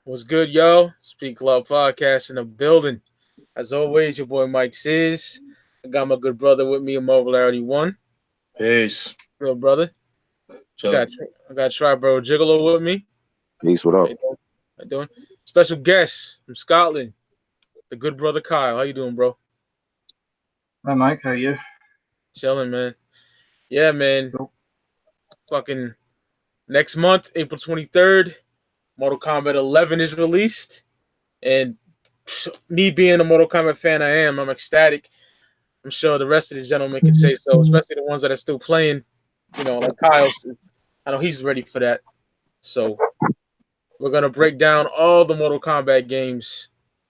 What's good, yo? Speak Ya Clout Podcast in the building. As always, your boy Mike Sis. I got my good brother with me, Mobilarity One. Peace. Real brother. So, I got Try Bro Gigolo with me. Peace, what How up? you doing? How you doing? Special guest from Scotland, the good brother Kyle. How you doing, bro? Hi, Mike. How are you? Chilling, man. Yeah, man. Cool. Fucking next month, April 23rd, Mortal Kombat 11 is released. And me being a Mortal Kombat fan, I'm ecstatic. I'm sure the rest of the gentlemen can say so, especially the ones that are still playing. You know, like Kyle. I know he's ready for that. So we're gonna break down all the Mortal Kombat games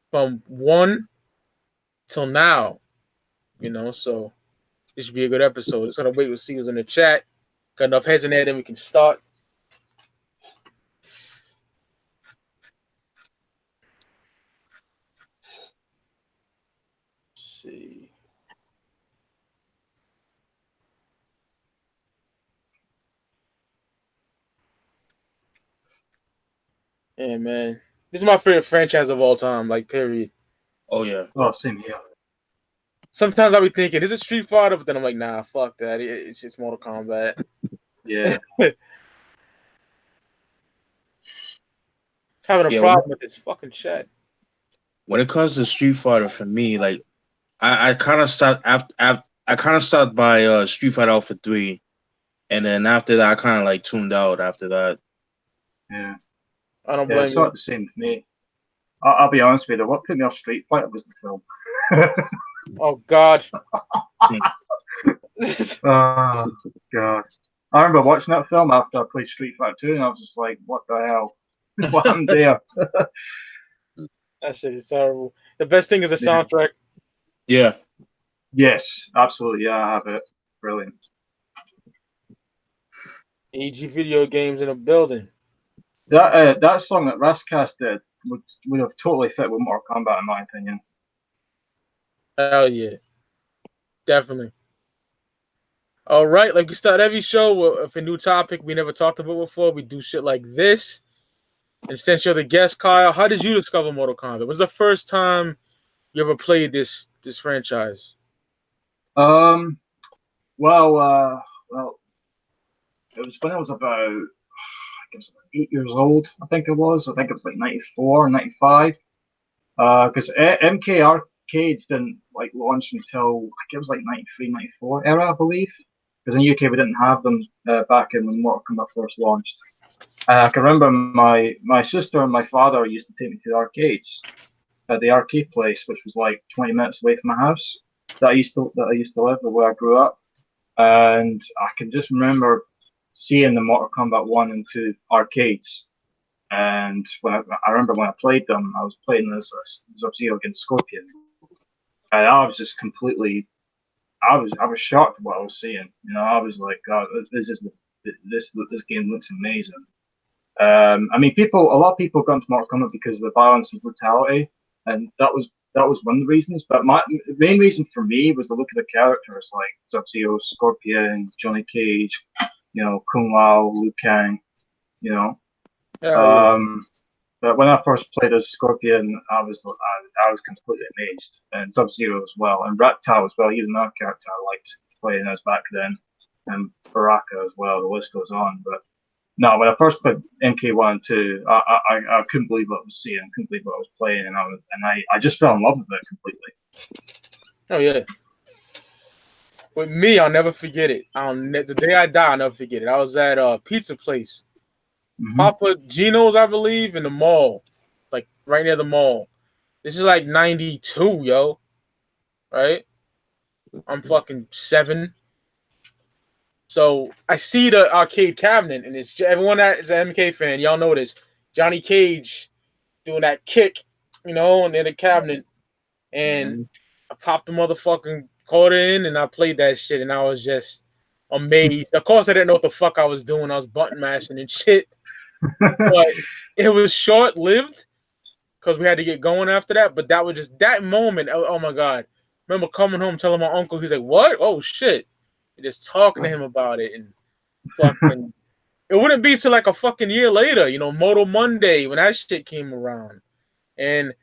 from 1 till now. You know, so this should be a good episode. Just gonna wait to see who's in the chat. Got enough heads in there, then we can start. Let's see. Yeah, man. This is my favorite franchise of all time, like, period. oh yeah. Oh, same here. Sometimes I'll be thinking, is it Street Fighter? But then I'm like, nah, fuck that. It's just Mortal Kombat. Yeah. Having a Yeah, problem with this fucking chat. When it comes to Street Fighter, for me, like I kind of start I kind of start by Street Fighter Alpha 3, and then after that I kind of like tuned out after that. Yeah. I don't Yeah, blame it's you. not the same for me. I'll be honest with you. What put me off Street Fighter was the film. Oh, God. Oh, God. I remember watching that film after I played Street Fighter 2, and I was just like, what the hell? What happened there? That shit is terrible. The best thing is the soundtrack. Yeah. Yes, absolutely. Yeah, I have it. Brilliant. AG video games in a building. That song that Rascast did would have totally fit with Mortal Kombat, in my opinion. Hell yeah. Definitely. All right, like we start every show with a new topic we never talked about before. We do shit like this. And since you're the guest, Kyle, how did you discover Mortal Kombat? When was the first time you ever played this franchise? Well, it was when I was about 8 years old, I think it was. I think it was like 94, 95. Because MK Arcades didn't like launch until I think it was like 93, 94 era, I believe. Because in the UK we didn't have them back in when Mortal Kombat first launched. I can remember my sister and my father used to take me to the arcades at the arcade place, which was like 20 minutes away from my house. That I used to live where I grew up, and I can just remember seeing the Mortal Kombat 1 and 2 arcades. And when I remember when I played them, I was playing as Sub-Zero against Scorpion, and I was just completely, I was shocked at what I was seeing. You know, I was like, God, this game looks amazing. I mean, a lot of people got into Mortal Kombat because of the violence and brutality, and that was one of the reasons. But the main reason for me was the look of the characters, like Sub-Zero, Scorpion, Johnny Cage, you know, Kung Lao, Liu Kang, you know. Yeah. But when I first played as Scorpion, I was completely amazed, and Sub-Zero as well, and Reptile as well. Even that character I liked playing as back then, and Baraka as well. The list goes on, but. No, when I first played MK1 and 2, I couldn't believe what I was seeing, couldn't believe what I was playing, and I just fell in love with it completely. Oh yeah. With me, I'll never forget it. The day I die, I'll never forget it. I was at a pizza place, Papa Gino's, I believe, in the mall, like right near the mall. This is like 92, yo. Right? I'm fucking 7. So I see the arcade cabinet, and it's everyone that is an MK fan. Y'all know this. Johnny Cage doing that kick, you know, in the cabinet, and I popped the motherfucking quarter in, and I played that shit, and I was just amazed. Of course, I didn't know what the fuck I was doing. I was button mashing and shit, but it was short lived because we had to get going after that. But that was just that moment. Oh my god! Remember coming home, telling my uncle, he's like, "What? Oh shit!" Just talking to him about it and fucking it wouldn't be till like a fucking year later, you know, Mortal Monday when that shit came around. And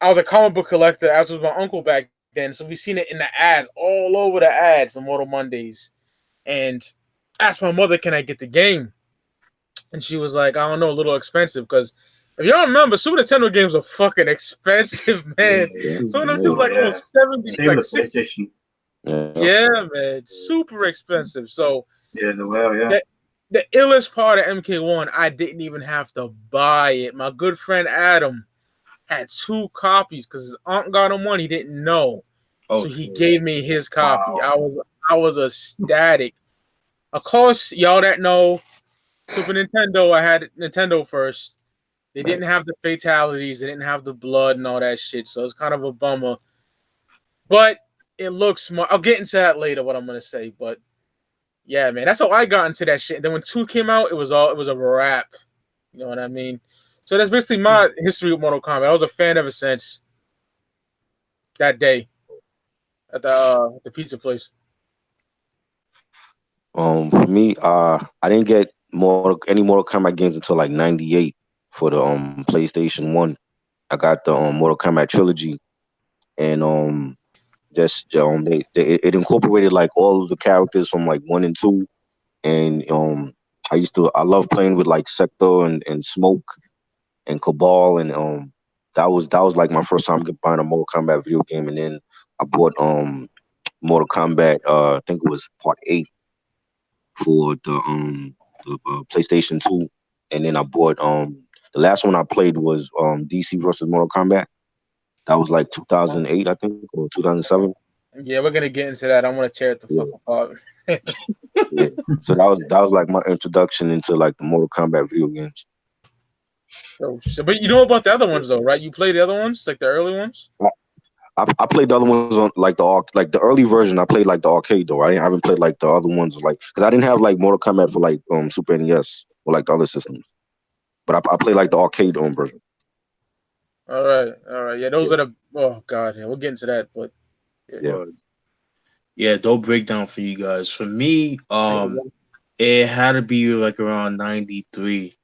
I was a comic book collector, as was my uncle back then. So we seen it in the ads, all over the ads, the Mortal Mondays. And asked my mother, can I get the game? And she was like, I don't know, a little expensive. Because if y'all remember, Super Nintendo games are fucking expensive, man. Some of them just like almost 70, Same like with PlayStation. Yeah, man. Super expensive. So yeah, yeah. The illest part of MK1, I didn't even have to buy it. My good friend Adam had 2 copies because his aunt got him one. He didn't know. So he gave me his copy. Wow. I was ecstatic. Of course, y'all that know Super Nintendo, I had Nintendo first. They didn't have the fatalities. They didn't have the blood and all that shit. So it's kind of a bummer. But it looks smart. I'll get into that later, what I'm going to say. But yeah, man, that's how I got into that shit. Then when 2 came out, it was a wrap. You know what I mean? So that's basically my history with Mortal Kombat. I was a fan ever since that day at the pizza place. For me, I didn't get any Mortal Kombat games until like '98 for the PlayStation 1. I got the Mortal Kombat Trilogy, and it incorporated like all of the characters from like 1 and 2, and I love playing with like Sector and Smoke and Cabal, and that was like my first time buying a Mortal Kombat video game. And then I bought Mortal Kombat, I think it was Part 8 for the PlayStation 2, and then I bought the last one I played was DC versus Mortal Kombat. That was like 2008, I think, or 2007. Yeah, we're gonna get into that. I want to tear it the fuck apart. Yeah. So that was like my introduction into like the Mortal Kombat video games. Oh, but you know about the other ones though, right? You played the other ones, like the early ones. I played the other ones on like the early version. I played like the arcade though. I haven't played like the other ones like because I didn't have like Mortal Kombat for like Super NES or like the other systems. But I played like the arcade version. All right. Yeah, those are the. Oh god, yeah, we'll get into that. But yeah, dope breakdown for you guys. For me, it had to be like around '93,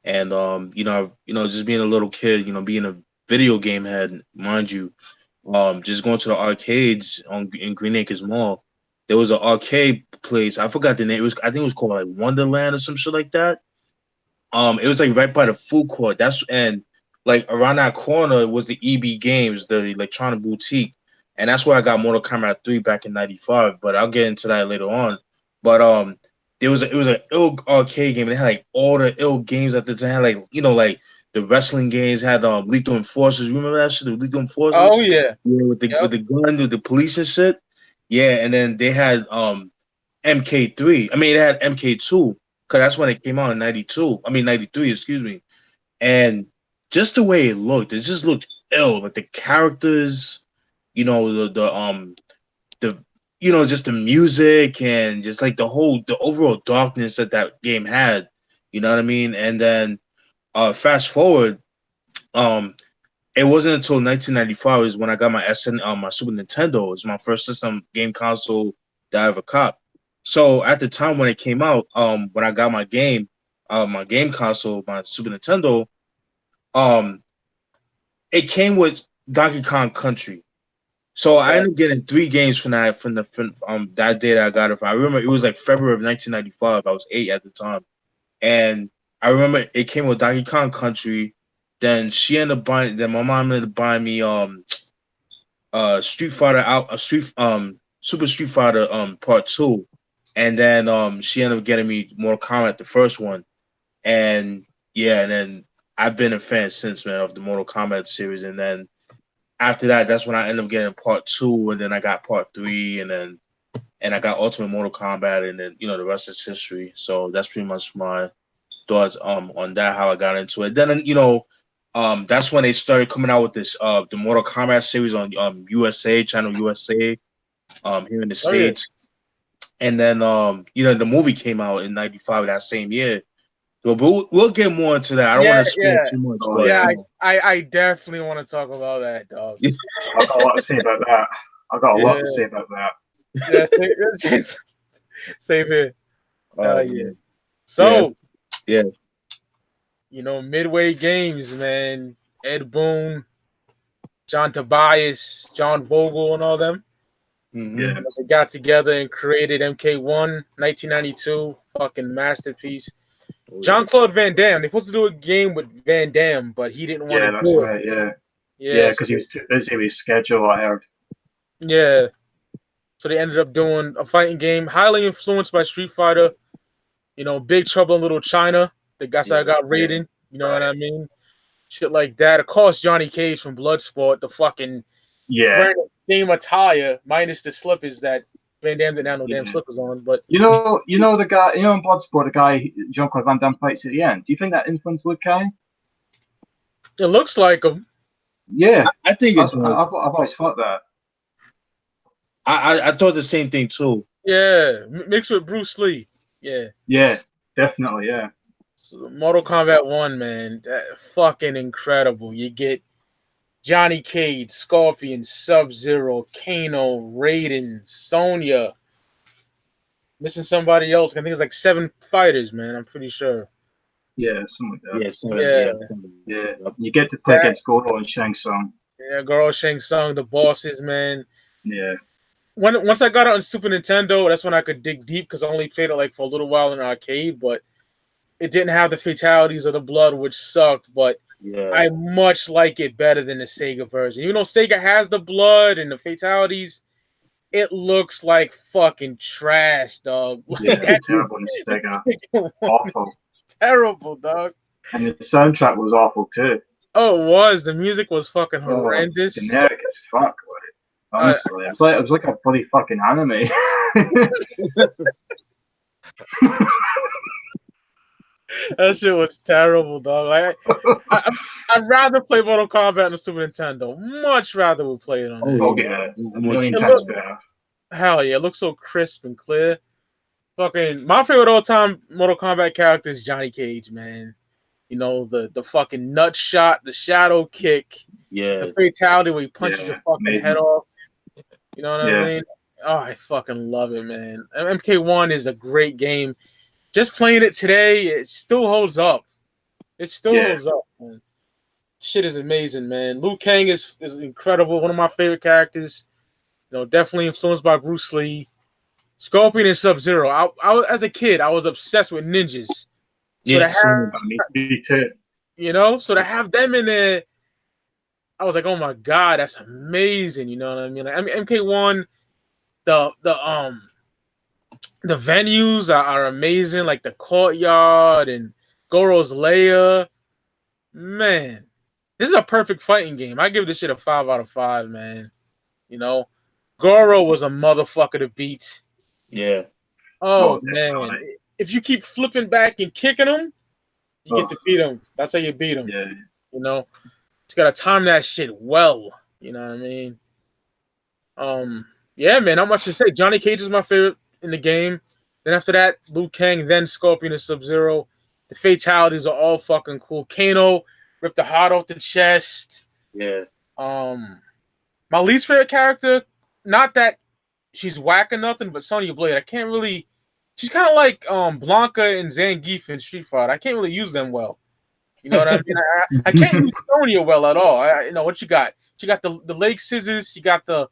and just being a little kid, being a video game head, mind you. Just going to the arcades in Green Acres Mall. There was an arcade place. I forgot the name. I think it was called like Wonderland or some shit like that. It was like right by the food court. And like around that corner was the EB Games, the electronic boutique, and that's where I got Mortal Kombat 3 back in '95. But I'll get into that later on. But it was an ill arcade game. And it had like all the ill games at the time. Like like. The wrestling games had Lethal Enforcers. Remember that shit? The Lethal Enforcers? Oh yeah. Yeah, with the gun, with the police and shit. Yeah, and then they had MK3. I mean, they had MK2 because that's when it came out in '92. I mean '93, excuse me. And just the way it just looked ill. Like the characters, the just the music and just like the overall darkness that game had. You know what I mean? And then fast forward, it wasn't until 1995 is when I got my my Super Nintendo. It was my first system game console that I ever copped. So at the time when it came out, when I got my game console, my Super Nintendo, it came with Donkey Kong Country. So I ended up getting 3 games from that that day that I got it. I remember it was like February of 1995. I was 8 at the time, and I remember it came with Donkey Kong Country. Then my mom ended up buying me Street Fighter Super Street Fighter Part 2, and then she ended up getting me Mortal Kombat, the first one, and then I've been a fan since, man, of the Mortal Kombat series. And then after that, that's when I ended up getting Part 2, and then I got Part 3, and I got Ultimate Mortal Kombat, and then the rest is history. So that's pretty much my thoughts on that, how I got into it. Then that's when they started coming out with this the Mortal Kombat series on USA channel USA here in the States. And then the movie came out in '95 that same year. So but we'll get more into that. I don't want to spoil too much. But, I definitely want to talk about that, dog. I got a lot to say about that. Yeah, same here. So Yeah. You know, Midway Games, man. Ed Boon, John Tobias, John Vogel, and all them. Mm-hmm. Yeah. They got together and created MK1, 1992. Fucking masterpiece. Jean-Claude Van Damme. They're supposed to do a game with Van Damme, but he didn't want to Yeah, that's do it. right. Yeah. Yeah, Yeah, because he was too busy with his schedule, I heard. yeah. So they ended up doing a fighting game, highly influenced by Street Fighter. You know, Big Trouble in Little China. The guys that got Raiden. You know what I mean? Shit like that. Of course, Johnny Cage from Bloodsport. The fucking same attire minus the slippers that Van Damme didn't have no damn slippers on. But you know the guy, in Bloodsport, the guy Jean-Claude Van Damme fights at the end. Do you think that influenced Liu Kang? it looks like him. Yeah, I think I've always thought that. I thought the same thing too. Yeah, mixed with Bruce Lee. Yeah. Yeah, definitely. Yeah. So Mortal Kombat 1, man, fucking incredible. You get Johnny Cage, Scorpion, Sub-Zero, Kano, Raiden, Sonya. Missing somebody else. I think it's like 7 fighters, man. I'm pretty sure. Yeah, something like that. Yeah. You get to play against Goro and Shang Tsung. Yeah, Goro, Shang Tsung, the bosses, man. Yeah. Once I got it on Super Nintendo, that's when I could dig deep because I only played it like for a little while in an arcade, but it didn't have the fatalities or the blood, which sucked. But I much like it better than the Sega version. Even though Sega has the blood and the fatalities, it looks like fucking trash, dog. Yeah, terrible Sega. Awful. Terrible, dog. And the soundtrack was awful too. Oh, it was. The music was fucking horrendous. Generic as fuck. Honestly, it was like a bloody fucking anime. That shit was terrible, dog. I'd rather play Mortal Kombat on the Super Nintendo. Much rather we play it on. Yeah, a million times better. Hell yeah, it looks so crisp and clear. Fucking my favorite all-time Mortal Kombat character is Johnny Cage, man. You know, the fucking nut shot, the shadow kick, the fatality where he punches your fucking head off. You know what I mean? Oh, I fucking love it, man. MK1 is a great game. Just playing it today, it still holds up. It still holds up, man. Shit is amazing, man. Liu Kang is incredible. One of my favorite characters. You know, definitely influenced by Bruce Lee. Scorpion and Sub-Zero. I as a kid, I was obsessed with ninjas. So me too. You know, so to have them in there, I was like, oh my god, that's amazing. You know what I mean? Like, MK1, the venues are amazing, like the courtyard and Goro's lair. Man, this is a perfect fighting game. I give this shit a 5 out of 5, man. You know, Goro was a motherfucker to beat. Yeah. Oh man, if you keep flipping back and kicking him, you get to beat him. That's how you beat him. Yeah. You know, just gotta time that shit well. You know what I mean? Yeah, man. Not much to say. Johnny Cage is my favorite in the game. Then after that, Liu Kang, then Scorpion and Sub-Zero. The fatalities are all fucking cool. Kano ripped the heart off the chest. Yeah. My least favorite character, not that she's whack or nothing, but Sonya Blade. I can't really. She's kind of like Blanca and Zangief in Street Fighter. I can't really use them well. You know what I mean? I can't use Sonya well at all. You know what you got? She got the leg scissors. She got the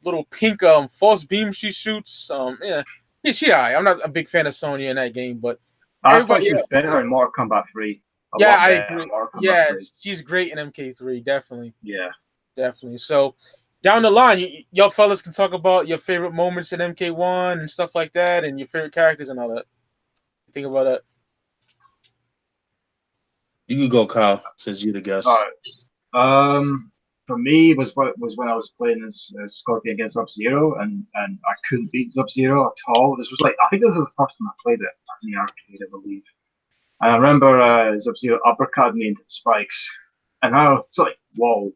little pink false beam she shoots. She alright. I'm not a big fan of Sonya in that game, but I thought she was better in Mortal Kombat 3. I agree. Yeah, she's great in MK3, definitely. Yeah, definitely. So down the line, y'all fellas can talk about your favorite moments in MK1 and stuff like that, and your favorite characters and all that. Think about that. You can go, Kyle, since you're the guest. All right. For me, was when I was playing as Scorpion against Sub-Zero, and I couldn't beat Sub-Zero at all. This was I think this was the first time I played it in the arcade, I believe. And I remember Sub-Zero uppercut me into the spikes, and I was like, whoa.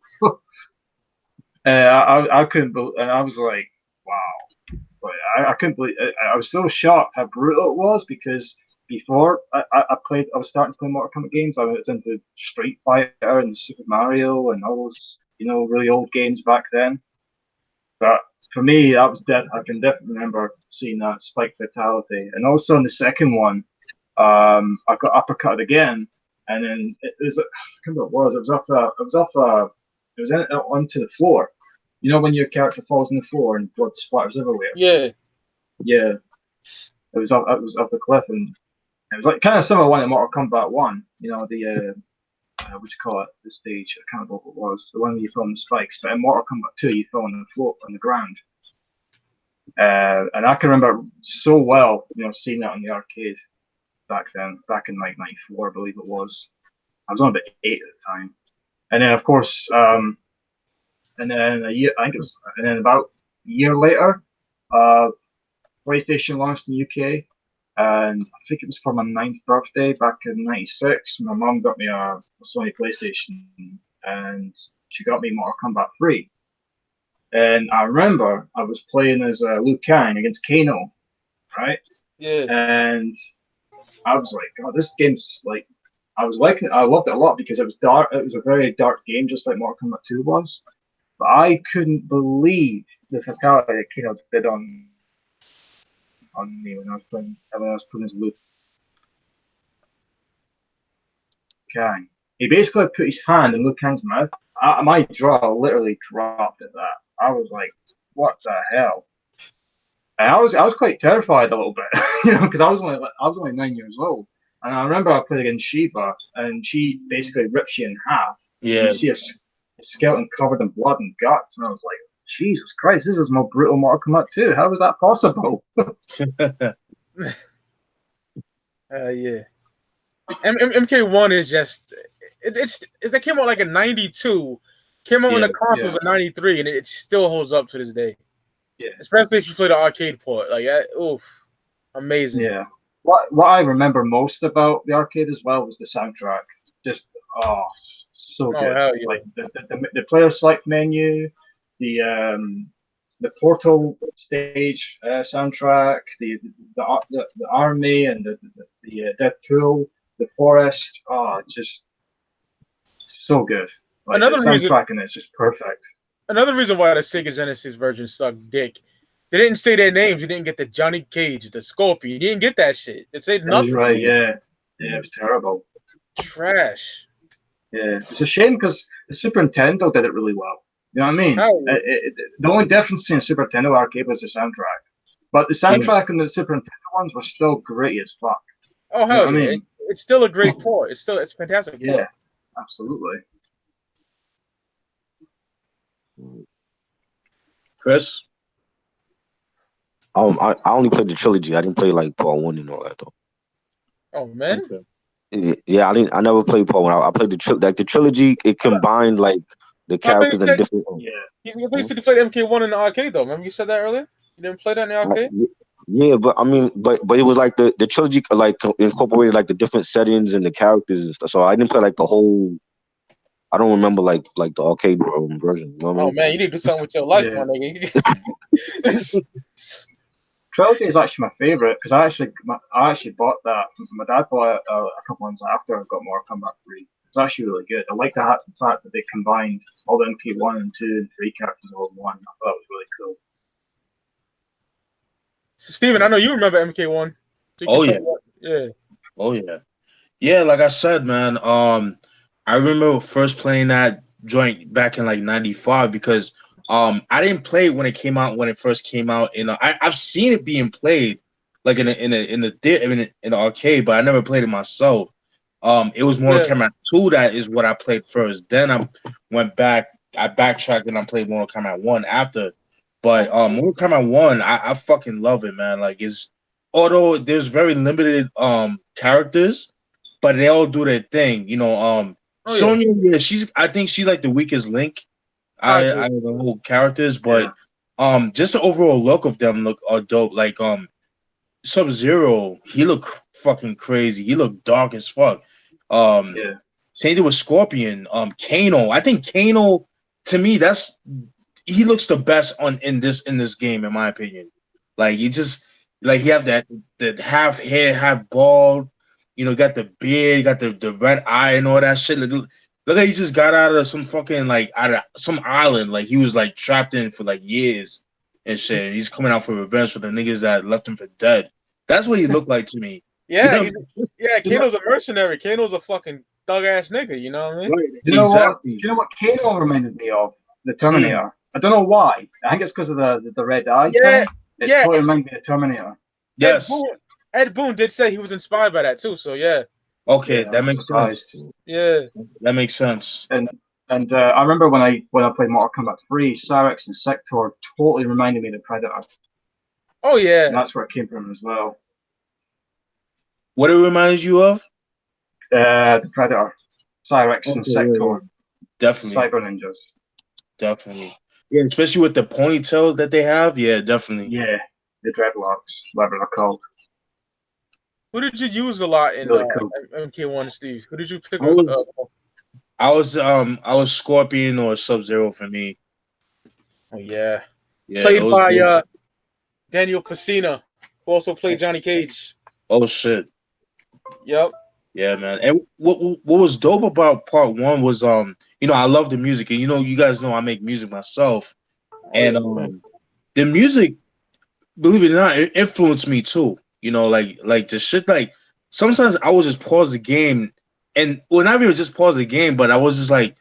I couldn't believe, and I was like, wow. But I couldn't believe. I was so shocked how brutal it was, because before I was starting to play Mortal Kombat games. I was into Street Fighter and Super Mario and all those, really old games back then. But for me, that was I can definitely remember seeing that spike fatality, and also in the second one, I got uppercut again, and then it was I can't remember what it was. It was onto the floor. You know when your character falls on the floor and blood splatters everywhere. Yeah. Yeah. It was off the cliff, and it was like kind of similar one in Mortal Kombat 1. You know the what do you call it? The stage. I can't remember what it was. The one where you fell on the spikes. But in Mortal Kombat 2, you fell on the floor on the ground. And I can remember so well, seeing that on the arcade back then, back in like '94, I believe it was. I was only about 8 at the time, and then of course, and then about a year later, PlayStation launched in the UK, and I think it was for my 9th birthday back in '96. My mum got me a Sony PlayStation, and she got me Mortal Kombat 3. And I remember I was playing as Liu Kang against Kano, right? Yeah. And I was like, God, this game's like, I loved it a lot because it was dark. It was a very dark game, just like Mortal Kombat 2 was. But I couldn't believe the fatality that Kano did on me when I was playing as Liu Kang. He basically put his hand in Liu Kang's mouth. My jaw literally dropped at that. I was like, what the hell? And I was quite terrified a little bit, because I was only 9 years old. And I remember I played against Shiva, and she basically rips you in half. Yeah. You see a skeleton covered in blood and guts, and I was like, Jesus Christ, this is more brutal Mortal Kombat 2. How is that possible? Yeah. MK1 is just it came out like in '92. Came out when the consoles in '93, and it still holds up to this day. Yeah. Especially if you play the arcade port. Like, amazing. Yeah. What I remember most about the arcade as well was the soundtrack. Just so good. Hell yeah. Like the player select menu, the Portal stage soundtrack, the army and the death pool, the forest. Just so good. Like, the soundtrack in it's just perfect. Another reason why the Sega Genesis version sucked dick. They didn't say their names. You didn't get the Johnny Cage, the Scorpion. You didn't get that shit. It said nothing. That's right, yeah. Yeah, it was terrible. Trash. Yeah, it's a shame because the Super Nintendo did it really well. You know what I mean? The only difference between Super Nintendo arcade was the soundtrack. But the soundtrack and the Super Nintendo ones were still great as fuck. Oh, hell yeah. I mean? It's still a great port. It's fantastic. Yeah, port. Absolutely. Chris? I only played the trilogy. I didn't play like Part 1 and all that though. Oh man. Okay. Yeah, I never played Part 1. I played the trilogy. It combined like the characters and different. Yeah. You basically played MK1 in the arcade though. Remember you said that earlier? You didn't play that in the arcade? Yeah, but I mean, but it was like the trilogy like incorporated like the different settings and the characters and stuff. So I didn't play like the whole. I don't remember like the arcade version. You know what I mean? Man, you need to do something with your life, my nigga. Trilogy is actually my favorite because I actually bought that. My dad bought it a couple months after I got Mortal Kombat 3. It's actually really good. I like the fact that they combined all the MK1 and 2 and 3 characters all in one. I thought it was really cool. So, Steven, I know you remember MK1. Oh yeah. Oh yeah. Yeah, like I said, man. I remember first playing that joint back in like '95 because I didn't play it when it first came out. I've seen it being played like in the arcade, but I never played it myself. It was Mortal Kombat 2 that is what I played first. Then I went back, I backtracked and I played Mortal Kombat 1 after. But Mortal Kombat 1, I fucking love it, man. Like although there's very limited characters, but they all do their thing. Sonya, I think she's like the weakest link. I don't know whole characters, but just the overall look of them are dope. Like Sub-Zero, he looked fucking crazy. He looked dark as fuck. Same thing with Scorpion. Kano, I think Kano, to me, he looks the best in this game, in my opinion. Like he have that half hair, half bald. Got the beard, got the red eye and all that shit. Look like he just got out of some fucking out of some island. Like he was like trapped in for like years and shit. He's coming out for revenge for the niggas that left him for dead. That's what he looked like to me. Yeah, Kano's a mercenary. Kano's a fucking thug ass nigga. You know what I mean? Right, Do you know exactly. what? Do you know what Kano reminded me of? The Terminator. I don't know why. I think it's because of the red eye thing. It totally reminded me of Terminator. Yes. Ed Boon did say he was inspired by that too. So yeah. Okay, Yeah, that makes sense. Yeah. That makes sense. And I remember when I played Mortal Kombat 3, Cyrex and Sector totally reminded me of the Predator. Oh yeah. And that's where it came from as well. What it reminds you of? The Predator, Cyrex and Sector. Yeah. Definitely. Cyber Ninjas. Definitely. Yeah, especially with the ponytails that they have. Yeah, definitely. Yeah, the dreadlocks, whatever they're called. Who did you use a lot in Really cool. MK1, Steve? Who did you pick? I was Scorpion or Sub-Zero for me. Oh yeah. Yeah, Played by Daniel Pesina, who also played Johnny Cage. Oh shit. Yep. Yeah, man. And what was dope about part one was you know, I love the music, and you know, you guys know I make music myself, and the music, believe it or not, it influenced me too. You know, like the shit. Like sometimes I would just pause the game, and well, not even just pause the game, but I was just like,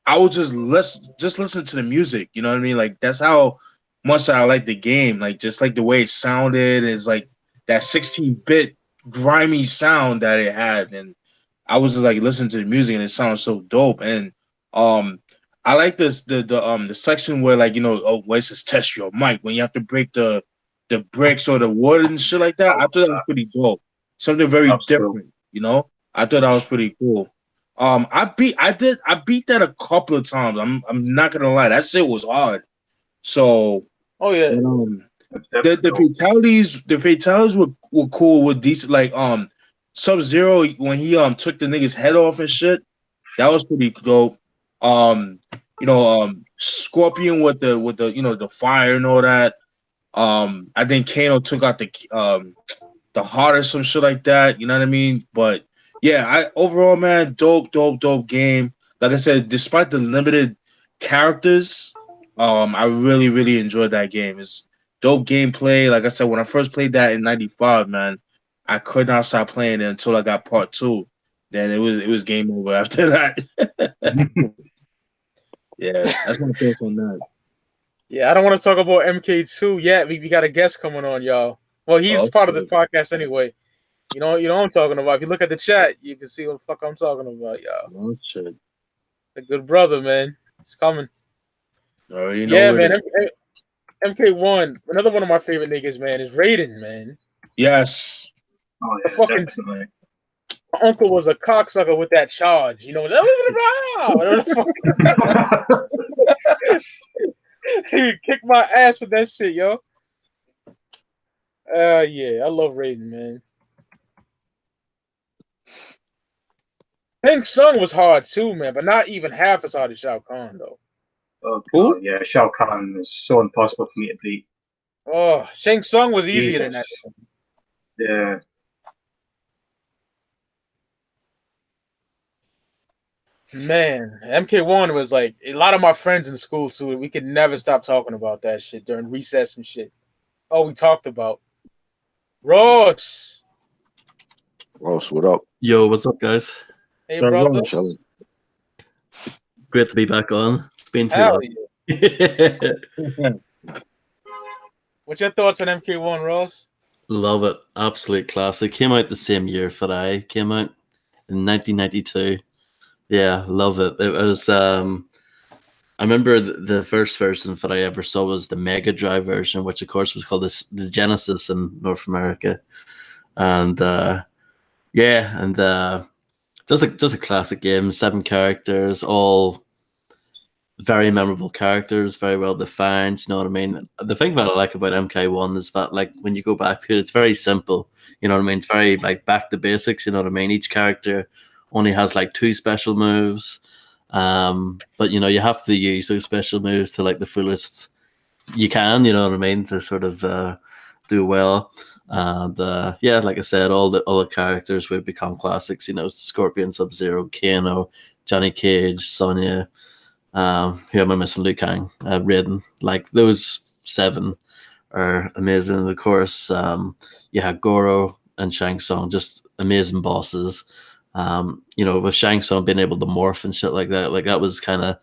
I would just listen to the music. You know what I mean? Like that's how much I like the game. Like just like the way it sounded is like that 16-bit grimy sound that it had, and I was just like listening to the music, and it sounds so dope. And I like this the section where like, you know, where it says test your mic when you have to break the bricks or the wood and shit like that. I thought that was pretty dope. Something very different, you know. I thought that was pretty cool. I beat that a couple of times. I'm not gonna lie, that shit was hard. So and, the fatalities were cool with decent, like Sub-Zero when he took the nigga's head off and shit. That was pretty dope. You know, Scorpion with the you know, the fire and all that. I think Kano took out the heart or some shit like that. You know what I mean? But yeah, overall, man, dope game. Like I said, despite the limited characters, I really enjoyed that game. It's dope gameplay. Like I said, when I first played that in '95, man, I could not stop playing it until I got part 2. Then it was game over after that. Yeah, that's my thoughts on that. Yeah, I don't want to talk about MK2 yet. We got a guest coming on, y'all. Well, he's part of the podcast anyway. You know what I'm talking about. If you look at the chat, you can see what the fuck I'm talking about, y'all. Oh shit. A good brother, man. He's coming. You know, yeah, man. MK1, another one of my favorite niggas, man, is Raiden, man. Yes. Oh yeah, definitely. My uncle was a cocksucker with that charge, you know. He kicked my ass with that shit, yo. Yeah, I love Raiden, man. Shang Tsung was hard too, man, but not even half as hard as Shao Kahn, though. Oh God, yeah, Shao Kahn is so impossible for me to beat. Oh, Shang Tsung was easier than that. Yeah. Man, MK1 was like a lot of my friends in school too. We could never stop talking about that shit during recess and shit. Oh, we talked about Ross. Ross, what up? Yo, what's up, guys? Hey, brother. Great to be back on. It's been too long. Yeah. What's your thoughts on MK1, Ross? Love it. Absolute classic. Came out the same year that I came out in 1992. Yeah, love it. It was I remember the first version that I ever saw was the Mega Drive version, which of course was called the Genesis in North America. And just a classic game. 7 characters, all very memorable characters, very well defined. You know what I mean? The thing that I like about MK1 is that, like, when you go back to it, it's very simple. You know what I mean? It's very like back to basics. You know what I mean? Each character only has like 2 special moves, but you know, you have to use those special moves to like the fullest you can. You know what I mean? To sort of do well. And yeah, like I said, all the characters would become classics. You know, Scorpion, Sub-Zero, Kano, Johnny Cage, Sonya. Who am I missing? Liu Kang, Raiden. Like those 7 are amazing. And of course, you had Goro and Shang Tsung, just amazing bosses. With Shang Tsung being able to morph and shit like that was kind of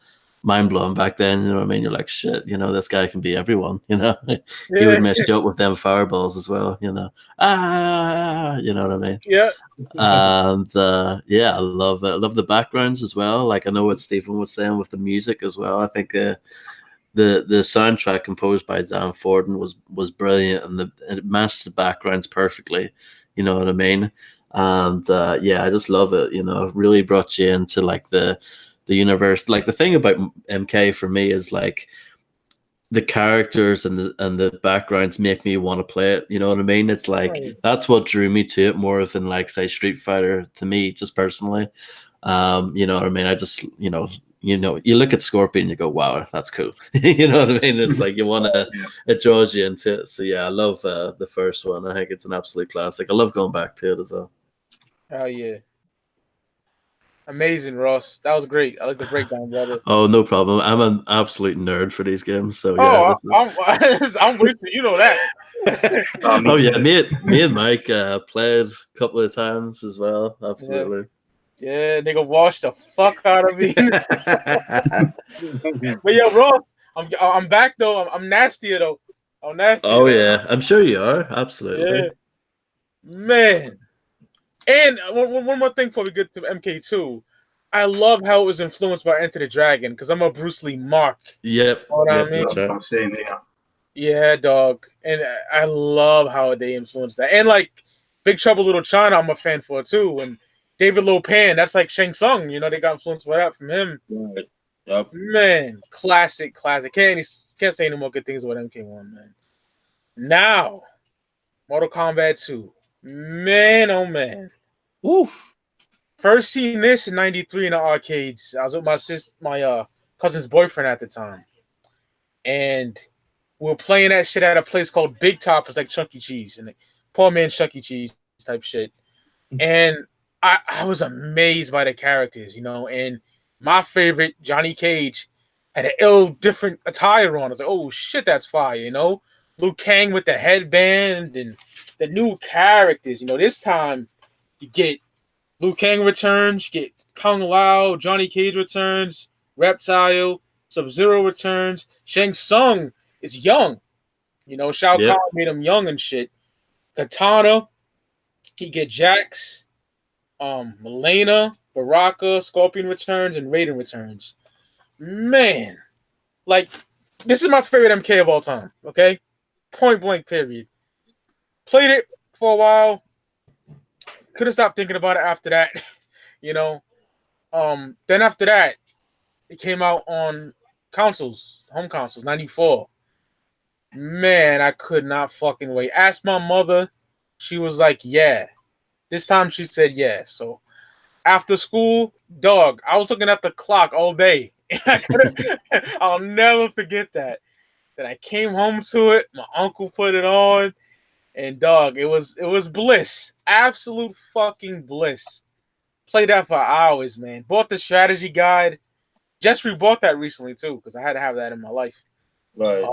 mind blowing back then. You know what I mean? You're like, shit, this guy can be everyone. He would mess you up with them fireballs as well. You know what I mean? Yeah. And I love it. I love the backgrounds as well. Like I know what Stephen was saying with the music as well. I think the soundtrack composed by Dan Forden was brilliant, and it matched the backgrounds perfectly. You know what I mean? And I just love it. It really brought you into like the universe. Like the thing about MK for me is like the characters and the backgrounds make me want to play it. You know what I mean? It's like that's what drew me to it more than like say Street Fighter to me, just personally. You know what I mean? I just you look at Scorpion and you go, wow, that's cool. You know what I mean? It's like you want to, it draws you into it. So yeah, I love the first one. I think it's an absolute classic. I love going back to it as well. Oh yeah. Amazing, Ross. That was great. I like the breakdown, brother. Oh, no problem. I'm an absolute nerd for these games. So yeah. I'm with you. You know that. Oh yeah, me and Mike played a couple of times as well. Absolutely. Yeah, nigga washed the fuck out of me. But yeah, Ross, I'm back though. I'm nastier though. I'm nasty. Oh yeah, I'm sure you are. Absolutely. Yeah. Man. And one more thing before we get to MK2. I love how it was influenced by Enter the Dragon because I'm a Bruce Lee mark. Yep. You know what I mean? I'm saying, yeah. Yeah, dog. And I love how they influenced that. And like Big Trouble Little China, I'm a fan for too. And David Lopan, that's like Shang Tsung. They got influenced by that from him. Right. Yep. Man, classic. Can't say any more good things about MK1, man. Now, Mortal Kombat 2. Man, oh man. Woo. First seen this in '93 in the arcades. I was with my cousin's boyfriend at the time. And we were playing that shit at a place called Big Top. It's like Chuck E. Cheese. And like, poor man Chuck E. Cheese type shit. And I was amazed by the characters, and my favorite, Johnny Cage, had an different attire on. I was like, oh shit, that's fire, Liu Kang with the headband and the new characters. This time you get Liu Kang returns, you get Kung Lao, Johnny Cage returns, Reptile, Sub-Zero returns, Shang Tsung is young. Shao Kahn made him young and shit. Katana, you get Jax, Milena, Baraka, Scorpion returns, and Raiden returns. Man, like, this is my favorite MK of all time, okay? Point blank, period. Played it for a while. Couldn't stop thinking about it after that, Then after that, it came out on home consoles, 94. Man, I could not fucking wait. Asked my mother. She was like, yeah. This time she said yeah. So after school, dog, I was looking at the clock all day. I'll never forget that. Then I came home to it. My uncle put it on. And dog, it was bliss. Absolute fucking bliss. Played that for hours, man. Bought the strategy guide. Just rebought that recently too, because I had to have that in my life. Right.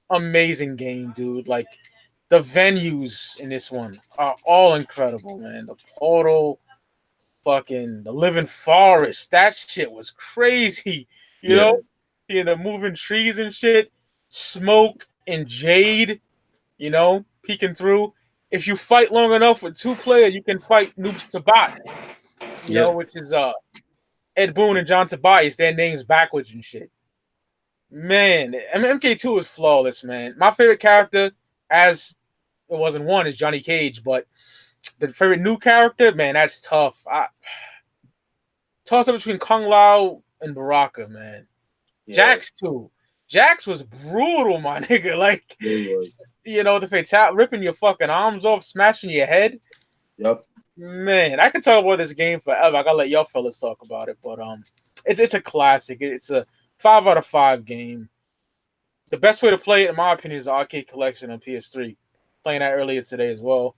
Amazing game, dude. Like, the venues in this one are all incredible, man. The portal, fucking the living forest. That shit was crazy. You know? The moving trees and shit. Smoke and Jade, peeking through. If you fight long enough with 2 players, you can fight Noob Sabat, which is Ed Boon and John Tobias. Their names backwards and shit. Man, MK2 is flawless, man. My favorite character, as it wasn't one, is Johnny Cage, but the favorite new character, man, that's tough. Toss up between Kung Lao and Baraka, man. Yeah. Jax too. Jax was brutal, my nigga. Like, the fatality, ripping your fucking arms off, smashing your head. Yep. Man, I can talk about this game forever. I gotta let y'all fellas talk about it, but it's a classic. It's a 5 out of 5 game. The best way to play it, in my opinion, is the arcade collection on PS3. Playing that earlier today as well.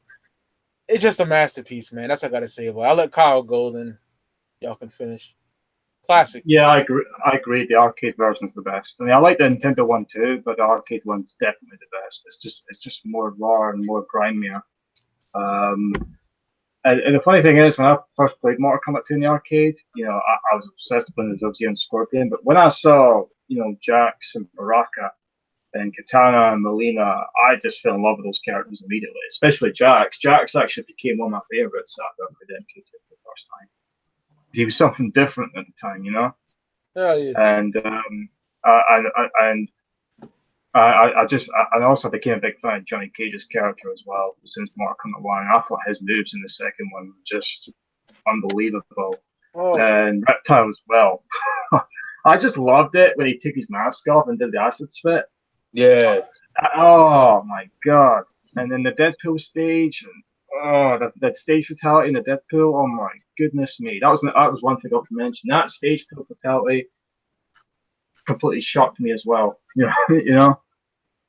It's just a masterpiece, man. That's what I gotta say about it. I'll let Kyle go, then y'all can finish. Classic. Yeah, I agree. The arcade version's the best. I mean, I like the Nintendo one too, but the arcade one's definitely the best. It's just more raw and more grimier. And the funny thing is, when I first played Mortal Kombat 2 in the arcade, I was obsessed with the Sub-Zero and Scorpion. But when I saw, Jax and Baraka and Katana and Melina, I just fell in love with those characters immediately, especially Jax. Jax actually became one of my favorites after I played MK2 for the first time. He was something different at the time, Hell yeah. And I also became a big fan of Johnny Cage's character as well since Mortal Kombat 1. I thought his moves in the second one were just unbelievable. Oh, And Reptile as well. I just loved it when he took his mask off and did the acid spit. Yeah. Oh my god! And then the Deadpool stage, and that stage fatality in the Deadpool. Oh my goodness me! That was one thing I forgot to mention. That stage fatality completely shocked me as well.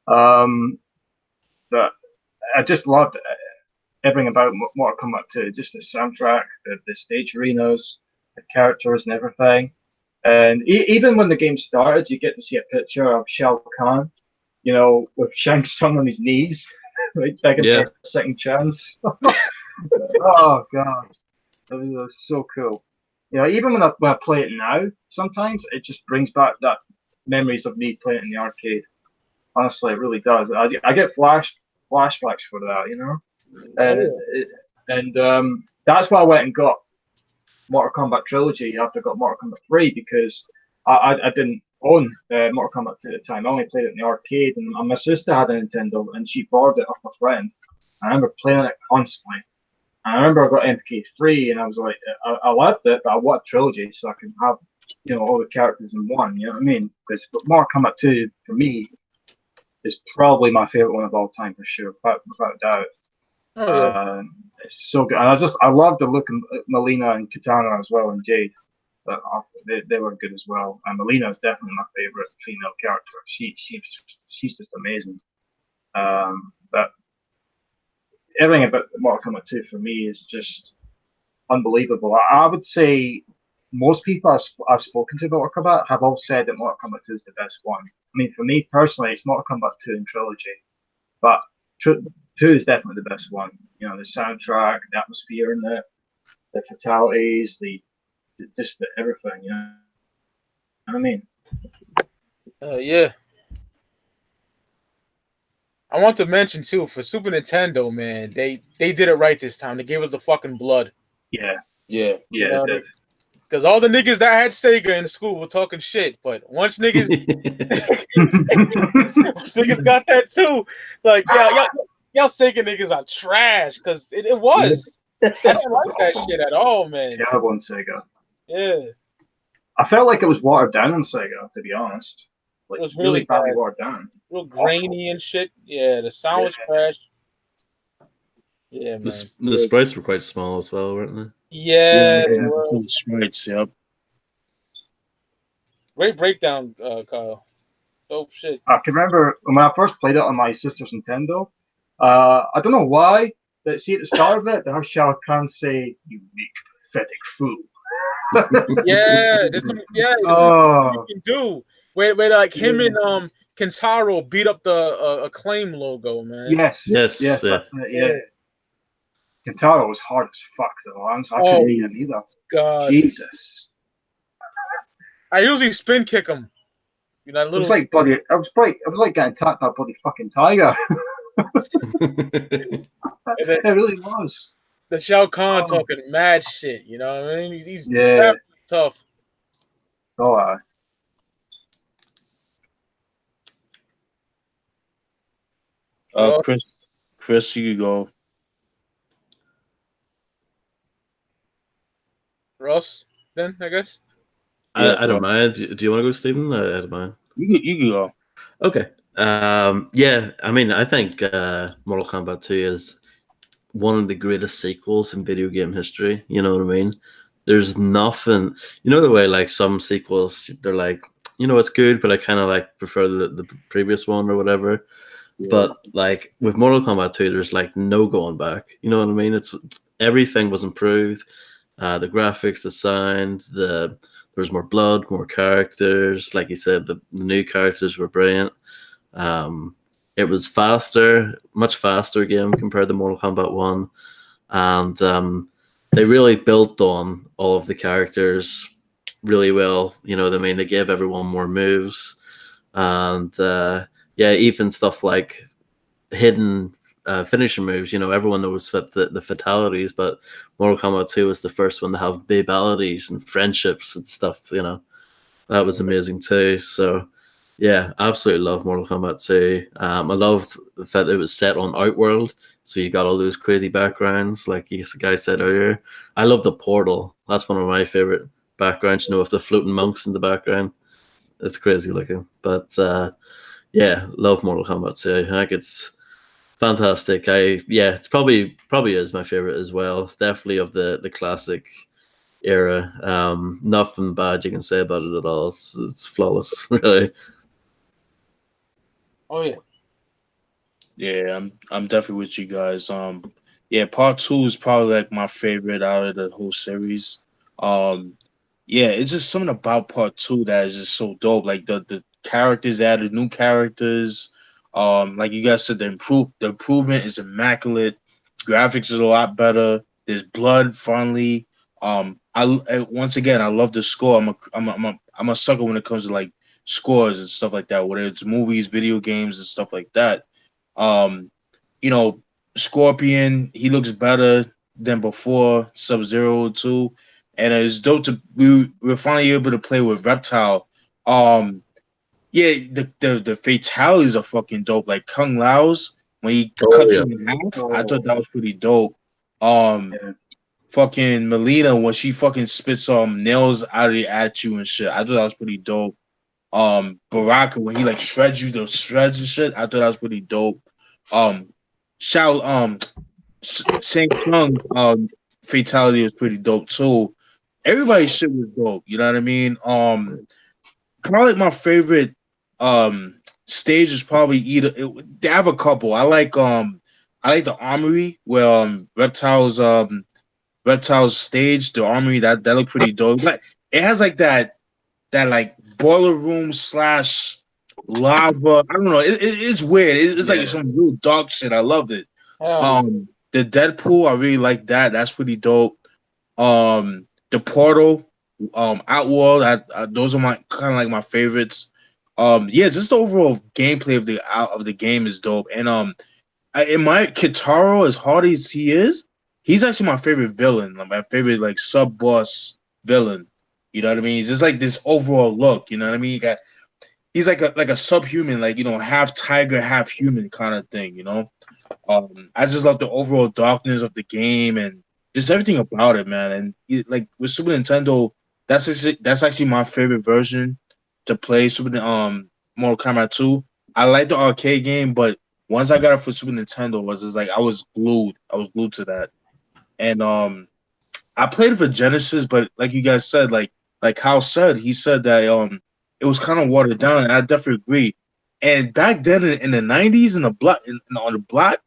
But I just loved everything about Mortal Kombat 2. Just the soundtrack, the stage arenas, the characters, and everything. And even when the game started, you get to see a picture of Shao Kahn, with Shang Tsung on his knees, right, begging for a second chance. Oh god, that was so cool. Even when I play it now, sometimes it just brings back that memories of me playing it in the arcade. Honestly, it really does. I get flashbacks for that, and that's why I went and got Mortal Kombat Trilogy after I got Mortal Kombat 3, because I didn't own Mortal Kombat 2 at the time. I only played it in the arcade, and my sister had a Nintendo, and she borrowed it off my friend. I remember playing it constantly. And I remember I got MK3, and I was like, I loved it, but I want Trilogy so I can have, all the characters in one. You know what I mean? Because Mortal Kombat 2 for me is probably my favorite one of all time for sure, without a doubt. oh yeah. It's so good, and I love the look of Melina and Katana as well, and Jade. But they were good as well. And Melina is definitely my favorite female character. She's just amazing. But everything about Mortal Kombat 2 for me is just unbelievable. I would say most people I've spoken to about Mortal Kombat have all said that Mortal Kombat 2 is the best one. I mean, for me personally, it's Mortal Kombat 2 and Trilogy, but 2 is definitely the best one. The soundtrack, the atmosphere in it, the fatalities, just everything. You know what I mean? Yeah. I want to mention too, for Super Nintendo, man, they did it right this time. They gave us the fucking blood. Yeah. Because all the niggas that had Sega in school were talking shit, but once niggas got that too, like y'all Sega niggas are trash, because it was. I didn't like that shit at all, man. Terrible on Sega. Yeah. I felt like it was watered down on Sega, to be honest. Like, It was really really badly bad. watered down. Real grainy and shit. Yeah, the sound was trash. Yeah, man. The sprites were quite small as well, weren't they? Yeah. Sprites, yep. Great breakdown, Kyle. Dope shit. I can remember when I first played it on my sister's Nintendo. I don't know why, but see at the start of it, they have Shao Kahn say, "You weak, pathetic fool." Yeah, there's some you can do. Where like him and Kentaro beat up the Acclaim logo, man. Yes. That's it, yeah. Kentaro was hard as fuck though, I couldn't beat him either. God. Jesus. I usually spin kick him. It was like bloody. It was like getting attacked by a bloody fucking tiger. It really was. The Shao Kahn talking mad shit, you know what I mean? He's definitely tough. Oh, Chris, you go. Ross, then I guess. I don't mind. Do you want to go, Stephen? I don't mind. You can go. Okay. Yeah. I mean, I think Mortal Kombat 2 is one of the greatest sequels in video game history. You know what I mean? There's nothing. You know the way like some sequels, they're like, it's good, but I kind of like prefer the previous one or whatever. Yeah. But like with Mortal Kombat 2, there's like no going back. You know what I mean? Everything was improved. The graphics, the sound, there was more blood, more characters. Like you said, the new characters were brilliant. It was faster, much faster game compared to Mortal Kombat 1. And they really built on all of the characters really well. You know what I mean? They gave everyone more moves. And yeah, even stuff like hidden finishing moves. You know, everyone knows the fatalities, but Mortal Kombat 2 was the first one to have babalities and friendships and stuff. You know, that was amazing too. So yeah, absolutely love Mortal Kombat 2. I loved that it was set on Outworld, so you got all those crazy backgrounds, like the guy said earlier. I love the portal. That's one of my favorite backgrounds. You know, with the floating monks in the background. It's crazy looking. But yeah, love Mortal Kombat 2. I think it's fantastic. It's probably is my favorite as well. It's definitely of the classic era. Nothing bad you can say about it at all. It's flawless, really. Oh yeah. Yeah, I'm definitely with you guys. Yeah, part two is probably like my favorite out of the whole series. Um, yeah, it's just something about part two that is just so dope. Like the characters added new characters. Like you guys said, the improvement is immaculate. Graphics is a lot better. There's blood finally. Once again, I love the score. I'm a sucker when it comes to like scores and stuff like that. Whether it's movies, video games, and stuff like that. Um, you know, Scorpion, he looks better than before Sub-Zero 2. And it's dope to we're finally able to play with Reptile. Yeah, the fatalities are fucking dope. Like Kung Lao's when he cuts him in half, I thought that was pretty dope. Fucking Melina when she fucking spits nails at you and shit. I thought that was pretty dope. Baraka when he like shreds you the shreds and shit. I thought that was pretty dope. Shao Shang Tsung fatality was pretty dope too. Everybody's shit was dope. You know what I mean? Probably my favorite stage is probably they have a couple. I like the armory where Reptile's stage, the armory that looked pretty dope. Like it has like that like boiler room / lava. I don't know. It's weird. It's like some real dark shit. I loved it. The Deadpool, I really like that. That's pretty dope. The Portal, Outworld, those are my kind of like my favorites. Yeah, just the overall gameplay of the game is dope. And in my Kitaro, as hard as he is, he's actually my favorite villain. Like my favorite like sub boss villain. You know what I mean? He's just like this overall look. You know what I mean? He's like a subhuman, like half tiger, half human kind of thing. You know. I just love the overall darkness of the game and just everything about it, man. And like with Super Nintendo, that's actually my favorite version to play Mortal Kombat 2. I like the arcade game, but once I got it for Super Nintendo, was just like I was glued to that. And I played it for Genesis, but like you guys said, like Kyle said, he said that it was kind of watered down, and I definitely agree. And back then in the 90s on the block,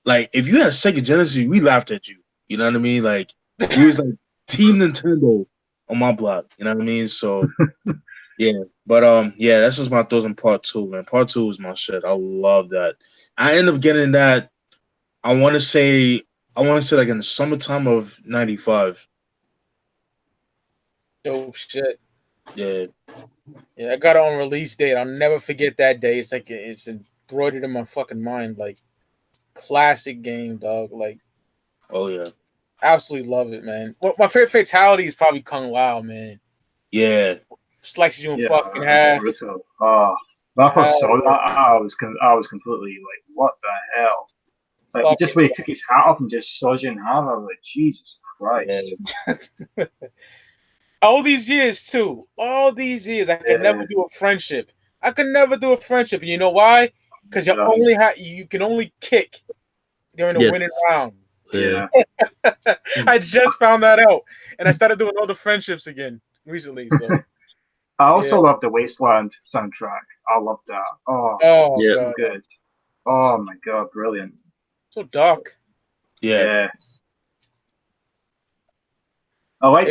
like if you had a Sega Genesis, we laughed at you. You know what I mean? Like we was like Team Nintendo on my block. You know what I mean? So yeah. But yeah, that's just my thoughts on part two, man. Part two is my shit. I love that. I ended up getting that. I want to say like in the summertime of '95. Dope shit. Yeah. Yeah, I got it on release date. I'll never forget that day. It's like it's embroidered in my fucking mind. Like classic game, dog. Like, oh yeah, absolutely love it, man. Well, my favorite fatality is probably Kung Lao, man. Yeah. Slices you in fucking half. When I first saw that, I was completely like, what the hell? Like he just really took his hat off and just sawed you in half. I was like, Jesus Christ. Yeah. All these years too. All these years, I could never do a friendship. I could never do a friendship. And you know why? Because you can only kick during the winning round. Yeah. I just found that out, and I started doing all the friendships again recently. So I also love the Wasteland soundtrack. I love that. Oh yeah, so good. Oh my god, brilliant. So dark. Yeah. I like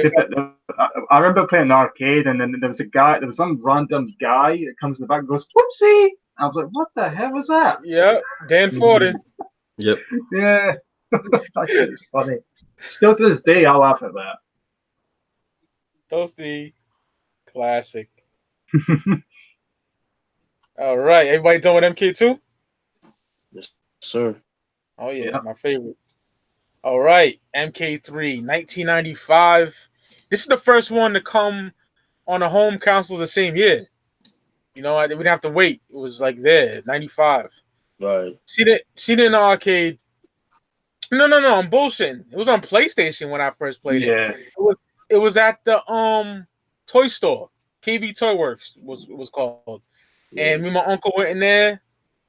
I remember playing an arcade, and then there was some random guy that comes in the back and goes, "Whoopsie!" I was like, what the hell was that? Yeah, Dan Forden. Yep. Yeah. That shit is funny. Still to this day, I laugh at that. Toasty. Classic. All right. Everybody done with MK2? Yes, sir. Oh, yeah, Yeah. my favorite. All right. MK3, 1995. This is the first one to come on the home console the same year. You know, we didn't have to wait. It was like there, 95. Right. See it in the arcade. No, I'm bullshitting. It was on PlayStation when I first played it. It was at the toy store. KB Toy Works was called. Yeah. And me and my uncle went in there.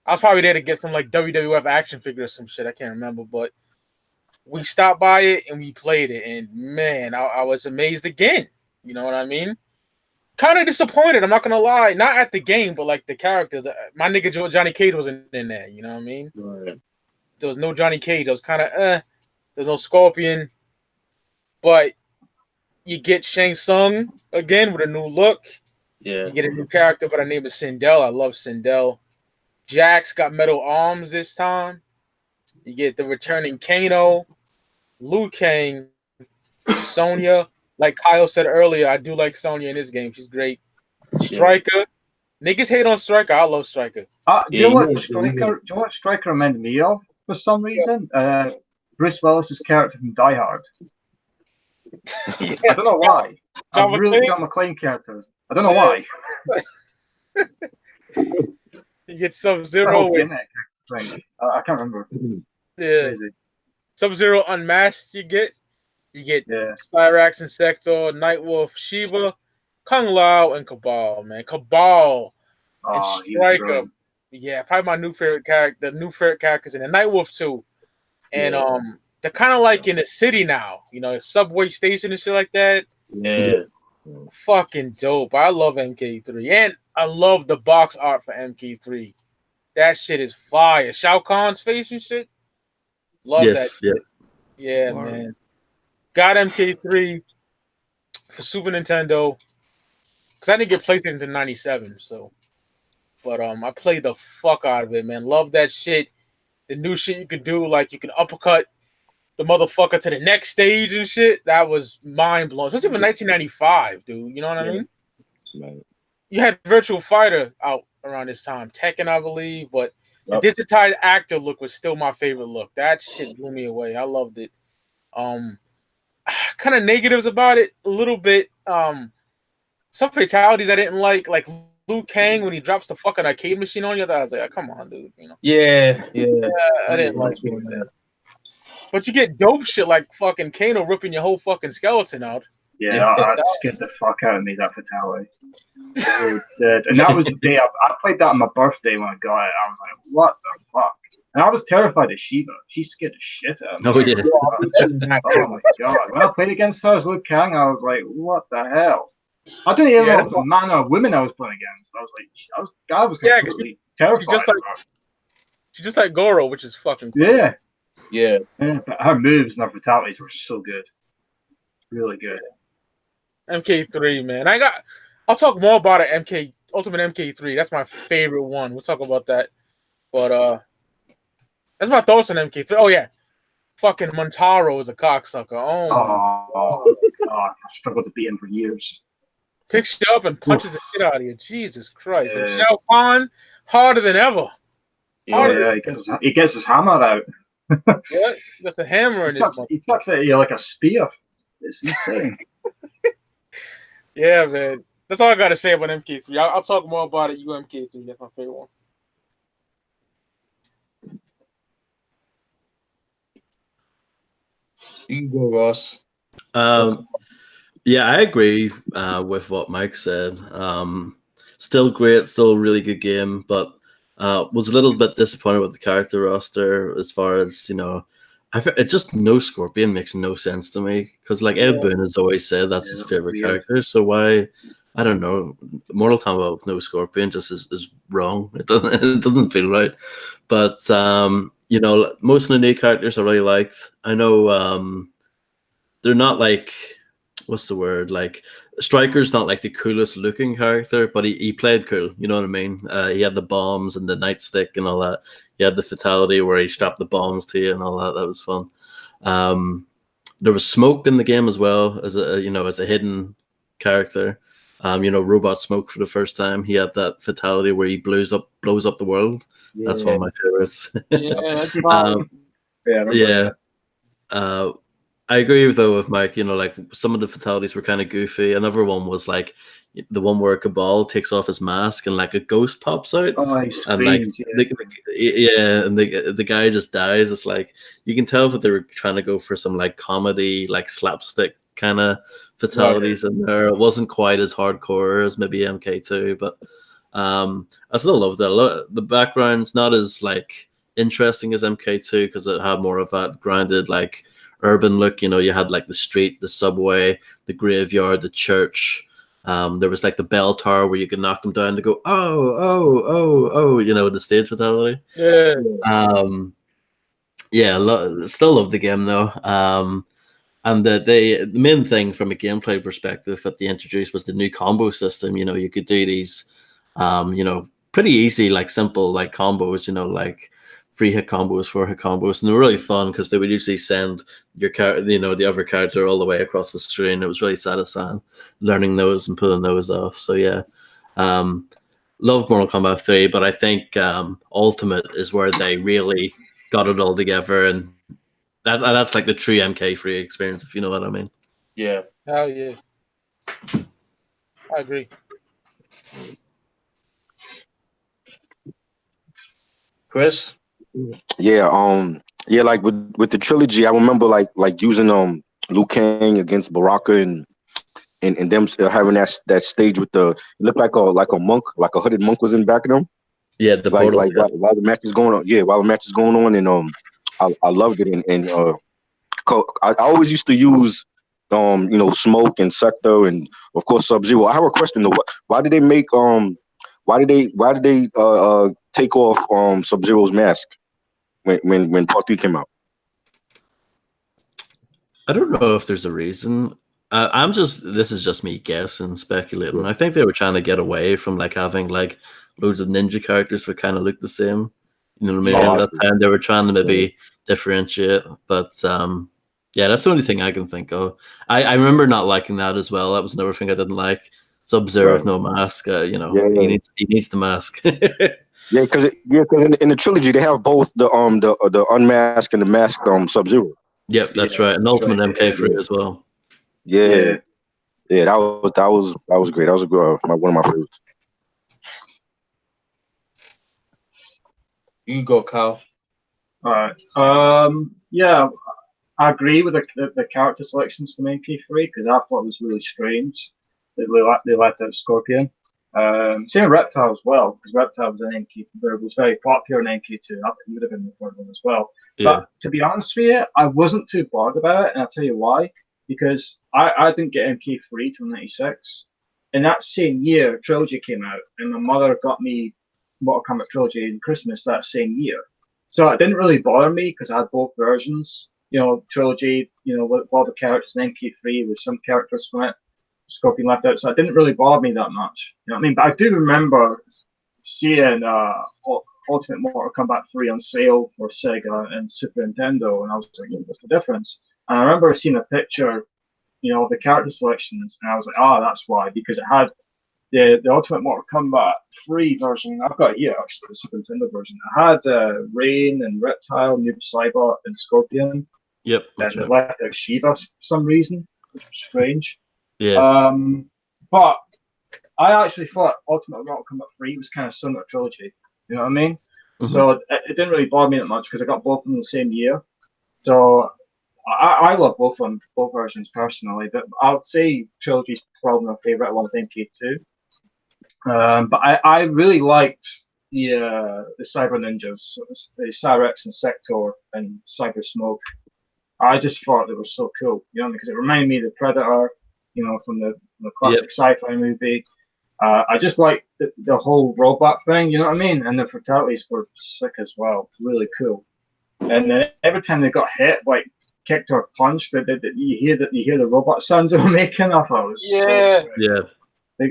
I was probably there to get some like WWF action figure or some shit. I can't remember, but we stopped by it and we played it. And man, I was amazed again. You know what I mean? Kind of disappointed. I'm not gonna lie. Not at the game, but like the characters. My nigga Johnny Cage wasn't in there. You know what I mean? Right. There was no Johnny Cage. It was kind of There's no Scorpion, but you get Shang Tsung again with a new look. Yeah. You get a new character by the name of Sindel. I love Sindel. Jax got metal arms this time. You get the returning Kano, Liu Kang, Sonya. Like Kyle said earlier, I do like Sonya in this game. She's great. Striker. Niggas hate on Striker. I love Striker. Do you know what Striker reminded me of for some reason? Bruce Willis's character from Die Hard. Yeah. I don't know why. John I'm really McClane? John McClane character. I don't know why. You get Sub-Zero. I can't remember. Yeah. Crazy. Sub-Zero Unmasked you get. You get Cyrax and Sector, Nightwolf, Shiva, Kung Lao, and Cabal, man. Cabal and Striker. Yeah, probably my new favorite character. The new favorite characters in the Nightwolf too. And they're kind of like in the city now. You know, subway station and shit like that. Yeah. Fucking dope. I love MK3. And I love the box art for MK3. That shit is fire. Shao Kahn's face and shit. Love that shit. Yeah, man. Got MK3 for Super Nintendo. Because I didn't get PlayStation until 97, so. But I played the fuck out of it, man. Love that shit. The new shit you could do, like you can uppercut the motherfucker to the next stage and shit. That was mind blowing. Especially in 1995, dude. You know what I mean? Right. You had Virtual Fighter out around this time. Tekken, I believe, but the digitized actor look was still my favorite look. That shit blew me away. I loved it. Kind of negatives about it a little bit. Some fatalities I didn't like Liu Kang when he drops the fucking arcade machine on you. I was like, oh, come on, dude. You know? Yeah. I didn't like it. But you get dope shit like fucking Kano ripping your whole fucking skeleton out. Yeah, that scared the fuck out of me, that fatality. And that was the day I played that on my birthday when I got it. I was like, what the fuck? And I was terrified of Shiva. She scared the shit out of me. Oh, yeah. Oh my god. When I played against her as Liu Kang, I was like, what the hell? I didn't even know if it was a man or a woman I was playing against. I was completely terrified. She's just like Goro, which is fucking cool. Yeah. But her moves and her fatalities were so good. Really good. MK3, man. I'll talk more about it. Ultimate MK3. That's my favorite one. We'll talk about that. But that's my thoughts on MK3. Oh yeah. Fucking Montaro is a cocksucker. I struggled to beat him for years. Picks you up and punches the shit out of you. Jesus Christ. And Shao Kahn, harder than ever. He gets his hammer out. Yeah, that's a hammer in his mouth. He tucks it at you like a spear. It's insane. Yeah, man. That's all I got to say about MK3. I'll talk more about it. MK3. That's my favorite one. You can go, Ross. Yeah, I agree with what Mike said. Still great, still a really good game, but was a little bit disappointed with the character roster as far as, it just no Scorpion makes no sense to me because like Ed Boon has always said that's his favorite character. So why, I don't know, Mortal Kombat with no Scorpion just is wrong. It doesn't feel right. But most of the new characters I really liked. I know they're not like, what's the word? Like Striker's not like the coolest looking character, but he played cool. You know what I mean? He had the bombs and the nightstick and all that. He had the fatality where he strapped the bombs to you and all that. That was fun. There was Smoke in the game as well as a hidden character. Robot Smoke for the first time. He had that fatality where he blows up the world. Yeah. That's one of my favorites. Yeah. I agree though with Mike. Like some of the fatalities were kind of goofy. Another one was like the one where Cabal takes off his mask and like a ghost pops out, and like the guy just dies. It's like you can tell that they were trying to go for some like comedy, like slapstick kind of fatalities in there. It wasn't quite as hardcore as maybe MK2, but I still loved it. The background's not as like interesting as MK2 because it had more of that grounded like urban look. You had like the street, the subway, the graveyard, the church. There was like the bell tower where you could knock them down to go the stage fatality. Still love the game though. And the main thing from a gameplay perspective that they introduced was the new combo system. You could do these pretty easy, like simple like combos, like 3-hit combos, 4-hit combos, and they were really fun because they would usually send your the other character all the way across the screen. It was really satisfying learning those and pulling those off. So love Mortal Kombat 3, but I think Ultimate is where they really got it all together, and that's like the true MK3 experience, if you know what I mean. Yeah. Hell yeah. I agree. Chris? Yeah, like with the trilogy, I remember like using Liu Kang against Baraka and them having that stage with it looked like a monk, like a hooded monk was in the back of them. Yeah, the like, portal, like yeah. while the match is going on. Yeah, while the match is going on, and I loved it, and I always used to use Smoke and Sector and of course Sub-Zero. I have a question though. Why did they make why did they take off Sub-Zero's mask when Part 3 came out? I don't know if there's a reason. This is just me guessing, speculating. Yeah. I think they were trying to get away from like having like loads of ninja characters that kind of look the same. You know what I mean? At that time they were trying to maybe differentiate, but that's the only thing I can think of. I remember not liking that as well. That was another thing I didn't like. Sub-Zero with no mask. He needs the mask. Because in the trilogy they have both the unmasked and the masked Sub-Zero. Yep, that's right. And Ultimate MK3 as well. Yeah, that was great. That was a good one of my favorites. You can go, Kyle. All right. I agree with the character selections from MK3 because I thought it was really strange that they left out Scorpion. Same with Reptile as well, because Reptile was an was very popular in MK2. I think he would have been the third one as well. Yeah. But to be honest with you, I wasn't too bothered about it, and I'll tell you why. Because I didn't get MK3 till '96. In that same year, Trilogy came out, and my mother got me Mortal Kombat Trilogy in Christmas that same year. So it didn't really bother me because I had both versions. Trilogy, with all the characters, and MK3 with some characters from it. Scorpion left out, so it didn't really bother me that much. You know what I mean? But I do remember seeing Ultimate Mortal Kombat 3 on sale for Sega and Super Nintendo, and I was like, what's the difference? And I remember seeing a picture, of the character selections, and I was like, that's why, because it had the Ultimate Mortal Kombat 3 version. I've got it here, actually, the Super Nintendo version. It had Raiden and Reptile, Noob Saibot, and Scorpion. Yep. And it left out Shiva for some reason, which was strange. Yeah. But I actually thought Ultimate Mortal Kombat 3 was kind of similar to Trilogy. You know what I mean? Mm-hmm. So it didn't really bother me that much because I got both of them the same year. So I love both versions personally, but I would say Trilogy's probably my favorite along with MK2. But I really liked the Cyber Ninjas, the Cyrex and Sector and Cyber Smoke. I just thought they were so cool, because it reminded me of the Predator, from the classic sci-fi movie. I just like the whole robot thing, you know what I mean? And the fatalities were sick as well, really cool. And then every time they got hit, like kicked or punched, that you hear the robot sounds they were making. I thought it was so sick. Yeah.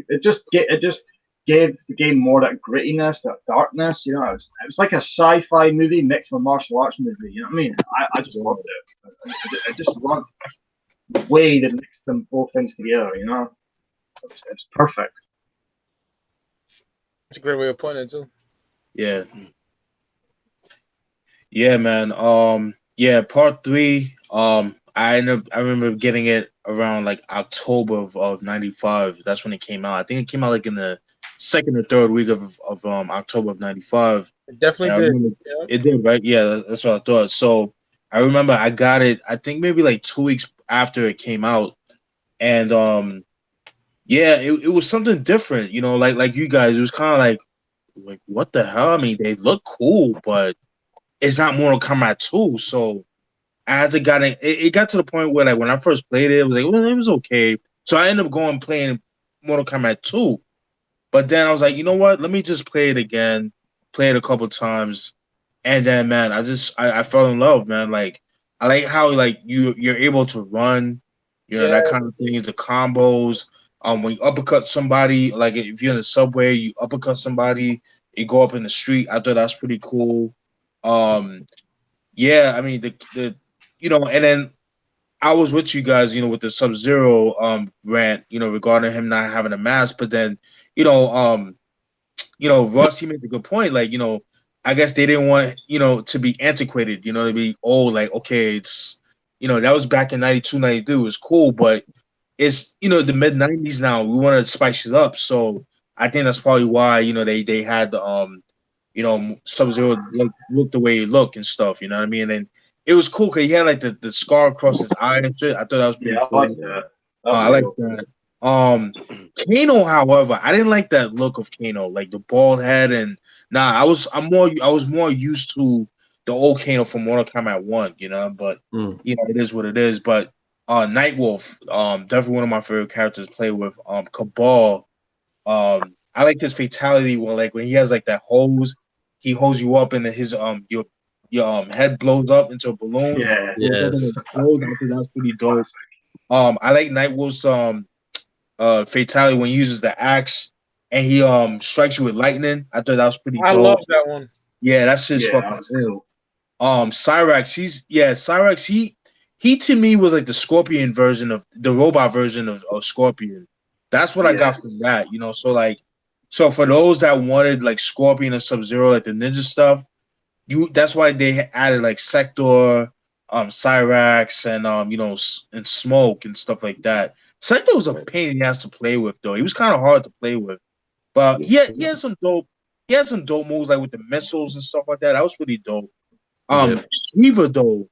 It just gave the game more that grittiness, that darkness. You know, it was like a sci-fi movie mixed with a martial arts movie. You know what I mean? I just loved it. I just loved the way they mixed them both things together. You know, it was perfect. That's a great way of putting it too. Yeah. Yeah, man. Yeah, part 3. I remember getting it around like October of '95. That's when it came out. I think it came out like in the second or third week of October of '95. It definitely did. Yeah. It did, right? Yeah, that's what I thought. So I remember I got it. I think maybe like 2 weeks after it came out, and yeah, it was something different. You know, like you guys, it was kind of like what the hell? I mean, they look cool, but it's not Mortal Kombat 2. So as it got to the point where like when I first played it, it was like, well, it was okay. So I ended up going playing Mortal Kombat 2. But then I was like, you know what? Let me just play it again, play it a couple times, and then man, I fell in love, man. Like I like how like you're able to run, you know, that kind of thing, the combos. When you uppercut somebody, like if you're in the subway, you uppercut somebody, you go up in the street. I thought that's pretty cool. Yeah, I mean the you know, and then I was with you guys, you know, with the Sub-Zero rant, you know, regarding him not having a mask, but then, you know, Russ, he made a good point. Like, you know, I guess they didn't want, you know, to be antiquated, you know, to be old. Like, okay, it's, you know, that was back in 92, 93. It was cool, but it's, you know, the mid 90s now. We want to spice it up. So I think that's probably why, you know, they had you know, Sub-Zero look the way he looked and stuff, you know what I mean? And it was cool because he had like the scar across his eye and shit. I thought that was pretty cool. I like that. I like that. Kano, however, I didn't like that look of Kano, like the bald head, and I was more used to the old Kano from Mortal Kombat 1, you know, but you know, it is what it is. But Nightwolf, definitely one of my favorite characters to play with. Cabal, I like his fatality where like when he has like that hose, he holds you up and then his your head blows up into a balloon. Yeah, yes. I think that's pretty dope. I like Nightwolf's fatality when he uses the axe and he strikes you with lightning. I thought that was pretty dope. I love that one. Yeah, that's just fucking cool. Cyrax, Cyrax, he to me was like the Scorpion version of the robot version of Scorpion. That's what I got from that, you know. So for those that wanted like Scorpion and Sub-Zero, like the ninja stuff, that's why they added like Sector, Cyrax, and you know, and Smoke and stuff like that. Sector was a pain in the ass to play with, though. He was kind of hard to play with, but he had some dope moves like with the missiles and stuff like that. That was really dope. Shiva though,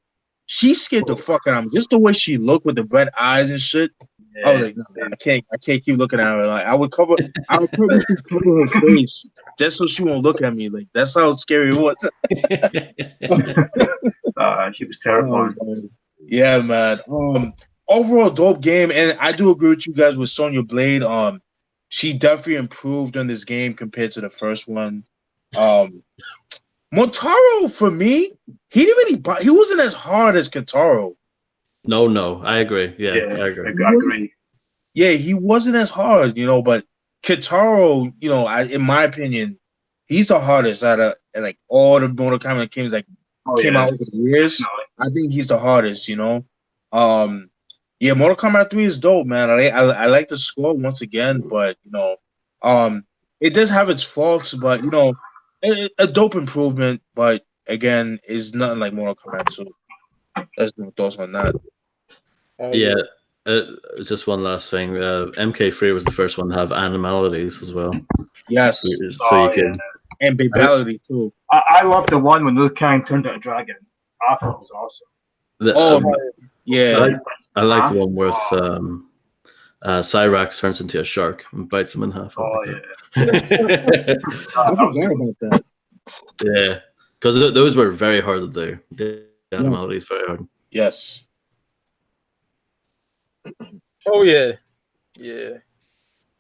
she scared the fuck out of me. Just the way she looked with the red eyes and shit. I was like, no, I can't keep looking at her. Like I would cover her face just so she won't look at me. Like that's how scary it was. She was terrifying. Yeah, man. Overall dope game, and I do agree with you guys with Sonya Blade. She definitely improved on this game compared to the first one. Motaro for me, he wasn't as hard as Kataro. No, I agree. Yeah, I agree. Yeah, he wasn't as hard, you know, but Kataro, you know, in my opinion, he's the hardest out of like all the Mortal Kombat games that came out over the years. I think he's the hardest, you know. Yeah, Mortal Kombat 3 is dope, man. I like the score once again, but you know, it does have its faults, but you know, a dope improvement, but again, is nothing like Mortal Kombat 2. That's my thoughts on that. Yeah, just one last thing. MK3 was the first one to have animalities as well. Yes, so you can and babality too. I love the one when Liu Kang turned into a dragon. I thought it was awesome. Yeah, I like the one with Cyrax turns into a shark and bites him in half. Oh yeah, I forgot about that. Yeah, because those were very hard to do. The animalities very hard. Yes. Oh yeah.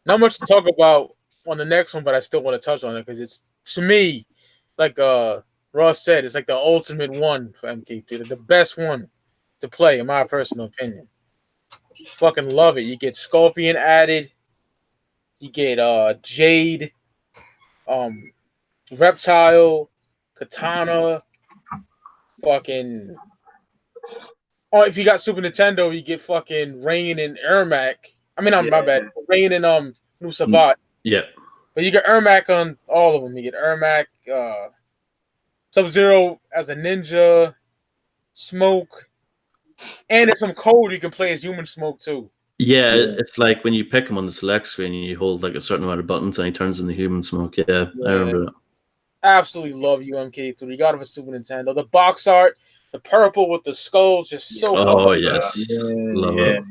Not much to talk about on the next one, but I still want to touch on it because it's, to me, like Ross said, it's like the ultimate one for MK3, the best one. to play, in my personal opinion. Fucking love it. You get Scorpion added. You get Jade, Reptile, Katana, fucking. Oh, if you got Super Nintendo, you get fucking Rain and Ermac. I mean, my bad. Rain and New Sabat. Yeah. But you get Ermac on all of them. You get Ermac, Sub-Zero as a ninja, Smoke, and there's some code you can play as Human Smoke too. Yeah, it's like when you pick him on the select screen, you hold like a certain amount of buttons, and he turns into Human Smoke. Yeah. I remember that. Absolutely love UMK3. Got it for Super Nintendo. The box art, the purple with the skulls, just so. Oh yes, love it.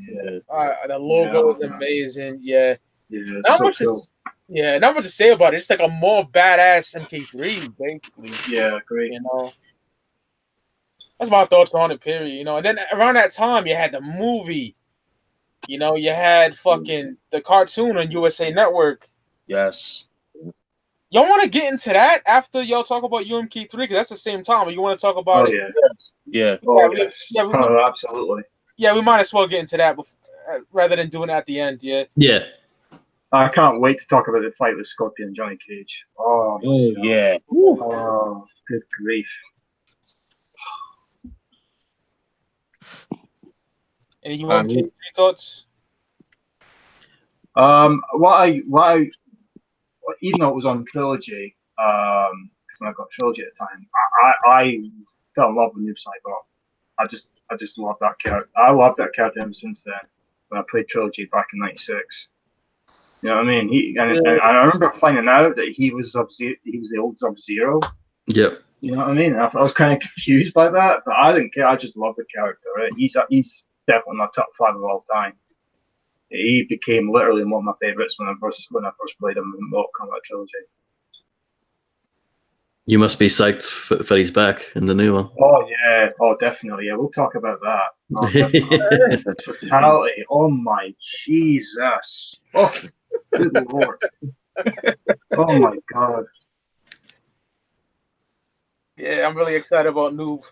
The logo is amazing. Yeah. Not much to say about it. It's like a more badass MK3, basically. Yeah, great. You know, that's my thoughts on it. Period. You know, and then around that time, you had the movie. You know, you had fucking the cartoon on USA Network. Yes. Y'all want to get into that after y'all talk about UMK3? Because that's the same time. But you want to talk about it? Yeah. Absolutely. Yeah, we might as well get into that rather than doing it at the end. Yeah. Yeah. I can't wait to talk about the fight with Scorpion and Johnny Cage. Oh yeah. Oh, good grief. Any UMK3 thoughts? Even though it was on Trilogy, because I got Trilogy at the time, I fell in love with Noob Saibot. I just love that character. I love that character ever since then. When I played Trilogy back in '96, you know what I mean? And I remember finding out that he was the old Sub-Zero. Yep. You know what I mean? I was kind of confused by that, but I didn't care. I just love the character. Right? He's definitely my top 5 of all time. He became literally one of my favorites when I first played him in Mortal Kombat Trilogy. You must be psyched for he's back in the new one. Oh yeah, definitely. Yeah, we'll talk about that. Fatality. Oh my Jesus. Oh, good Lord. Oh my God. Yeah, I'm really excited about Noob.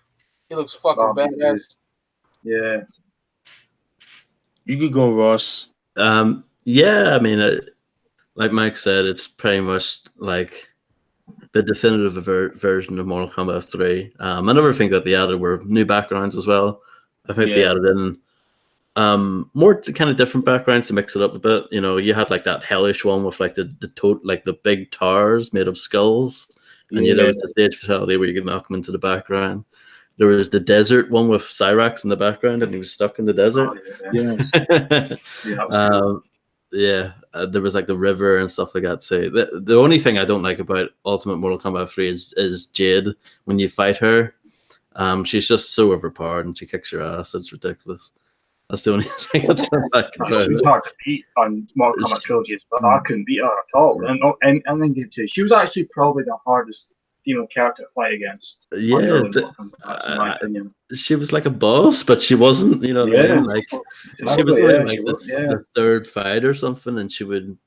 He looks fucking badass. Yeah. You could go, Ross. Yeah, I mean, like Mike said, it's pretty much like the definitive version of Mortal Kombat 3. I never think that they added were new backgrounds as well. I think they added in more kind of different backgrounds to mix it up a bit. You know, you had like that hellish one with like the big towers made of skulls, and there was the stage fatality where you could knock them into the background. There was the desert one with Cyrax in the background, and he was stuck in the desert. There was like the river and stuff like that. So the only thing I don't like about Ultimate Mortal Kombat 3 is Jade. When you fight her, she's just so overpowered and she kicks your ass. It's ridiculous. That's the only thing I don't like about it. Hard to beat on Mortal Kombat Trilogy, but I couldn't beat her at all. And then she was actually probably the hardest female character to fight against. Yeah, in my opinion. She was like a boss, but she wasn't. You know what I mean? Like she was like the third fight or something, and she would,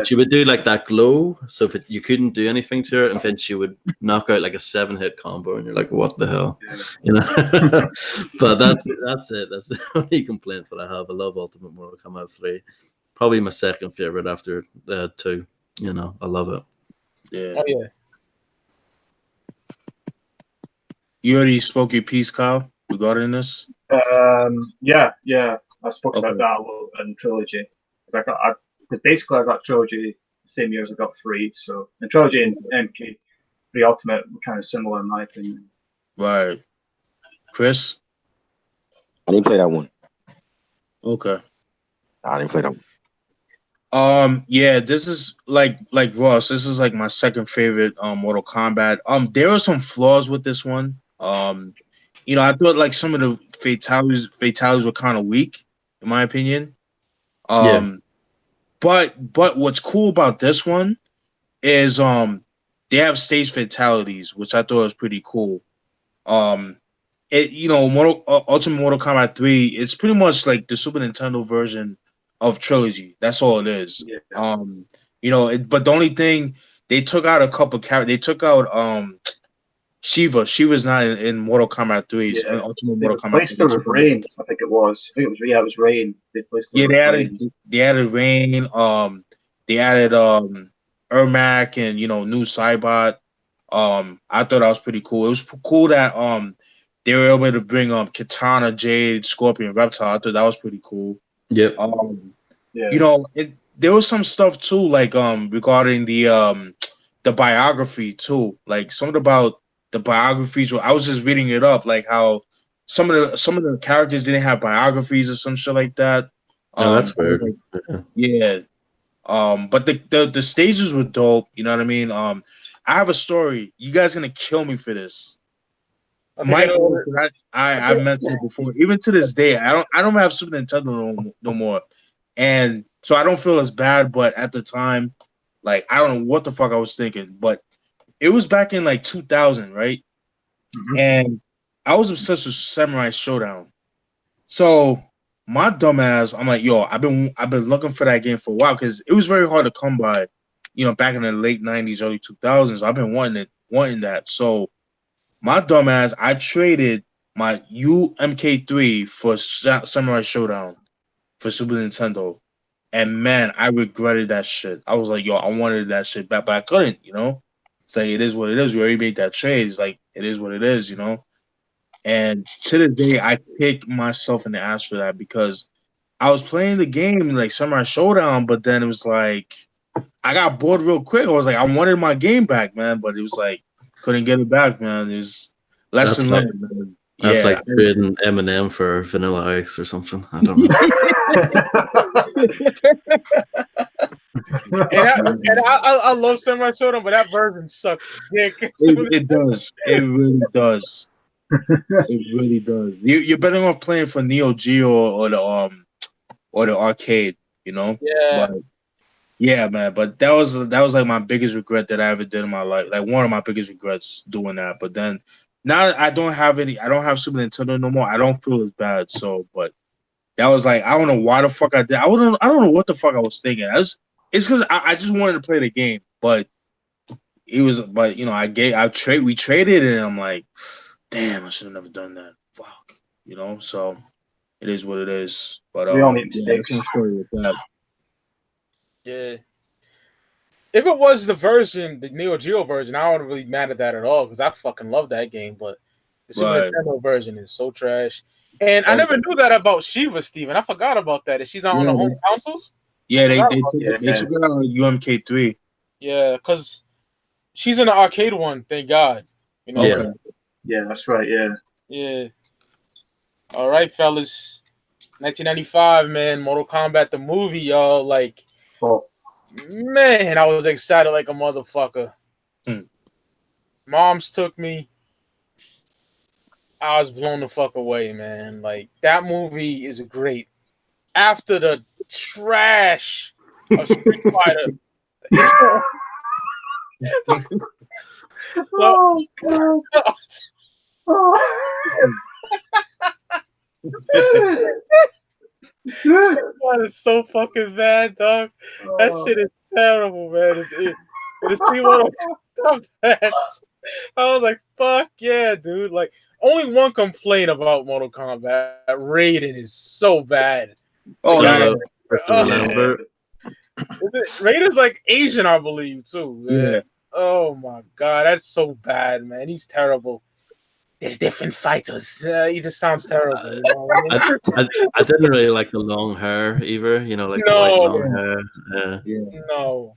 she would do like that glow, so if you couldn't do anything to her, and then she would knock out like a 7-hit combo, and you're like, what the hell, you know? But that's it. That's the only complaint that I have. I love Ultimate Mortal Kombat 3. Probably my second favorite after 2. You know, I love it. Yeah. Oh yeah. You already spoke your piece, Kyle, regarding this? Yeah. I spoke about that a little in Trilogy. Because basically I got Trilogy the same year as I got 3. So, and Trilogy and MK3 Ultimate were kind of similar in my opinion. Right. Chris? I didn't play that one. Okay. I didn't play that one. Yeah, this is like Ross, this is like my second favorite Mortal Kombat. There are some flaws with this one. I thought like some of the fatalities were kind of weak, in my opinion. But what's cool about this one is they have stage fatalities, which I thought was pretty cool. Ultimate Mortal Kombat 3, it's pretty much like the Super Nintendo version of Trilogy. That's all it is. But the only thing, they took out a couple characters. They took out Shiva's not in Mortal Kombat 3. Yeah. Ultimate They Mortal Kombat. replaced her with Rain. I think it was. It was Rain. They replaced her Yeah, with Rain. they added Rain. They added Ermac and new Cybot. I thought that was pretty cool. It was cool that they were able to bring Katana, Jade, Scorpion, Reptile. I thought that was pretty cool. Yep. Yeah. There was some stuff too, like regarding the biography too. Like something about the biographies. I was just reading it up, like how some of the characters didn't have biographies or some shit like that. Oh, that's weird. Yeah. But the stages were dope. You know what I mean? I have a story. You guys gonna kill me for this. I mentioned it before. Even to this day, I don't have Super Nintendo no more, and so I don't feel as bad. But at the time, like I don't know what the fuck I was thinking, but it was back in like 2000, right? Mm-hmm. And I was obsessed with Samurai Showdown. So my dumbass, I'm like, yo, I've been looking for that game for a while because it was very hard to come by, back in the late 90s, early 2000s. I've been wanting that. So my dumbass, I traded my UMK3 for Samurai Showdown for Super Nintendo. And man, I regretted that shit. I was like, yo, I wanted that shit back, but I couldn't, It's like, it is what it is. We already made that trade. It's like, it is what it is, And to this day, I kick myself in the ass for that because I was playing the game like Samurai Showdown, but then it was like, I got bored real quick. I was like, I wanted my game back, man, but it was like, couldn't get it back, man. It was lesson learned, man. That's like trading M&M for Vanilla Ice or something. I don't know. I love Samurai Showdown, but that version sucks dick. It does. It really does. It really does. You're better off playing for Neo Geo or the arcade, Yeah. But, yeah, man. But that was like my biggest regret that I ever did in my life. Like one of my biggest regrets doing that. But then now I don't have Super Nintendo no more. I don't feel as bad. So, but that was like, I don't know why the fuck I did. I don't know what the fuck I was thinking. It's because I just wanted to play the game, but we traded, and I'm like, damn, I should have never done that. Fuck, So it is what it is. But we all make mistakes. With that. Yeah. If it was the Neo Geo version, I wouldn't really mad at that at all because I fucking love that game. But the Super Nintendo version is so trash. And I never knew that about Shiva, Steven. I forgot about that. Is she's not on the home consoles? Yeah, they took it on UMK3. Yeah, because she's in the arcade one, thank God. Yeah. Yeah, that's right, yeah. Yeah. All right, fellas. 1995, man. Mortal Kombat, the movie, y'all. Like, man, I was excited like a motherfucker. Moms took me. I was blown the fuck away, man. Like, that movie is great. After the trash of Street Fighter. Oh, God. That is so fucking bad, dog. That shit is terrible, man. It's Mortal Kombat. I was like, fuck yeah, dude. Like, only one complaint about Mortal Kombat. Raiden is so bad. Oh, yeah. Lambert. Raiden's like Asian, I believe, too. Man. Yeah. Oh my god, that's so bad, man. He's terrible. There's different fighters. He just sounds terrible. I didn't really like the long hair either. Like the white long hair. Yeah. No.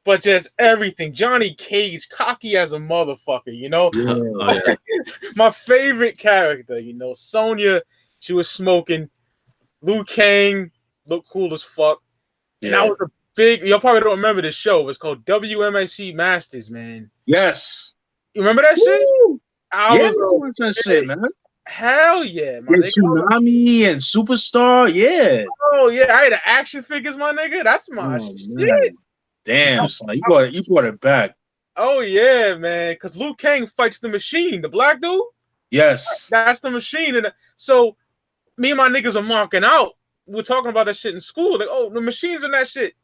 But just everything. Johnny Cage, cocky as a motherfucker, Yeah. My favorite character, Sonya, she was smoking. Liu Kang looked cool as fuck. And that was a big, y'all probably don't remember this show. It was called WMAC Masters, man. Yes. You remember that shit? I was that shit, man. Hell yeah, man. Tsunami and Superstar, yeah. Oh yeah, I had the action figures, my nigga. That's my shit. Man. Damn, son, you brought it back. Oh yeah, man. Because Liu Kang fights the machine, the black dude. Yes, that's the machine. And so me and my niggas are marking out. We're talking about that shit in school. Like, oh, the machine's in that shit.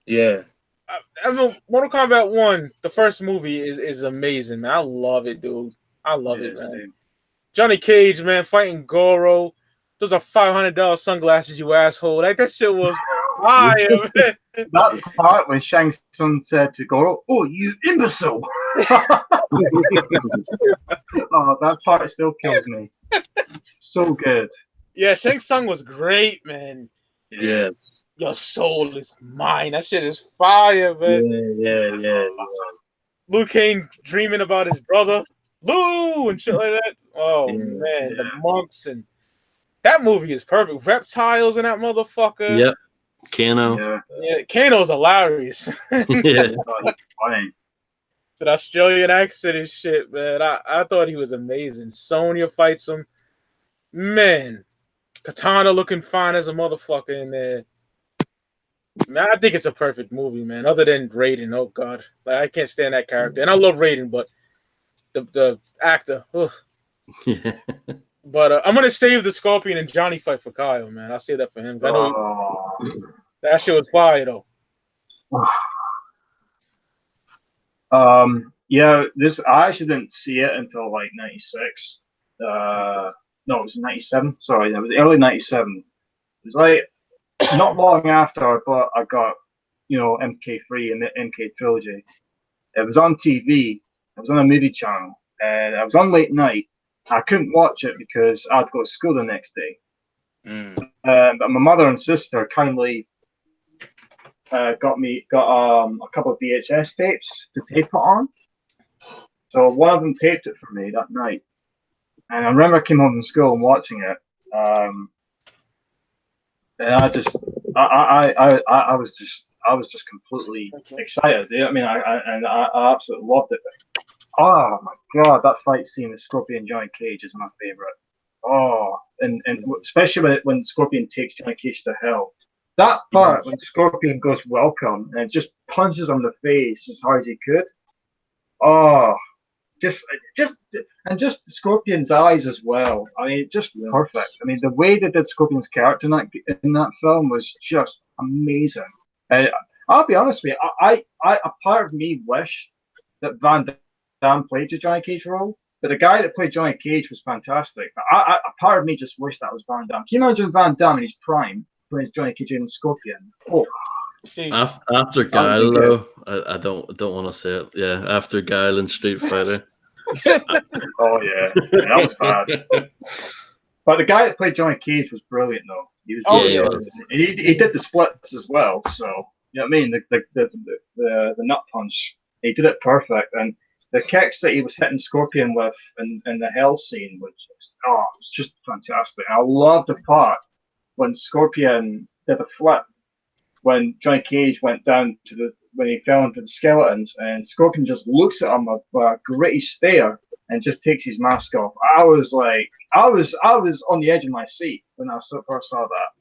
Yeah. I mean, Mortal Kombat 1, the first movie is amazing, man. I love it, dude. I love it, man. Same. Johnny Cage, man, fighting Goro. Those are $500 sunglasses, you asshole. Like, that shit was fire, man. That part when Shang Tsung said to Goro, "Oh, you imbecile!" Oh, that part still kills me. So good. Yeah, Shang Tsung was great, man. Yeah. Your soul is mine. That shit is fire, man. Yeah. Liu Kang dreaming about his brother, Lou, and shit like that. Oh, Yeah, man, the monks and that movie is perfect. Reptiles in that motherfucker. Yep. Kano. Yeah. Kano's hilarious. Yeah. Funny. That Australian accent and shit, man. I thought he was amazing. Sonya fights him. Man, Katana looking fine as a motherfucker in there. Man, I think it's a perfect movie, man. Other than Raiden, oh god, like I can't stand that character, and I love Raiden, but the actor, ugh. Yeah. But I'm gonna save the Scorpion and Johnny fight for Kyle, man. I'll save that for him. I know that shit was fire though. Yeah, I actually didn't see it until like '96. No, it was '97. Sorry, it was early '97. It was like not long after I got MK3 and the MK Trilogy. It was on TV. It was on a movie channel, and I was on late night. I couldn't watch it because I had to go to school the next day. But my mother and sister kindly got a couple of VHS tapes to tape it on. So one of them taped it for me that night, and I remember I came home from school and watching it. And I was just completely excited. You know what I mean? I absolutely loved it. Oh my god, that fight scene with Scorpion and Johnny Cage is my favorite. Oh, and especially when Scorpion takes Johnny Cage to hell. That part when Scorpion goes welcome and just punches him in the face as hard as he could. Oh, just Scorpion's eyes as well. I mean, just perfect. I mean, the way they did Scorpion's character in that film was just amazing. And I'll be honest with you, a part of me wished that Van Damme played the Johnny Cage role, but the guy that played Johnny Cage was fantastic. A part of me just wished that was Van Damme. Can you imagine Van Damme in his prime playing Johnny Cage and Scorpion? Oh. After Guile, though, I don't want to say it. Yeah, after Guile and Street Fighter. Oh yeah, that was bad. But the guy that played Johnny Cage was brilliant, though. He was he did the splits as well. So you know what I mean? The nut punch. He did it perfect, and the kicks that he was hitting Scorpion with in the hell scene was just fantastic. I love the part when Scorpion did a flip. When Johnny Cage went down when he fell into the skeletons, and Scorpion just looks at him with a gritty stare and just takes his mask off. I was on the edge of my seat when I first saw that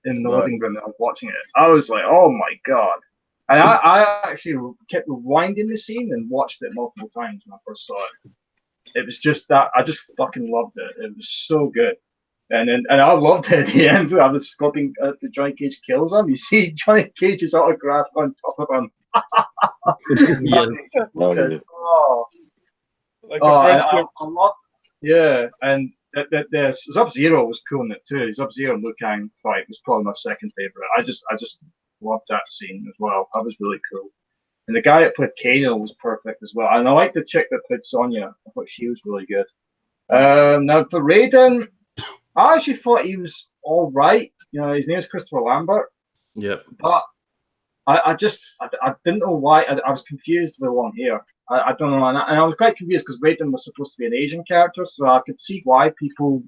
in the living room that I was watching it. I was like, oh my god. And I actually kept rewinding the scene and watched it multiple times when I first saw it. It was just that I just fucking loved it. It was so good. And I loved it at the end where the Scorpion, the Johnny Cage kills him. You see Johnny Cage's autograph on top of him. I love. Yeah, and the Sub-Zero was cool in it too. Sub-Zero and Liu Kang fight was probably my second favorite. I just loved that scene as well. That was really cool. And the guy that played Kano was perfect as well. And I like the chick that played Sonya. I thought she was really good. Now for Raiden, I actually thought he was all right. You know, his name is Christopher Lambert. Yep. But I didn't know why. I was confused with one here. I don't know, and I was quite confused because Raiden was supposed to be an Asian character, so I could see why people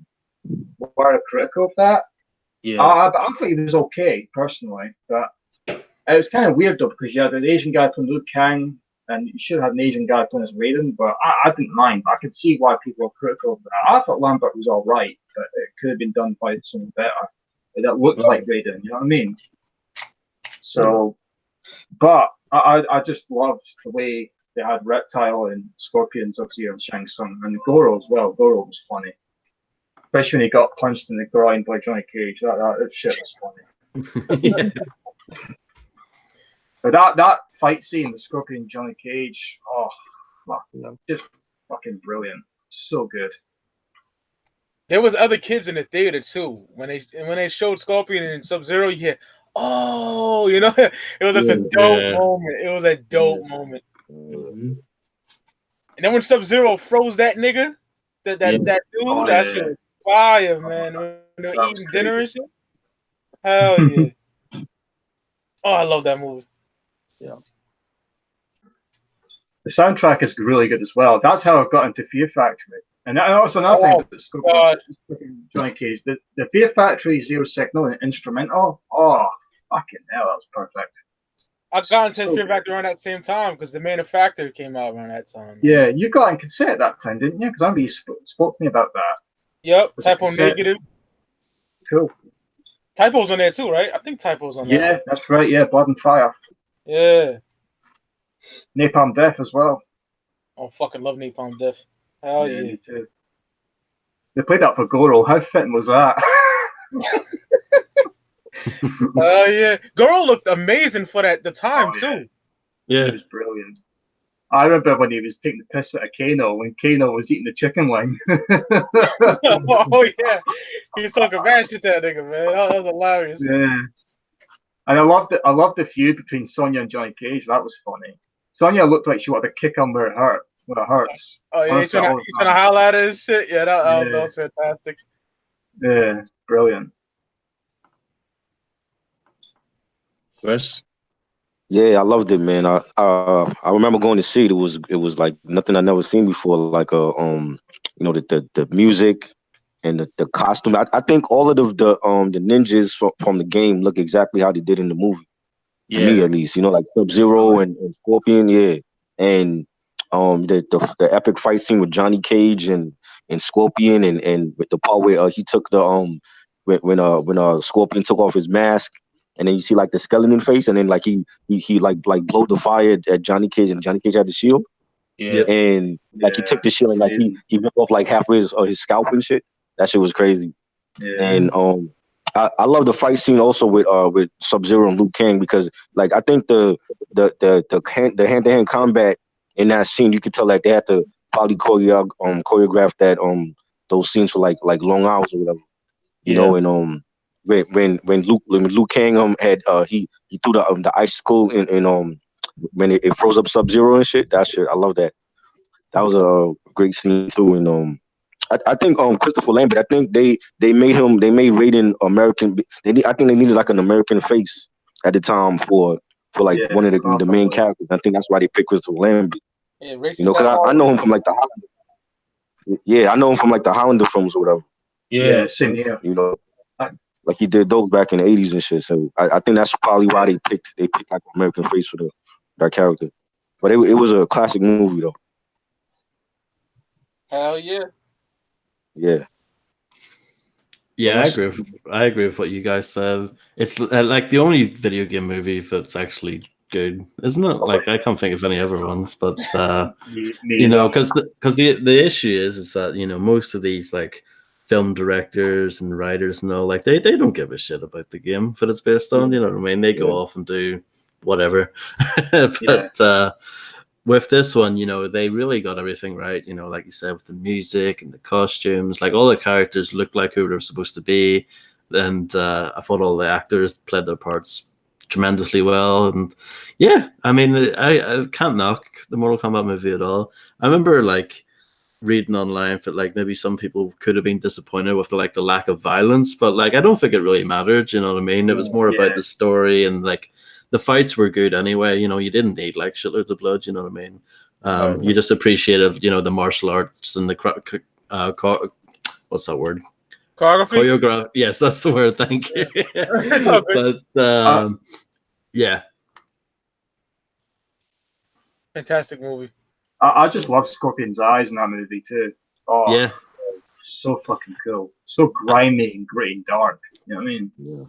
were critical of that. Yeah. But I thought he was okay personally. But it was kind of weird though because you had an Asian guy playing Liu Kang, and you should have an Asian guy playing as Raiden. But I didn't mind. I could see why people were critical of that. I thought Lambert was all right, but it could have been done by something better that looked like Raiden. You know what I mean? So, but I just loved the way they had Reptile and Scorpion, Sub-Zero, and Shang Tsung, and Goro as well. Goro was funny, especially when he got punched in the groin by Johnny Cage. That shit was funny. But that fight scene, the Scorpion Johnny Cage. Oh, fuck, Yeah. just fucking brilliant. So good. There was other kids in the theater too. When they showed Scorpion and Sub-Zero, you hear, oh, you know, it was just a dope moment. It was a dope moment. Mhm. And then when Sub-Zero froze that nigga, that dude, that shit was fire, man. When they were eating dinner and shit. Hell yeah. Oh, I love that movie. Yeah. The soundtrack is really good as well. That's how I got into Fear Factory. And also another thing that Scorpion Johnny Cage, the Fear Factory Zero Signal and instrumental. Oh, fucking hell, that was perfect. I got into Fear Factory around that same time because the Manufacturer came out around that time. Man. Yeah, you got in cassette at that time, didn't you? Because Andy spoke to me about that. Yep, Typo Negative. Cool. Typo's on there too, right? I think Typo's on there. Yeah, that's right. Yeah, Blood and Fire. Yeah. Napalm Death as well. Oh, fucking love Napalm Death. Hell yeah. Me too. They played that for Goro. How fitting was that? Oh yeah. Goro looked amazing for the time too. Yeah. It was brilliant. I remember when he was taking the piss out of Kano when Kano was eating the chicken wing. Oh yeah. He was talking bad shit to that nigga, man. That was hilarious. Yeah. And I loved the feud between Sonya and Johnny Cage. That was funny. Sonya looked like she wanted to kick him where it hurts. Oh yeah, he's trying to howl at her and shit. Yeah, that was fantastic. Yeah, brilliant. Chris? Yeah, I loved it, man. I remember going to see it. It was like nothing I never seen before. Like the music and the costume. I think all of the ninjas from the game look exactly how they did in the movie. To me, at least, like Sub-Zero and Scorpion, yeah, and the epic fight scene with Johnny Cage and Scorpion and with the part where he took the when Scorpion took off his mask. And then you see like the skeleton face, and then like he like blowed the fire at Johnny Cage, and Johnny Cage had the shield. Yeah. And like he took the shield and like he ripped off like half of his scalp and shit. That shit was crazy. Yeah. And I love the fight scene also with Sub-Zero and Liu Kang because like I think the hand-to-hand combat in that scene, you could tell like they had to probably choreograph that those scenes for like long hours or whatever. You know, and when Liu Kang had he threw the icicle in when it froze up Sub-Zero and shit. That shit, I love that. That was a great scene too. And I think Christopher Lambert. I think they made Raiden American. I think they needed like an American face at the time for like one of the main characters. I think that's why they picked Christopher Lambert. Yeah, because I know him from like the Highlander. Yeah, I know him from like the Highlander films or whatever. Yeah, same here. You know. Like he did those back in the 80s and shit. So I think that's probably why they picked like American face for that character. But it was a classic movie though. Hell yeah. Yeah. Yeah, I agree with what you guys said. It's like the only video game movie that's actually good, isn't it? Like I can't think of any other ones, but you know, because the issue is that most of these like film directors and writers and all, like they don't give a shit about the game that it's based on. You know what I mean? They go off and do whatever. But with this one, they really got everything right. Like you said, with the music and the costumes, like all the characters look like who they're supposed to be, and I thought all the actors played their parts tremendously well. And yeah, I mean, I can't knock the Mortal Kombat movie at all. I remember like reading online that like maybe some people could have been disappointed with the lack of violence, but like I don't think it really mattered. You know what I mean? It was more about the story, and like the fights were good anyway. You didn't need like shitloads of blood. You know what I mean? You just appreciated the martial arts and the what's that word? Choreography. Yes, that's the word. Thank you. But yeah, fantastic movie. I just love Scorpion's eyes in that movie too. Oh yeah, so fucking cool. So grimy and gritty and dark. You know what I mean? Yeah.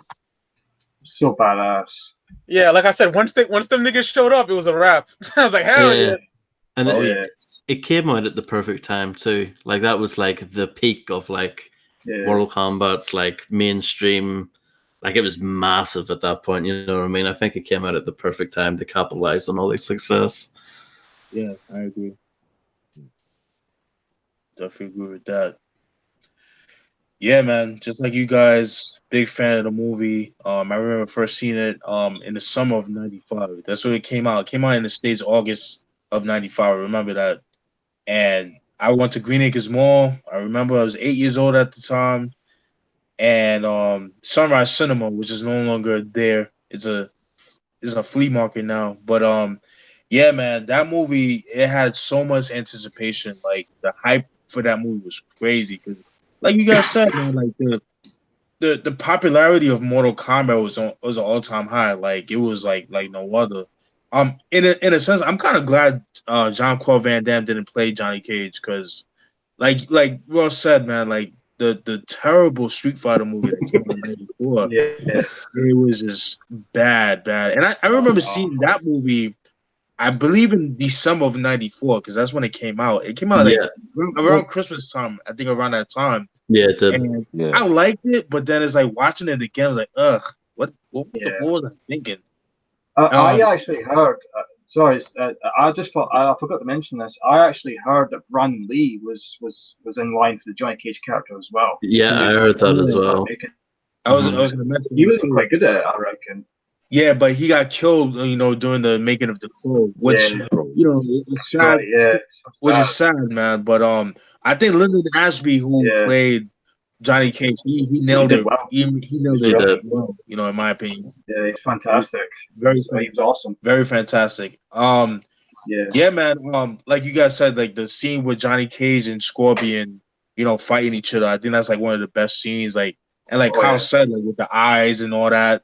So badass. Yeah, like I said, once them niggas showed up, it was a wrap. I was like, hell yeah. And it came out at the perfect time too. Like that was like the peak of like Mortal Kombat's like mainstream like it was massive at that point. You know what I mean? I think it came out at the perfect time to capitalize on all the success. Yeah, I agree. Definitely agree with that. Yeah, man. Just like you guys, big fan of the movie. I remember first seeing it in the summer of '95. That's when it came out. It came out in the States August of '95. I remember that. And I went to Green Acres Mall. I remember I was 8 years old at the time. And Sunrise Cinema, which is no longer there. It's a flea market now. But yeah, man, that movie, it had so much anticipation. Like the hype for that movie was crazy. Cause like you guys said, man, like the popularity of Mortal Kombat was an all time high. Like it was like no other. In a sense, I'm kind of glad Jean-Claude Van Damme didn't play Johnny Cage because, like Ross said, man, like the terrible Street Fighter movie that came out in '94, it was just bad. And I remember seeing that movie, I believe in December of '94 because that's when it came out. It came out like around Christmas time, I think around that time. Yeah, it did. And I liked it, but then it's like watching it again, I was like, ugh, what was I thinking? I actually heard. I forgot to mention this. I actually heard that Brandon Lee was in line for the Johnny Cage character as well. Yeah, I heard that as well. I was gonna mention he was quite good at it, I reckon. Yeah, but he got killed, during the making of the Crow, which it's sad. Which is sad, man. But I think Lyndon Ashby, who played Johnny Cage, he nailed it. Well. He nailed it well, in my opinion. Yeah, he's fantastic. He was awesome. Very fantastic. Yeah, man. Like you guys said, like the scene with Johnny Cage and Scorpion, fighting each other. I think that's like one of the best scenes. Like, and like Kyle said, like with the eyes and all that.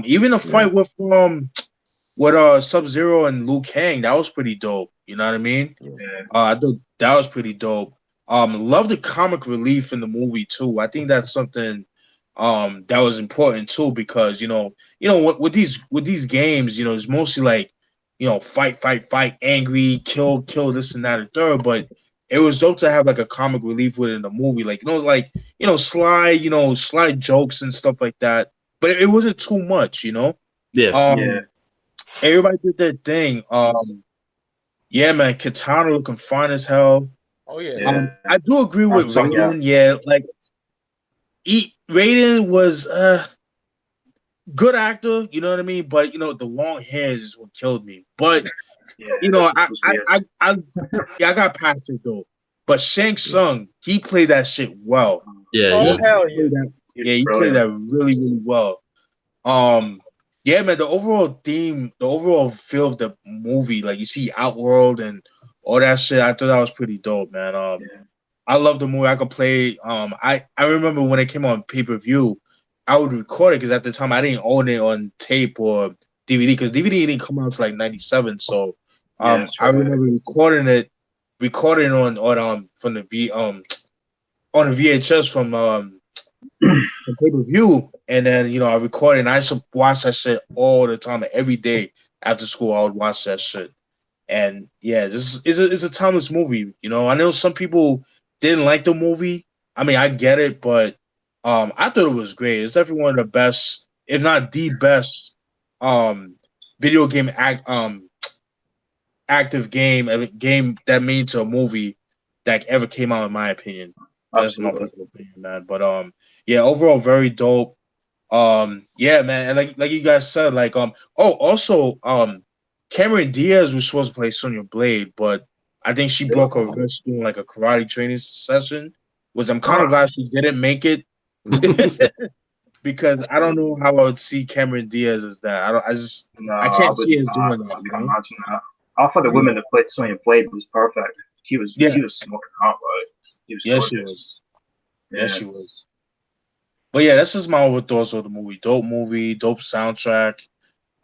Even the fight with Sub-Zero and Liu Kang, that was pretty dope. You know what I mean? Yeah. I thought that was pretty dope. Love the comic relief in the movie too. I think that's something that was important too because with these games, it's mostly like fight, angry, kill this and that and third. But it was dope to have like a comic relief within the movie, like sly jokes and stuff like that. But it wasn't too much, Yeah. Everybody did their thing. Yeah, man, Katana looking fine as hell. Oh yeah. I do agree with Raiden. Yeah, like Raiden was good actor, you know what I mean? But the long hair is what killed me. But I got past it though. But Shang Tsung, he played that shit well. Yeah. Hell yeah. He played that really, really well. Yeah, man, the overall theme, the overall feel of the movie, like you see Outworld and all that shit, I thought that was pretty dope, man. I love the movie. I could play. I remember when it came on pay-per-view, I would record it because at the time I didn't own it on tape or DVD because DVD didn't come out until like '97. So I remember recording on from the on a VHS from pay-per-view, and then I recorded and I used to watch that shit all the time. Every day after school I would watch that shit. And yeah, this is a timeless movie. I know some people didn't like the movie. I mean, I get it, but I thought it was great. It's definitely one of the best, if not the best, video game active game that made to a movie that ever came out, in my opinion. That's my personal opinion, man. But yeah, overall very dope. Yeah, man, and like you guys said, like also Cameron Diaz was supposed to play Sonya Blade, but I think she broke her wrist doing like a karate training session, which I'm kind of glad she didn't make it. Because I don't know how I would see Cameron Diaz as that. I can't see her doing that. I can imagine that. I thought the woman that played Sonya Blade was perfect. She was smoking hot, right? She was. Yeah, she was. But yeah, that's just my overall thoughts of the movie. Dope movie, dope soundtrack.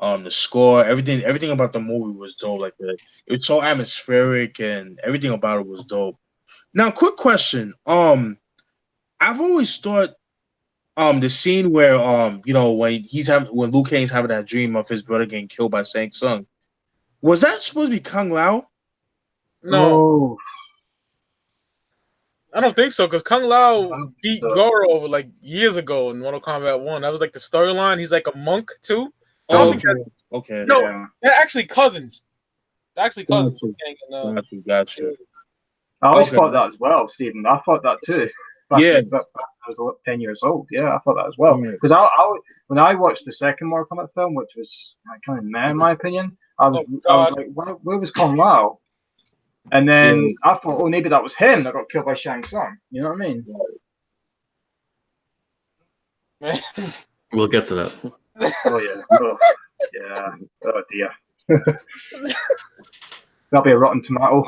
The score, everything about the movie was dope. Like it was so atmospheric and everything about it was dope. Now, quick question. I've always thought the scene where when Liu Kang's having that dream of his brother getting killed by Shang Tsung, was that supposed to be Kung Lao? No. I don't think so, because Kung Lao beat so. Goro over like years ago in Mortal Kombat 1. That was like the storyline. He's like a monk too. I Oh, don't think that, okay. no, Yeah. they're actually cousins. They're actually cousins. Gotcha. I always Okay. thought that as well, Stephen. I thought that too. Yeah. Back I was 10 years old. Yeah, I thought that as well. Yeah. Because when I watched the second Mortal Kombat film, which was kind of meh in my opinion, I was like, where was Kung Lao? And then I thought, oh, maybe that was him that got killed by Shang Tsung. You know what I mean? We'll get to that. Oh yeah. Oh, yeah. Oh dear. That'll be a rotten tomato.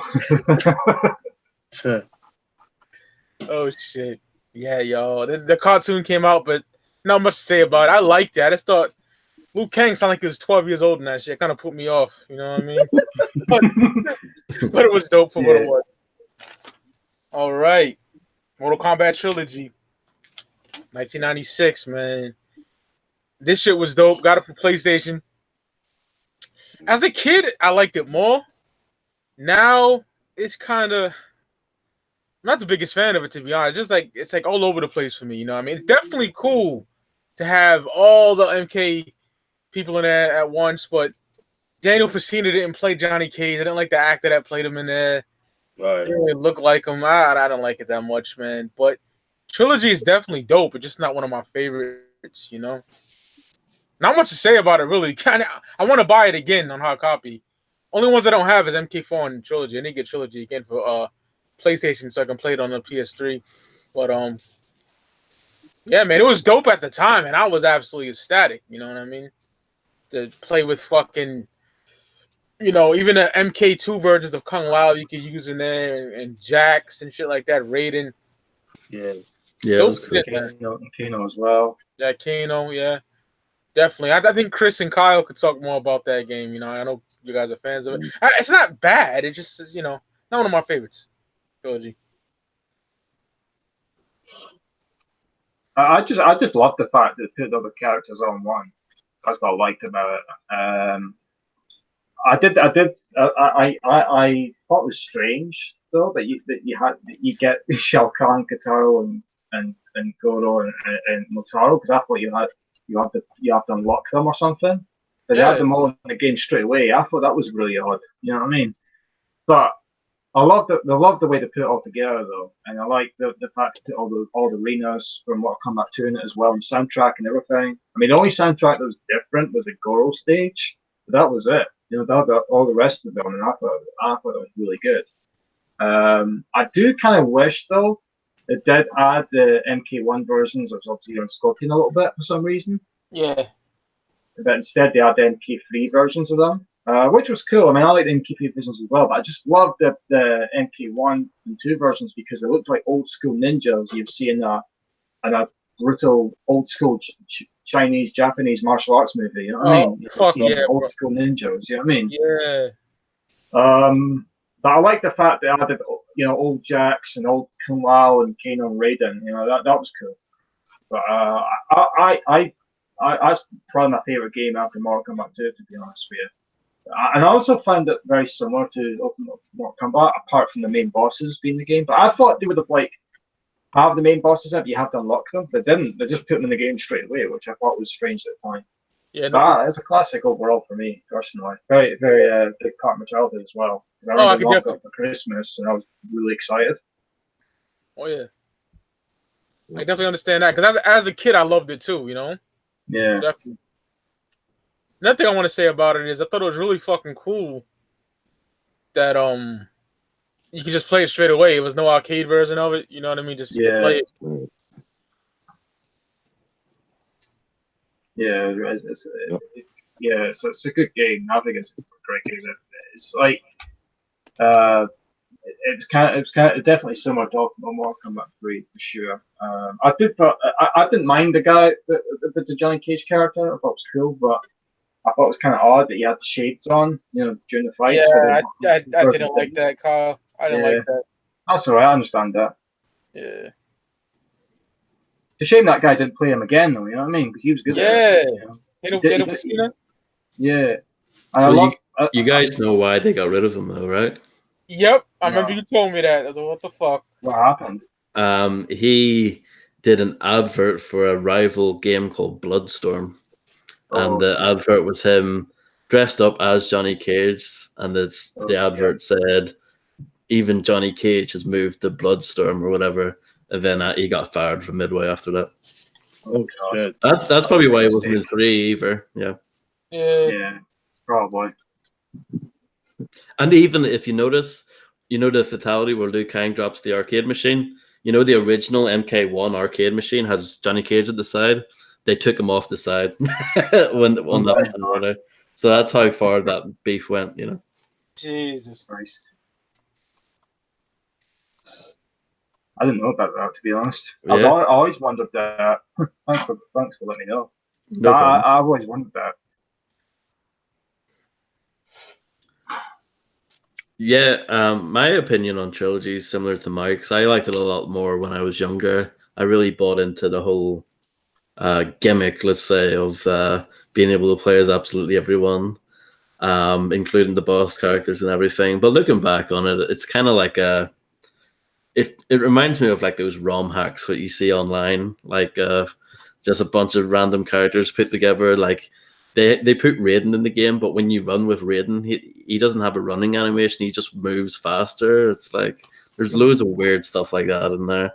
Oh shit! Yeah, yo, the cartoon came out, but not much to say about it. I liked it. I just thought Liu Kang sounded like he was 12 years old in that shit. Kind of put me off. You know what I mean? but it was dope for what it was. All right, Mortal Kombat Trilogy, 1996, man. This shit was dope. Got it for PlayStation. As a kid, I liked it more. Now it's kind of not the biggest fan of it, to be honest. Just like it's like all over the place for me. You know what I mean? It's definitely cool to have all the MK people in there at once, but Daniel Pacino didn't play Johnny Cage. I didn't like the actor that played him in there. Right. Didn't really look like him. I don't like it that much, man. But Trilogy is definitely dope, but just not one of my favorites, you know? Not much to say about it, really. I want to buy it again on hard copy. Only ones I don't have is MK4 and Trilogy. I need to get Trilogy again for PlayStation so I can play it on the PS3. But yeah, man, it was dope at the time, and I was absolutely ecstatic. You know what I mean? To play with fucking, you know, even the MK2 versions of Kung Lao you could use in there, and Jax and shit like that. Raiden. Yeah, it was cool. Kano as well. Yeah, Kano. Yeah, definitely. I think Chris and Kyle could talk more about that game. You know, I know you guys are fans of it. It's not bad. It just is, you know, not one of my favorites. Trilogy. I just love the fact that they put other characters on one. That's what I liked about it. I thought it was strange though that you get Shao Kahn, Kataro, and Goro and Motaro, because I thought you have to unlock them or something. But they had them all in the game straight away. I thought that was really odd. You know what I mean? But I love the way they put it all together though, and I like the fact that all the arenas from Mortal Kombat 2 in it as well, and soundtrack and everything. I mean, the only soundtrack that was different was the Goro stage, but that was it. You know, that all the rest of them, and I thought it was really good. I do kind of wish though it did add the MK1 versions of Sub-Zero and Scorpion a little bit for some reason. Yeah. But instead they had the MK3 versions of them. Which was cool. I mean, I like the MK3 versions as well, but I just loved the MK1 and 2 versions because they looked like old school ninjas you'd see in a brutal old school Chinese, Japanese martial arts movie. You know what I mean? Fuck yeah, old school ninjas. You know what I mean? Yeah. But I like the fact that I added, you know, old Jax and old Kung Lao and Kano and Raiden. You know, that was cool. But that's probably my favorite game after Mortal Kombat 2, to be honest with you. And I also found it very similar to Ultimate Mortal Kombat, apart from the main bosses being the game. But I thought they would have have the main bosses in, but you have to unlock them. They didn't. They just put them in the game straight away, which I thought was strange at the time. Yeah, but it's a classic overall for me personally. Very, very big part of my childhood as well. I remember it for Christmas, and I was really excited. Oh yeah, I definitely understand that because as a kid, I loved it too. You know. Yeah. Definitely. Another thing I want to say about it is I thought it was really fucking cool that you could just play it straight away. It was no arcade version of it. You know what I mean? Just play it. Yeah, it's a good game. I think it's a great game. It's like it was definitely similar to Ultimate Mortal Kombat 3 for sure. I didn't mind the guy, the Johnny Cage character. I thought it was cool, but I thought it was kind of odd that he had the shades on, you know, during the fights. Yeah, I didn't like that, Kyle. I didn't like that. That's alright. I understand that. Yeah. It's a shame that guy didn't play him again, though. You know what I mean? Because he was good. Yeah. Yeah. And you guys know why they got rid of him, though, right? Yep. I remember you told me that. I was like, what the fuck? What happened? He did an advert for a rival game called Bloodstorm, and the advert was him dressed up as Johnny Cage, and the advert said, "Even Johnny Cage has moved to Bloodstorm" or whatever, and then he got fired from Midway after that. Oh shit! That's probably why it wasn't in 3 either. Yeah, probably. And even if you notice, the fatality where Liu Kang drops the arcade machine. The original MK1 arcade machine has Johnny Cage at the side. They took him off the side when that ran out. So that's how far that beef went. Jesus Christ. I didn't know about that, to be honest. Yeah. I always wondered that. Thanks for letting me know. No problem. I've always wondered that. Yeah, my opinion on Trilogy is similar to Mike's. I liked it a lot more when I was younger. I really bought into the whole gimmick, let's say, of being able to play as absolutely everyone, including the boss characters and everything. But looking back on it, it's kind of like it reminds me of like those ROM hacks that you see online, like just a bunch of random characters put together. Like they put Raiden in the game, but when you run with Raiden, he doesn't have a running animation. He just moves faster. It's like there's loads of weird stuff like that in there,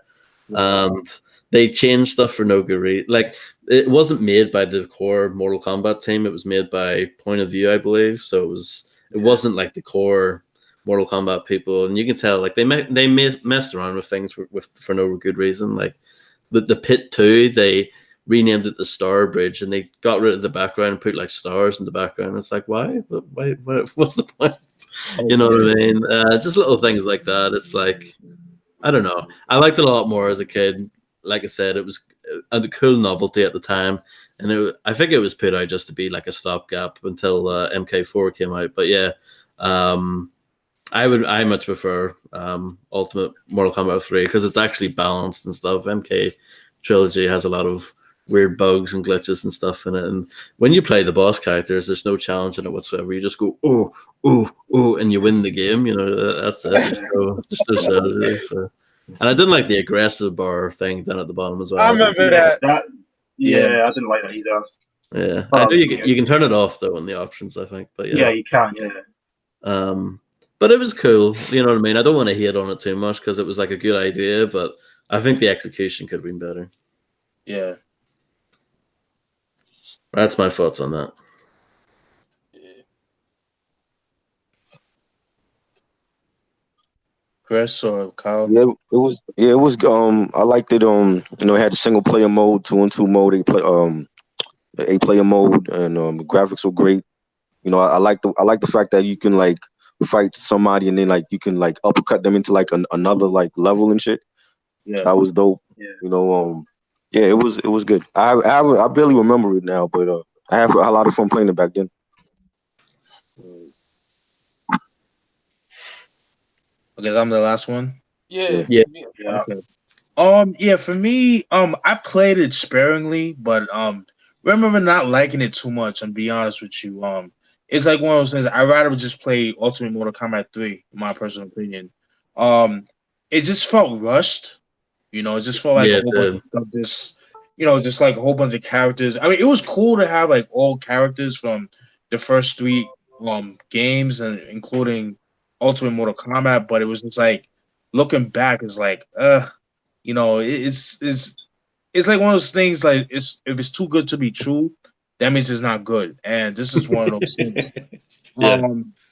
and they changed stuff for no good reason. Like it wasn't made by the core Mortal Kombat team. It was made by Point of View, I believe. So it wasn't like the core Mortal Kombat people, and you can tell like they messed around with things for no good reason. Like the Pit 2, they renamed it the Star Bridge, and they got rid of the background and put like stars in the background. It's like, why? What's the point? You know what I mean? Just little things like that. It's like, I don't know. I liked it a lot more as a kid. Like I said, it was a cool novelty at the time, and I think it was put out just to be like a stopgap until MK4 came out. But yeah, I much prefer Ultimate Mortal Kombat 3 because it's actually balanced and stuff. MK Trilogy has a lot of weird bugs and glitches and stuff in it, and when you play the boss characters, there's no challenge in it whatsoever. You just go oh, and you win the game. That's it. So. And I didn't like the aggressive bar thing down at the bottom as well. I remember that. I didn't like that either. Yeah, I know you can turn it off though in the options, I think. But yeah, you can. Yeah. But it was cool. You know what I mean? I don't want to hate on it too much because it was like a good idea, but I think the execution could have been better. Yeah. That's my thoughts on that. Chris or Kyle? Yeah, it was. I liked it. It had the single player mode, 2-on-2 mode. The 8-player mode, and the graphics were great. I like the fact that you can like fight somebody and then like you can like uppercut them into like another like level and shit. Yeah, that was dope. Yeah. Yeah, it was good. I barely remember it now, but I had a lot of fun playing it back then. Okay, I'm the last one. Yeah. Okay. Yeah, for me, I played it sparingly, but remember not liking it too much. And be honest with you, it's like one of those things. I'd rather just play Ultimate Mortal Kombat 3, in my personal opinion. It just felt rushed. It just felt like a whole bunch of stuff. Just like a whole bunch of characters. I mean, it was cool to have like all characters from the first 3 games, and including Ultimate Mortal Kombat. But it was just like looking back, it's like, it's like one of those things. Like if it's too good to be true, that means it's not good. And this is one of those things.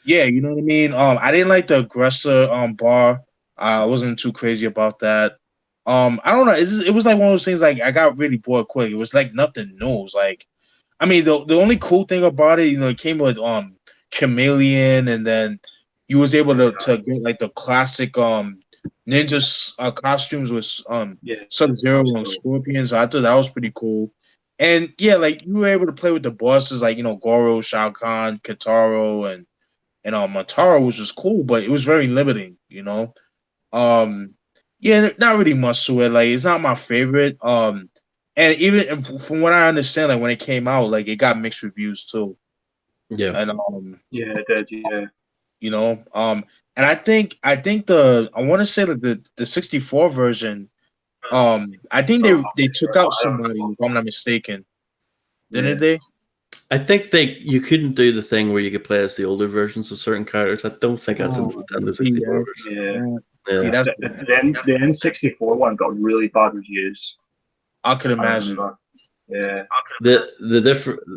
Yeah, you know what I mean. I didn't like the aggressor bar. I wasn't too crazy about that. I don't know. It was like one of those things. Like I got really bored quick. It was like nothing new. It was like, I mean, the only cool thing about it, it came with Chameleon, and then you was able to get like the classic ninja costumes with Sub-Zero and Scorpion. So I thought that was pretty cool. And yeah, like you were able to play with the bosses like Goro, Shao Kahn, Kitaro, and Mataro, which was cool, but it was very limiting. Yeah, not really much to it. Like it's not my favorite. And even from what I understand, like when it came out, like it got mixed reviews too. Yeah. And yeah, it did. Yeah. And I think I want to say that the 64 version I think they took out somebody, if I'm not mistaken. Didn't they? I think you couldn't do the thing where you could play as the older versions of certain characters. I don't think that's in the Nintendo 64 version. Yeah. That's The N64 one got really bad reviews. I could imagine. Yeah.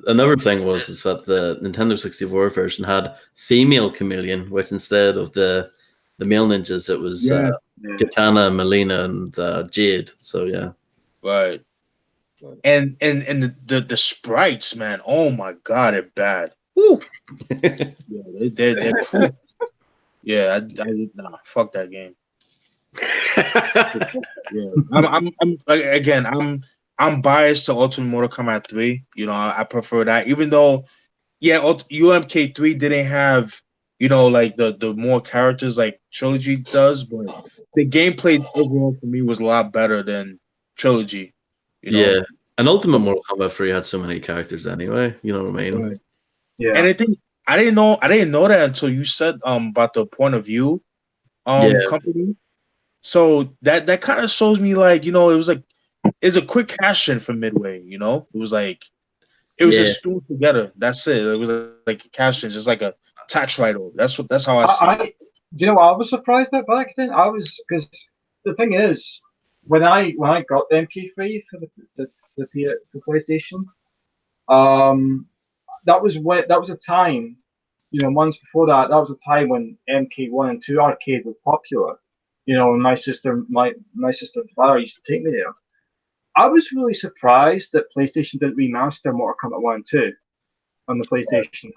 Another thing is that the Nintendo 64 version had female chameleon, which instead of the male ninjas, it was Katana, Melina, and Jade. So yeah, right. And the sprites, man. Oh my god, they're bad. Woo. Yeah, they're cool. Yeah, nah, fuck that game. Yeah, I'm biased to Ultimate Mortal Kombat 3. You know, I prefer that, even though, UMK3 didn't have, like the more characters like Trilogy does, but the gameplay overall for me was a lot better than Trilogy. Yeah, and Ultimate Mortal Kombat 3 had so many characters anyway. You know what I mean? Right. Yeah. And I think I didn't know that until you said about the point of view company. So that kind of shows me, like, it's a quick cash in for Midway. It was like just thrown together. That's it. It was like a cash in, just like a tax write-off. That's how I see it. Do you know what I was surprised at back then? Because the thing is, when I got the MK3 for the PlayStation, that was a time, months before that was a time when MK1 and 2 arcade were popular. And my sister and father used to take me there. I was really surprised that PlayStation didn't remaster Mortal Kombat 1 and 2 on the PlayStation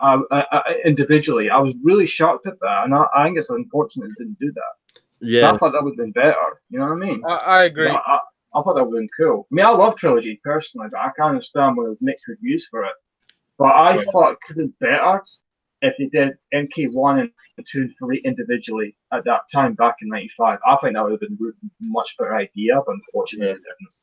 individually. I was really shocked at that, and I think it's unfortunate it didn't do that. Yeah, I thought that would have been better. You know what I mean? I agree. I thought that would have been cool. I mean, I love Trilogy personally, but I can't understand why there's mixed reviews for it. But I thought it could have been better if they did MK1 and 2 and 3 individually at that time back in '95. I think that would have been a much better idea, but unfortunately it didn't.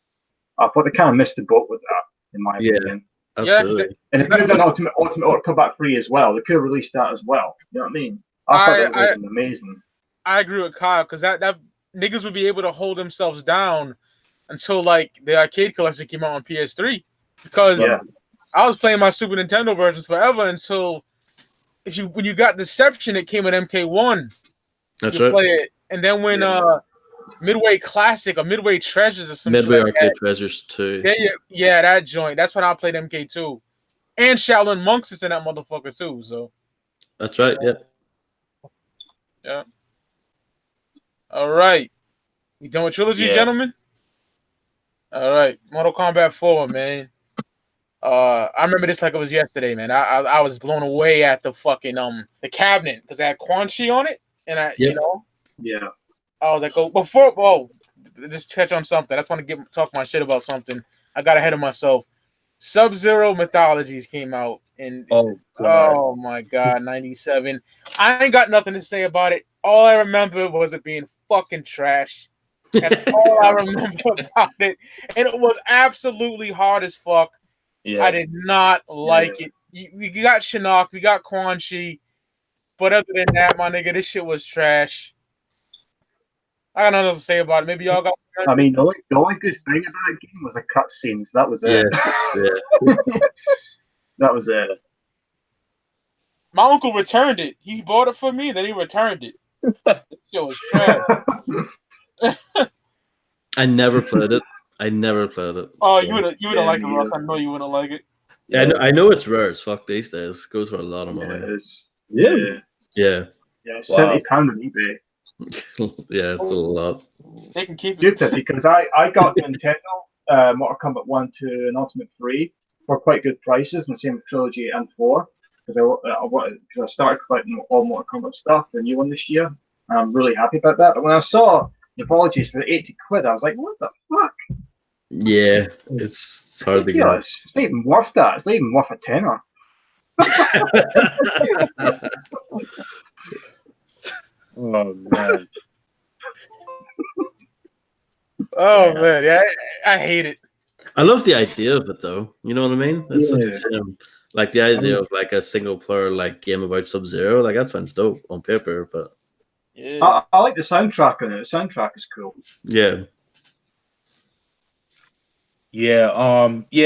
I thought they kind of missed the boat with that, in my opinion. Absolutely. And if they could have done Ultimate Mortal Kombat 3 as well, they could have released that as well. You know what I mean? I thought that would have been amazing. I agree with Kyle, because that niggas would be able to hold themselves down until, like, the arcade collection came out on PS3. Because I was playing my Super Nintendo versions forever until when you got Deception, it came with MK1. That's right. Play it. And then when Midway Classic or Midway Treasures or something Midway like Arcade that, Treasures 2. Yeah, that joint. That's when I played MK2. And Shaolin Monks is in that motherfucker too. So that's right. Yeah. All right. You done with Trilogy, gentlemen? All right. Mortal Kombat 4, man. I remember this like it was yesterday, man. I was blown away at the fucking the cabinet because it had Quan Chi on it, and I was like, just touch on something. I just want to talk my shit about something. I got ahead of myself. Sub-Zero Mythologies came out in oh my god, 97. I ain't got nothing to say about it. All I remember was it being fucking trash. That's all I remember about it. And it was absolutely hard as fuck. Yeah. I did not like it. We got Shinnok, we got Quan Chi, but other than that, my nigga, this shit was trash. I got nothing else to say about it. Maybe y'all got. I mean, the only good thing about that game was the cutscenes. That was it. That was it. My uncle returned it. He bought it for me, then he returned it. Shit was trash. I never played it. Oh, you wouldn't like it, Ross. I know you wouldn't like it. Yeah, I know it's rare as fuck these days. It goes for a lot of money. Yeah, £70 on eBay. Yeah, it's a lot. They can keep it because I got Nintendo Mortal Kombat 1, 2, and Ultimate 3 for quite good prices, and the same with Trilogy and 4 because I started collecting all Mortal Kombat stuff, the new one this year. And I'm really happy about that. But when I saw Apologies for 80 quid, I was like, what the fuck? Yeah, it's hard to get. It's not even worth that. It's not even worth a tenner. Oh man. Man, yeah, I hate it. I love the idea of it though. You know what I mean? It's such a shame. Like the idea of like a single player like game about Sub-Zero, like that sounds dope on paper, but I like the soundtrack on it. The soundtrack is cool. Yeah. Yeah,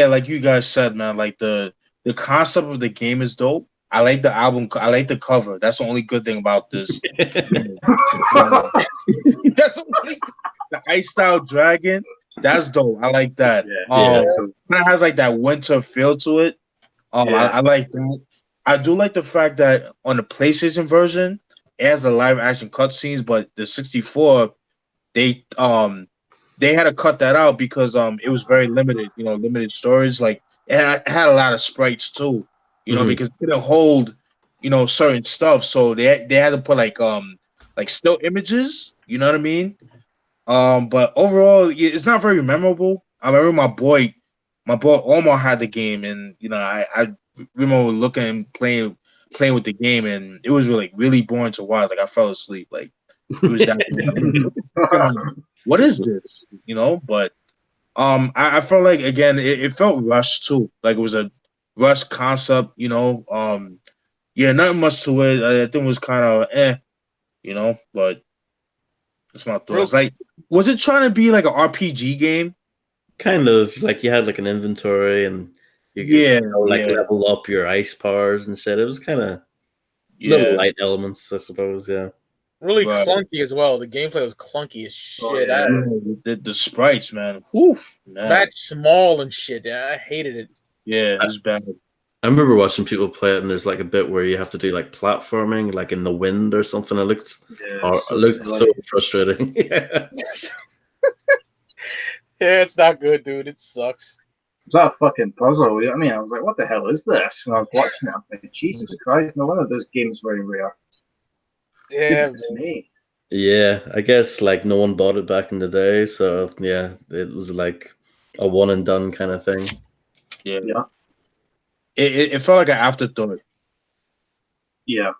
like you guys said, man, like the concept of the game is dope. I like the album. I like the cover. That's the only good thing about this game. That's the only the ice style dragon. That's dope. I like that. Yeah. It has like that winter feel to it. I like that. I do like the fact that on the PlayStation version, it has the live action cutscenes, but the 64 they they had to cut that out because it was very limited, limited storage. Like it had a lot of sprites too, because it didn't hold, certain stuff. So they had to put like still images, you know what I mean? But overall, it's not very memorable. I remember my boy Omar had the game, and I remember looking and playing with the game, and it was really boring to watch. Like I fell asleep. Like it was that. What is this? But I felt like again it felt rushed too. Like it was a rushed concept. Yeah, nothing much to it. I think it was kind of but that's my thoughts. Like, was it trying to be like an RPG game? Kind of like you had like an inventory and you could level up your ice powers and shit. It was kind of little light elements, I suppose. Yeah, really clunky as well. The gameplay was clunky as shit. The sprites, man. Whew, man. That's small and shit. I hated it. Yeah, it was bad. I remember watching people play it, and there's like a bit where you have to do like platforming, like in the wind or something. It looked so frustrating. Yeah. Yeah, it's not good, dude. It sucks. It was that fucking puzzle. I mean, I was like, what the hell is this? When I was watching it, I was like, Jesus Christ, no wonder this game's very rare. Yeah, me. Yeah, I guess like no one bought it back in the day, so yeah, it was like a one and done kind of thing. Yeah. It felt like an afterthought. Yeah.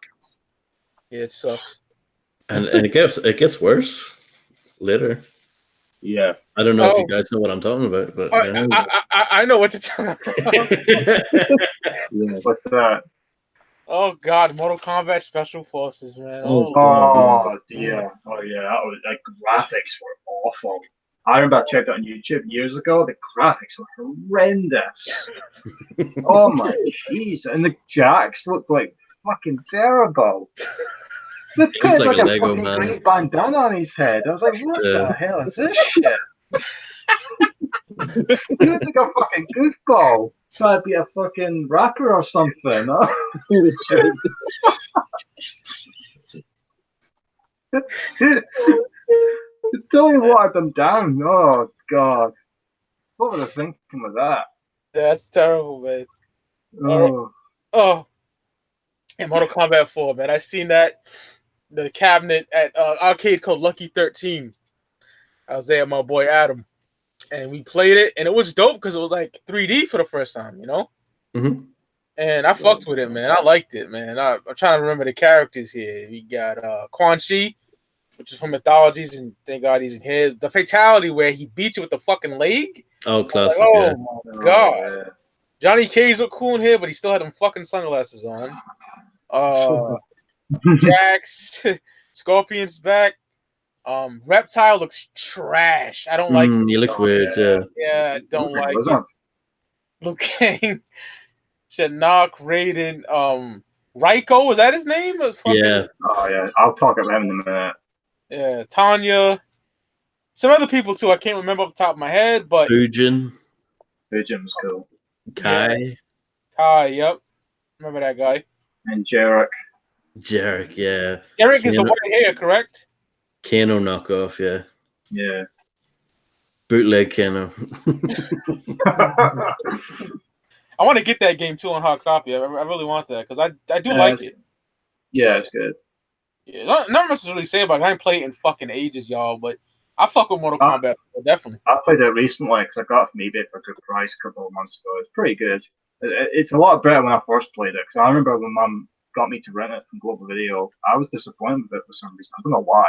Yeah, it sucks. And it gets worse later. Yeah. I don't know if you guys know what I'm talking about, but I know what you're talking about. What's that? Oh God, Mortal Kombat Special Forces, man. Dear. Oh yeah, that was like graphics were awful. I remember I checked out on YouTube years ago. The graphics were horrendous. Oh my jeez, and the jacks looked like fucking terrible. Looked like a Lego fucking man. green bandana on his head. I was like, what the hell is this shit? He looks like a fucking goofball trying to be a fucking rapper or something. Huh? Totally watered them down. Oh god, what were they thinking with that? That's terrible, man. And Mortal Kombat 4, man. I seen that the cabinet at arcade called Lucky 13. I was there with my boy Adam, and we played it, and it was dope because it was like 3D for the first time, Mm-hmm. And I fucked with it, man. I liked it, man. I'm trying to remember the characters here. We got Quan Chi, which is from Mythologies, and thank God he's in here. The fatality where he beats you with the fucking leg. Oh, classic. Like, my God. Yeah. Johnny Cage looked cool in here, but he still had them fucking sunglasses on. Jax, Scorpion's back. Reptile looks trash. I don't like it. You look weird, yeah. Yeah, I don't like it. Liu Kang, Shinnok, Raiden, Raiko, was that his name? Yeah. Oh yeah, I'll talk about him in a minute. Yeah, Tanya. Some other people too. I can't remember off the top of my head, but Fujin. Fujin's cool. Kai. Yep. Remember that guy. And Jarek, yeah. Jarek is the white hair, correct? Kano knockoff, yeah. Yeah. Bootleg Kano. I want to get that game too on hard copy. I really want that because I do like it. Yeah, it's good. Yeah, not much to really say about it. I ain't played it in fucking ages, y'all, but I fuck with Mortal Kombat, definitely. I played it recently because I got it from eBay for a good price a couple of months ago. It's pretty good. It's a lot better when I first played it because I remember when Mum got me to rent it from Global Video, I was disappointed with it for some reason. I don't know why.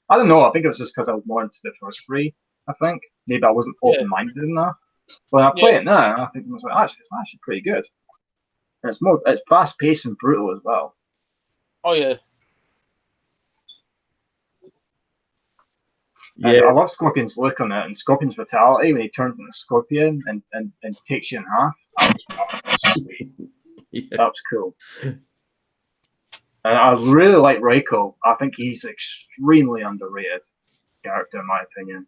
I don't know. I think it was just because I was more into the first three. I think maybe I wasn't open-minded enough. But I play it now, I think it's actually pretty good. And it's fast-paced and brutal as well. Oh yeah. And I love Scorpion's look on it, and Scorpion's vitality when he turns into Scorpion and takes you in half. That was sweet. That was cool. And I really like Reiko. I think he's extremely underrated character, in my opinion.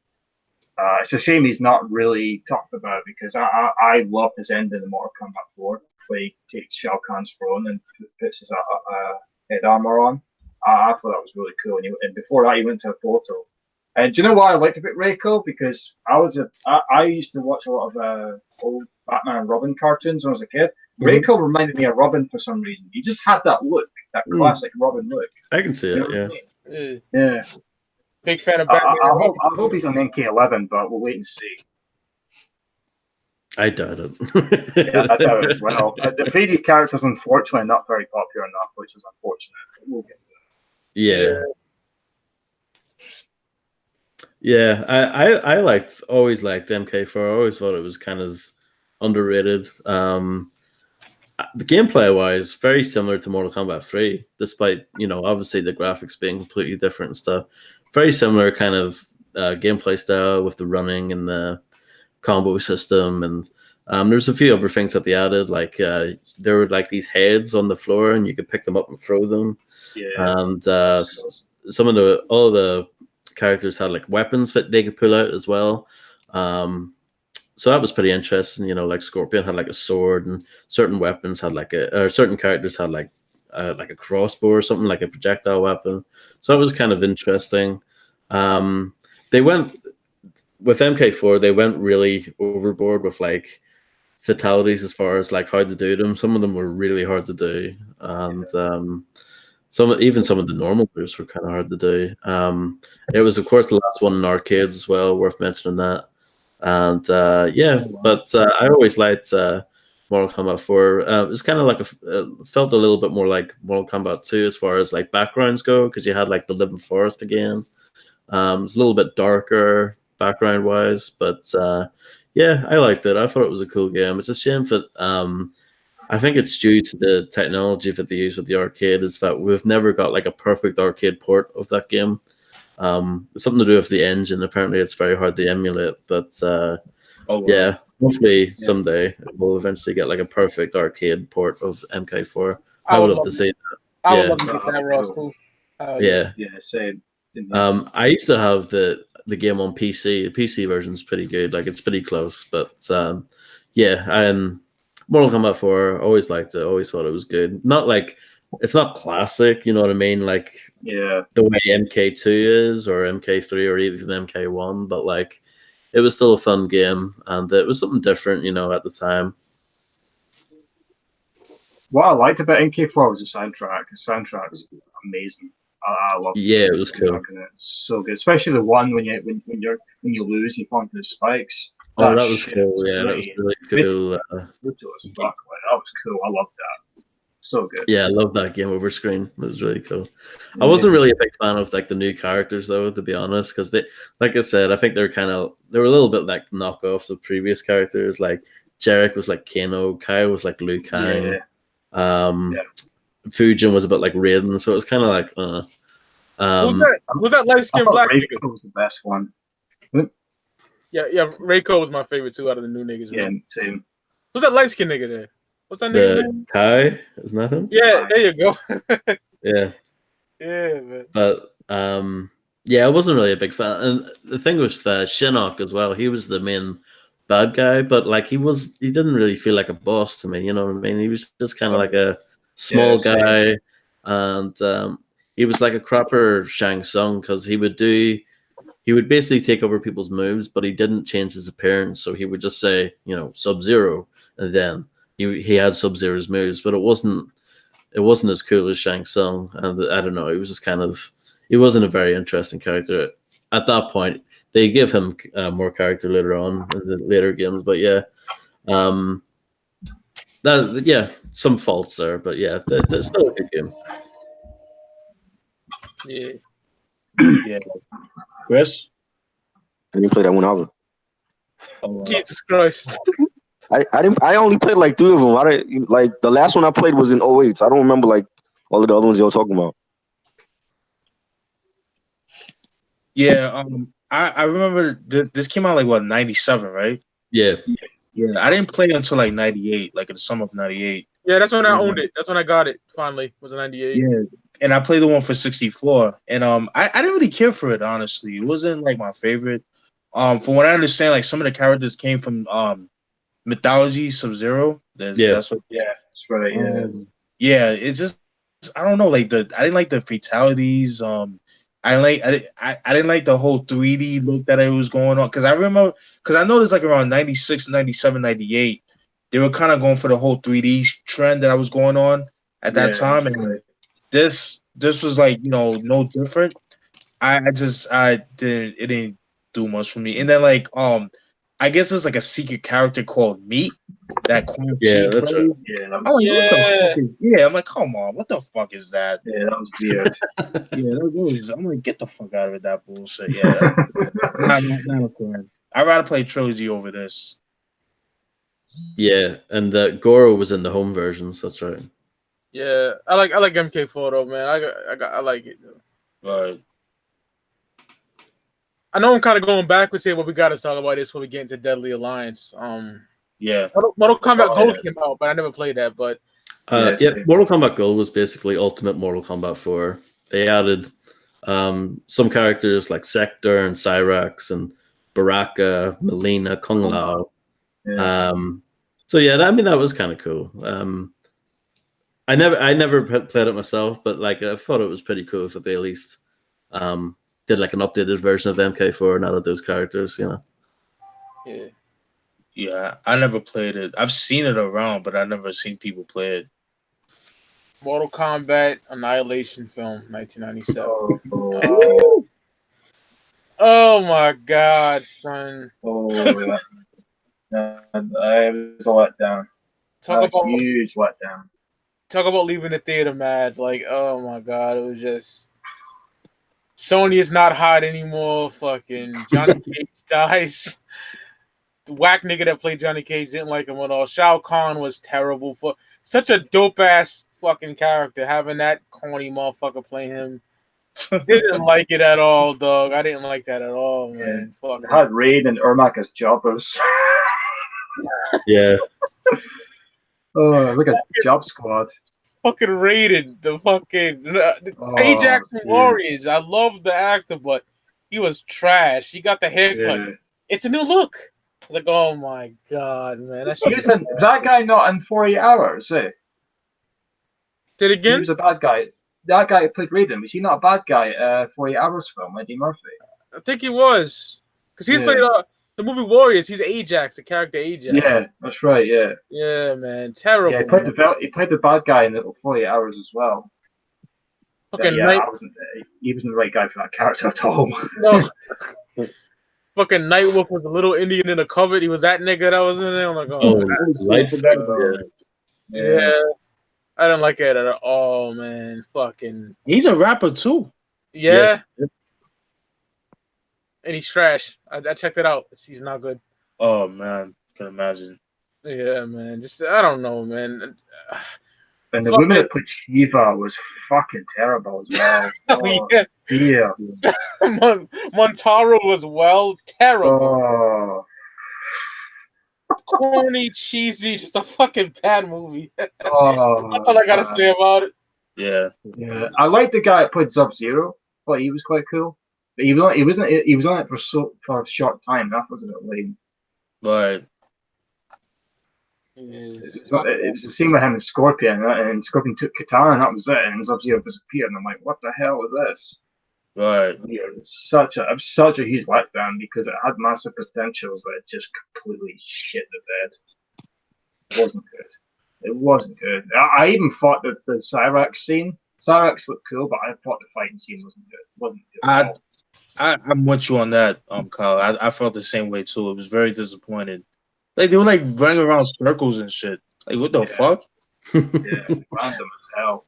It's a shame he's not really talked about, because I love his end in the Mortal Kombat 4, where he takes Shao Kahn's throne and puts his head armor on. I thought that was really cool. And before that, he went to a portal. And do you know what I liked about Reiko? Because I used to watch a lot of old Batman and Robin cartoons when I was a kid. Reiko reminded me of Robin for some reason. He just had that look, that classic Robin look. I can see it. Yeah. Big fan of Batman. I hope he's on MK11, but we'll wait and see. I doubt it. Yeah, I doubt it as well. The 3D character's unfortunately not very popular enough, which is unfortunate. We'll get to that. Yeah. Yeah, I always liked MK4. I always thought it was kind of underrated. The gameplay wise, very similar to Mortal Kombat 3, despite, obviously the graphics being completely different and stuff. Very similar kind of gameplay style with the running and the combo system, and there's a few other things that they added, like there were like these heads on the floor and you could pick them up and throw them. And all the characters had like weapons that they could pull out as well. So that was pretty interesting. Like Scorpion had like a sword, and certain weapons had certain characters had like a crossbow or something, like a projectile weapon. So that was kind of interesting. They went with MK4. They went really overboard with like fatalities as far as like how to do them. Some of them were really hard to do, and some of the normal moves were kind of hard to do. It was, of course, the last one in arcades as well. Worth mentioning that. And but I always liked Mortal Kombat 4. It was kind of like felt a little bit more like Mortal Kombat 2 as far as like backgrounds go, because you had like the living forest again. It was a little bit darker background wise, but I liked it. I thought it was a cool game. It's a shame that I think it's due to the technology that they use with the arcade, is that we've never got like a perfect arcade port of that game. It's something to do with the engine. Apparently it's very hard to emulate, but hopefully someday we'll eventually get like a perfect arcade port of MK4. I would love to see that. I would love to get that, Ross, too. Yeah, same. I used to have the game on PC. The PC version's pretty good. Like, it's pretty close, but Mortal Kombat 4, always liked it. Always thought it was good. Not like, it's not classic, you know what I mean? Like, the way MK2 is, or MK3, or even MK1, but like, it was still a fun game, and it was something different, at the time. What I liked about MK4 was the soundtrack. The soundtrack was amazing. I loved it. Yeah, it was cool. It's so good, especially the one when you lose, you fall into the spikes. Oh, that was cool. Yeah, that was really cool. Brutal as fuck. That was cool. I loved that. So good. Yeah, I love that game over screen. It was really cool. I wasn't really a big fan of like the new characters though, to be honest, because they, like I said, I think they were a little bit like knockoffs of previous characters. Like Jarek was like Kano, Kai was like Liu Kang, Fujin was a bit like Raiden, so it was kind of like was that light skinned black nigga? Reiko was the best one. Yeah, Reiko was my favorite too out of the new niggas. Yeah, same. Who's that light skinned nigga there? What's that name? Kai, isn't that him? Yeah, there you go. Yeah, man. But I wasn't really a big fan. And the thing was Shinnok as well. He was the main bad guy, but like he didn't really feel like a boss to me. You know what I mean? He was just kind of like a small guy, and he was like a crapper Shang Tsung, because he would basically take over people's moves, but he didn't change his appearance. So he would just say, Sub-Zero, and then he had Sub-Zero's moves, but it wasn't as cool as Shang Tsung. And I don't know, he wasn't a very interesting character at that point. They give him more character later on in the later games, but some faults there, but that's still a good game. Yeah. Chris? I didn't play that one either. Jesus Christ. I only played like 3 of them. I didn't, like, the last one I played was in 08, so I don't remember like all of the other ones y'all talking about. Yeah, I remember this came out like what 97, right? Yeah. Yeah, I didn't play until like 98, like in the summer of 98. Yeah, that's when I owned it. That's when I got it. Finally, was in 98. Yeah, and I played the one for 64, and I didn't really care for it honestly. It wasn't like my favorite. From what I understand, like some of the characters came from mythology Sub-Zero. That's what. Yeah, that's right. Yeah. Yeah, it's just I don't know. Like I didn't like the fatalities. I didn't like the whole 3D look that it was going on because I noticed like around 96, 97, 98, they were kind of going for the whole 3D trend that I was going on at that time, and this was like no different. I didn't do much for me, and then like I guess it's like a secret character called Meat that Yeah, that's right. Yeah, I'm like, what the fuck is, I'm like, come on, what the fuck is that? Yeah, that was weird. I'm like, get the fuck out of it, that bullshit. Yeah, not a fan. I'd rather play Trilogy over this. Yeah, and Goro was in the home versions. That's right. Yeah, I like MK4 though, man. I like it. But I know I'm kind of going backwards here, but we got to talk about this when we get into Deadly Alliance. Yeah, Mortal Kombat Gold came out, but I never played that. But Mortal Kombat Gold was basically Ultimate Mortal Kombat 4. They added some characters like Sector and Cyrax and Baraka, Melina, Kung Lao. Yeah. So yeah, I mean that was kind of cool. I never played it myself, but like I thought it was pretty cool if they at least did like an updated version of MK4 and added those characters, Yeah, I never played it. I've seen it around, but I've never seen people play it. Mortal Kombat Annihilation film, 1997. Oh my god, son. Oh, yeah. It was a letdown. Huge letdown. Talk about leaving the theater mad. Like, oh my god, it was just Sony is not hot anymore. Fucking Johnny Cage dies. The whack nigga that played Johnny Cage didn't like him at all. Shao Kahn was terrible. For such a dope ass fucking character, having that corny motherfucker play him. Didn't like it at all, dog. I didn't like that at all, man. Fuck. They had Raiden and Ermac as jobbers. Yeah. Oh, look at Job Squad. Fucking Raiden, the fucking Ajax from Warriors. I love the actor, but he was trash. He got the haircut. Yeah. It's a new look. I was like, oh my god, man. That guy not in 40 hours, eh? Did it again? He was a bad guy. That guy who played Raiden, was he not a bad guy 40 hours film, Eddie Murphy? I think he was. Because he played the movie Warriors. He's Ajax, the character Ajax. Yeah, that's right, yeah. Yeah, man. Terrible. Yeah, he played the bad guy in the 40 hours as well. Fucking he wasn't the right guy for that character at all. No. Fucking Nightwolf was a little Indian in a cupboard. He was that nigga that was in there. I'm like, yeah. I didn't like it at all, man. Fucking. He's a rapper too. Yeah. Yes. And he's trash. I checked it out. He's not good. Oh man, can imagine. Yeah, man. Just I don't know, man. And the woman that played Shiva was fucking terrible as well. Yeah. Montaro was terrible. Corny, cheesy, just a fucking bad movie. That's all I gotta say about it. Yeah. I liked the guy that played Sub-Zero. But he was quite cool. But he was on it for a short time. That was a bit lame. Right. It was the same with him and Scorpion, and Scorpion took Katana, and that was it. And Sub-Zero disappeared, and I'm like, what the hell is this? Right. Yeah, it was such a huge letdown because it had massive potential, but it just completely shit the bed. It wasn't good. I even thought that the Cyrax scene. Cyrax looked cool, but I thought the fighting scene wasn't good. I'm with you on that, Kyle. I felt the same way too. It was very disappointing. Like they were like running around circles and shit. Like what the fuck? Yeah, random as hell.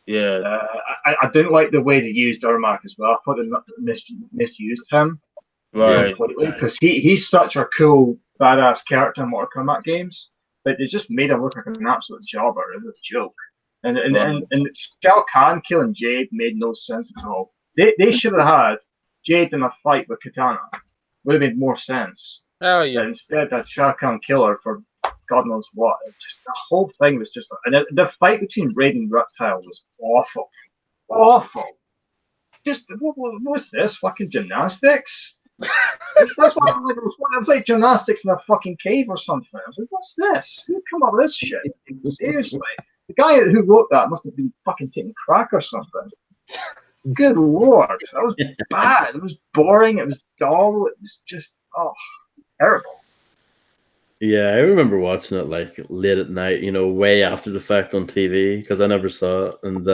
Yeah. I didn't like the way they used Ermac as well. I thought they misused him. Right. Because he's such a cool, badass character in Mortal Kombat games. But they just made him look like an absolute jobber. It was a joke. And Shao Kahn killing Jade made no sense at all. They should have had Jade in a fight with Katana. Would have made more sense. Hell yeah. But instead, that Shao Kahn kill her for God knows what. Just the whole thing was just. And the fight between Raiden and Reptile was awful. Awful. Just what was this? Fucking gymnastics? That's what it was like gymnastics in a fucking cave or something. I was like, what's this? Who come up with this shit? Seriously. The guy who wrote that must have been fucking taking crack or something. Good lord. That was bad. It was boring. It was dull. It was just, terrible. Yeah, I remember watching it like late at night, way after the fact on TV because I never saw it, and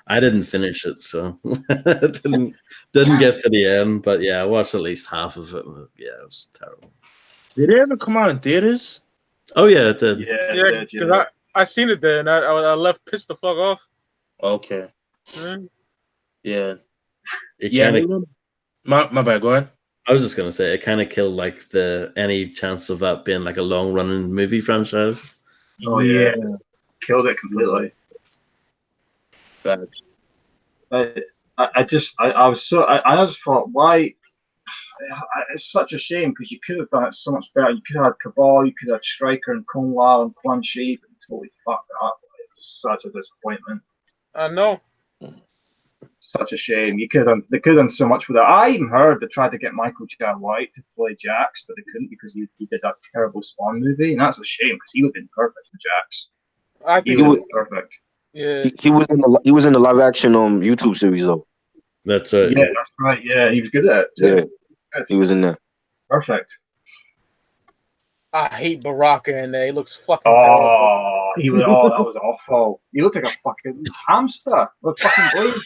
I didn't finish it, so didn't get to the end. But yeah, I watched at least half of it. Yeah, it was terrible. Did it ever come out in theaters? Oh yeah, it did. Yeah, because I seen it there, and I left pissed the fuck off. Okay. Yeah. My bad. Go ahead. I was just gonna say it kind of killed like any chance of that being like a long running movie franchise. Oh yeah, killed it completely. Bad. I just thought, why? It's such a shame because you could have done it so much better. You could have had Cabal, you could have had Stryker and Kung Lao and Quan Chi, but totally fucked it up. It was such a disappointment. I know. Such a shame. They could have done so much with it. I even heard they tried to get Michael Jai White to play Jax, but they couldn't because he did that terrible Spawn movie, and that's a shame because he would have been perfect for Jax. I think he would have been perfect. Yeah, he was in the live action YouTube series though. That's right. Yeah, that's right. Yeah, he was good at it too. Yeah, he was in there. Perfect. I hate Baraka in there. He looks fucking terrible. He was. Oh, that was awful. He looked like a fucking hamster with fucking blades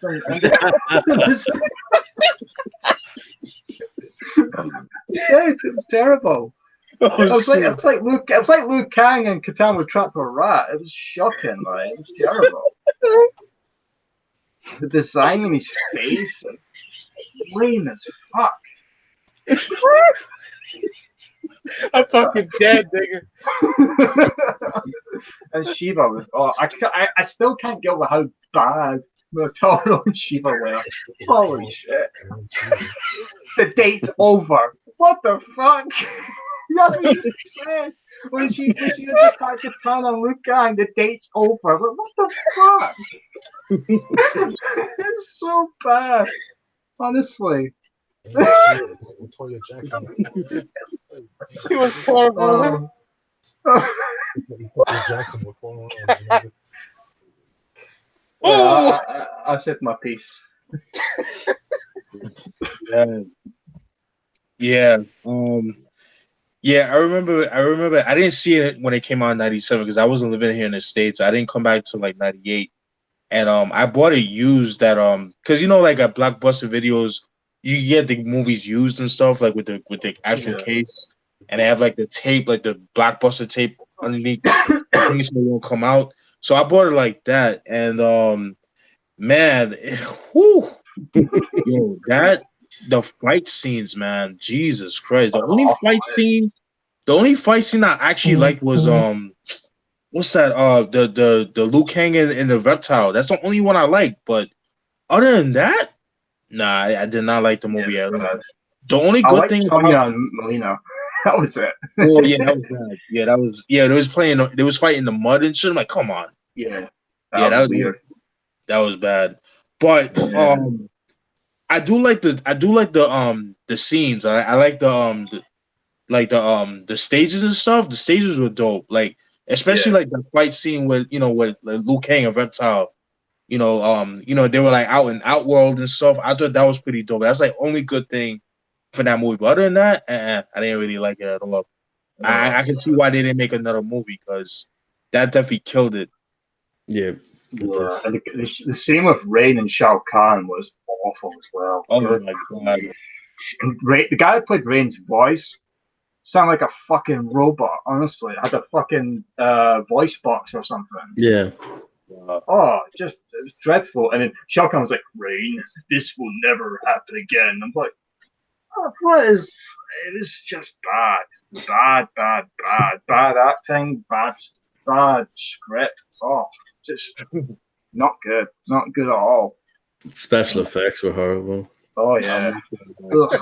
yeah, it was terrible. It was like Luke Kang and Katana were trapped with a rat. It was shocking, right? It was terrible. The design in his face, lame as fuck. I'm fucking dead, nigga. And Shiva was. I still can't get over how bad Motaro and Shiva were. Holy shit! The date's over. What the fuck? That's what she said when she attacked Katana and Liu Kang. The date's over. But what the fuck? It's so bad. Honestly. Latoya Jackson. She was terrible. Jackson with 4 arms. I said my piece. Yeah. I remember. I didn't see it when it came out in '97 because I wasn't living here in the States. I didn't come back till like '98, and I bought it used that because like at Blockbuster Videos, you get the movies used and stuff like with the actual case, and they have like the tape, like the Blockbuster tape underneath, so it won't come out. So I bought it like that, and man, whew, yo, the fight scenes, man, Jesus Christ, the only fight scene I actually liked was what's that? The Liu Kang and the reptile. That's the only one I liked, but other than that. Nah, I did not like the movie at all. The only good thing about Melina, that was it. Oh yeah, that was bad. Yeah, that was they was fighting in the mud and shit. I'm like, come on. Yeah. That was weird. That was bad. But I do like the scenes. I like the stages and stuff. The stages were dope. Like especially like the fight scene with with like, Liu Kang and Reptile. They were like out in Outworld and stuff. I thought that was pretty dope. That's like only good thing for that movie. But other than that, I didn't really like it at all. I can see why they didn't make another movie because that definitely killed it. Yeah. And the same with Raiden and Shao Kahn was awful as well. Oh my god! And the guy that played Raiden's voice sounded like a fucking robot. Honestly, had a fucking voice box or something. Yeah. It was dreadful. And then Shao Kahn was like, "Rain, this will never happen again." I'm like, what is? It is just bad acting, bad script. Just not good at all. Special effects were horrible. Oh yeah. Ugh.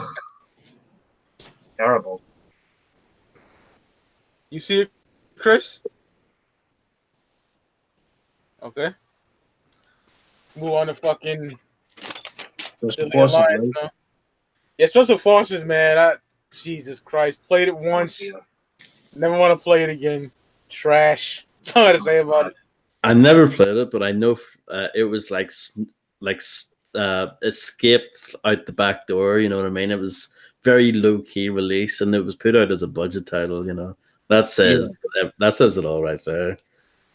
Terrible. You see it, Chris? Okay. Move on to fucking Special the Forces, Alliance right? now. Yeah, Special Forces, man. Jesus Christ. Played it once. Yeah. Never want to play it again. Trash. That's all I got to say about it. I never played it, but I know it was escaped out the back door. You know what I mean? It was very low key release, and it was put out as a budget title. You know that says it all right there.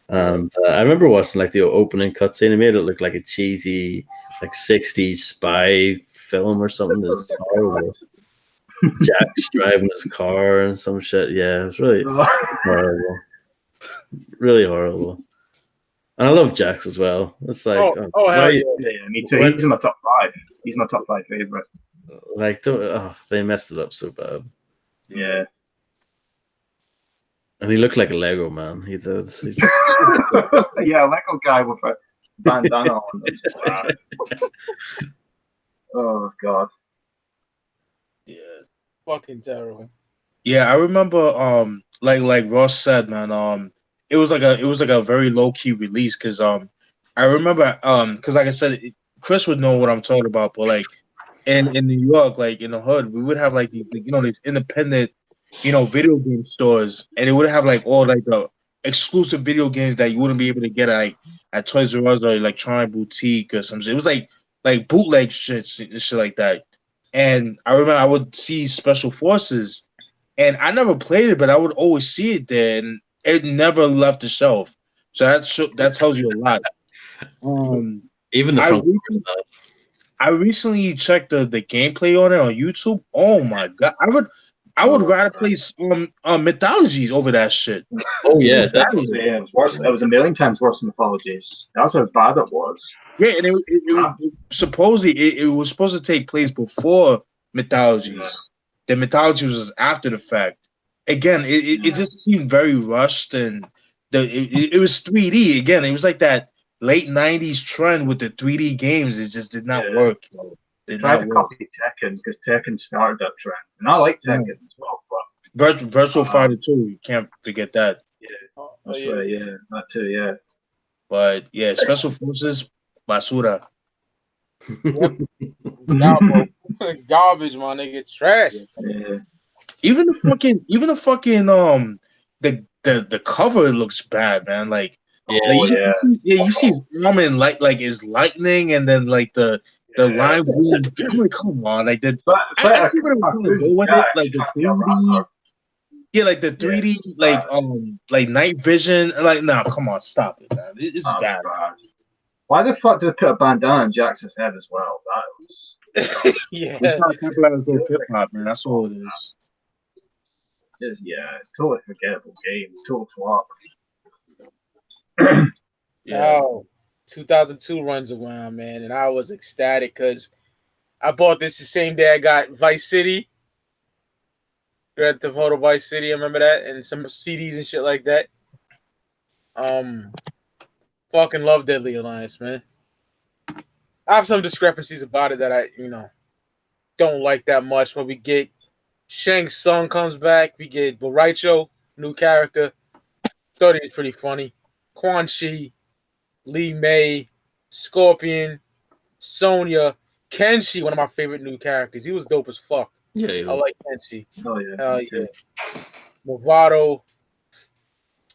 And I remember watching like the opening cutscene. It made it look like a cheesy, like 60s spy film or something. It's horrible. Jack's driving his car and some shit. Yeah, it was really horrible. Really horrible. And I love Jax as well. It's like, hell yeah. Yeah, me too. He's in my top 5. He's my top 5 favorite. Like, they messed it up so bad. Yeah. And he looked like a Lego man. He did. He's just... Yeah, Lego guy with a bandana on. It's just bad. Oh god. Yeah. Fucking terrible. Yeah, I remember like Ross said, man, it was like a very low key release because I remember because like I said, Chris would know what I'm talking about, but like in New York, like in the hood, we would have like these these independent video game stores, and it would have like all like the exclusive video games that you wouldn't be able to get at Toys R Us or Electronic Boutique or something. It was like bootleg shit like that. And I remember I would see Special Forces, and I never played it, but I would always see it there, and it never left the shelf. So that tells you a lot. Even the front. I recently checked the gameplay on it on YouTube. Oh my god, I would rather play Mythologies over that shit. Oh yeah, definitely. Yeah, it was worse. It was a million times worse than Mythologies. That's how bad it was. Yeah, and it supposedly it was supposed to take place before Mythologies. Yeah. The Mythologies was after the fact. Again, it just seemed very rushed, and it was 3D. Again, it was like that late 90s trend with the 3D games. It just did not work. They tried to copy Tekken because Tekken started that trend, and I like Tekken as well. But Virtual Fighter 2, you can't forget that. Yeah, that's right. Yeah, that too. Yeah, but yeah, Special Forces, basura. Garbage, my nigga, trash. Yeah. Even the fucking the cover looks bad, man. Like you see Roman like is lightning, and then like the line boom. Come on, like the I see what I'm going to go with it, like the 3D. Yeah, like the 3D, like night vision. Like, no, come on, stop it, man. It's bad. Why the fuck did they put a bandana on Jackson's head as well? That was yeah. It's not hip hop, man. That's all it is. It's totally forgettable game. Total flop. Oh, 2002 runs around, man, and I was ecstatic because I bought this the same day I got Vice City. Grand Theft Auto Vice City, I remember that, and some CDs and shit like that. Fucking love Deadly Alliance, man. I have some discrepancies about it that I, don't like that much, but we get Shang Tsung comes back, we get Boraicho, new character. Thought he was pretty funny. Quan Chi, Lee May, Scorpion, Sonya, Kenshi, one of my favorite new characters. He was dope as fuck. Yeah, I like Kenshi. Oh yeah. Movado.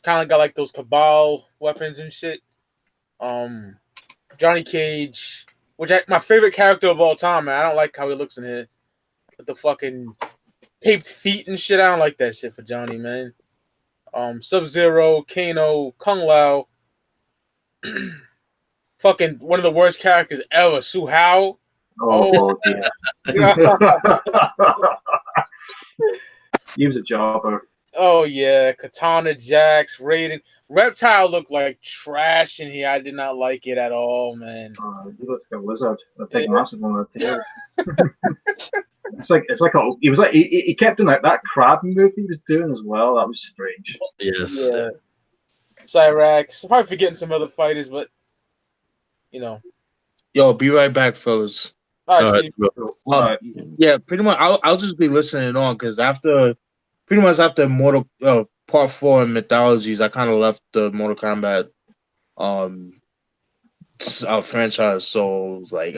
Kind of got like those Cabal weapons and shit. Johnny Cage, my favorite character of all time, man. I don't like how he looks in here. With the fucking taped feet and shit. I don't like that shit for Johnny, man. Sub-Zero, Kano, Kung Lao. Fucking one of the worst characters ever, Su Hao. Oh yeah. He was a jobber. Oh yeah, Katana, Jax, Raiden. Reptile looked like trash in here. I did not like it at all, man. He looked like a lizard. A big massive one on the tail. He kept doing that crab move he was doing as well. That was strange. Yes. Yeah. Cyrax. I'm probably forgetting some other fighters, but Yo, be right back, fellas. All right, All right, Steve. bro. Yeah, pretty much. I'll just be listening on because after Mortal Part 4 and Mythologies, I kind of left the Mortal Kombat franchise, so it was like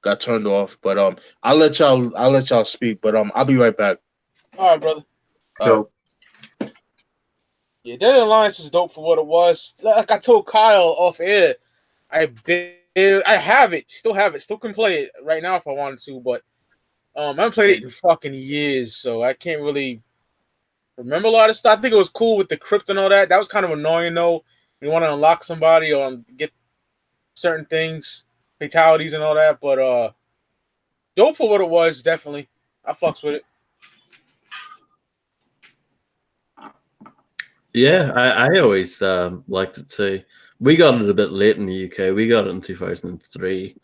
got turned off. But I'll let y'all speak. But I'll be right back. All right, brother. Cool. Yeah, Deadly Alliance was dope for what it was. Like I told Kyle off air, I have it, still can play it right now if I wanted to, but I haven't played it in fucking years, so I can't really remember a lot of stuff. I think it was cool with the crypt and all that. That was kind of annoying though. You want to unlock somebody or get certain things, fatalities and all that, but dope for what it was, definitely. I fucks with it. Yeah, I always liked it too. We got it a bit late in the UK. We got it in 2003,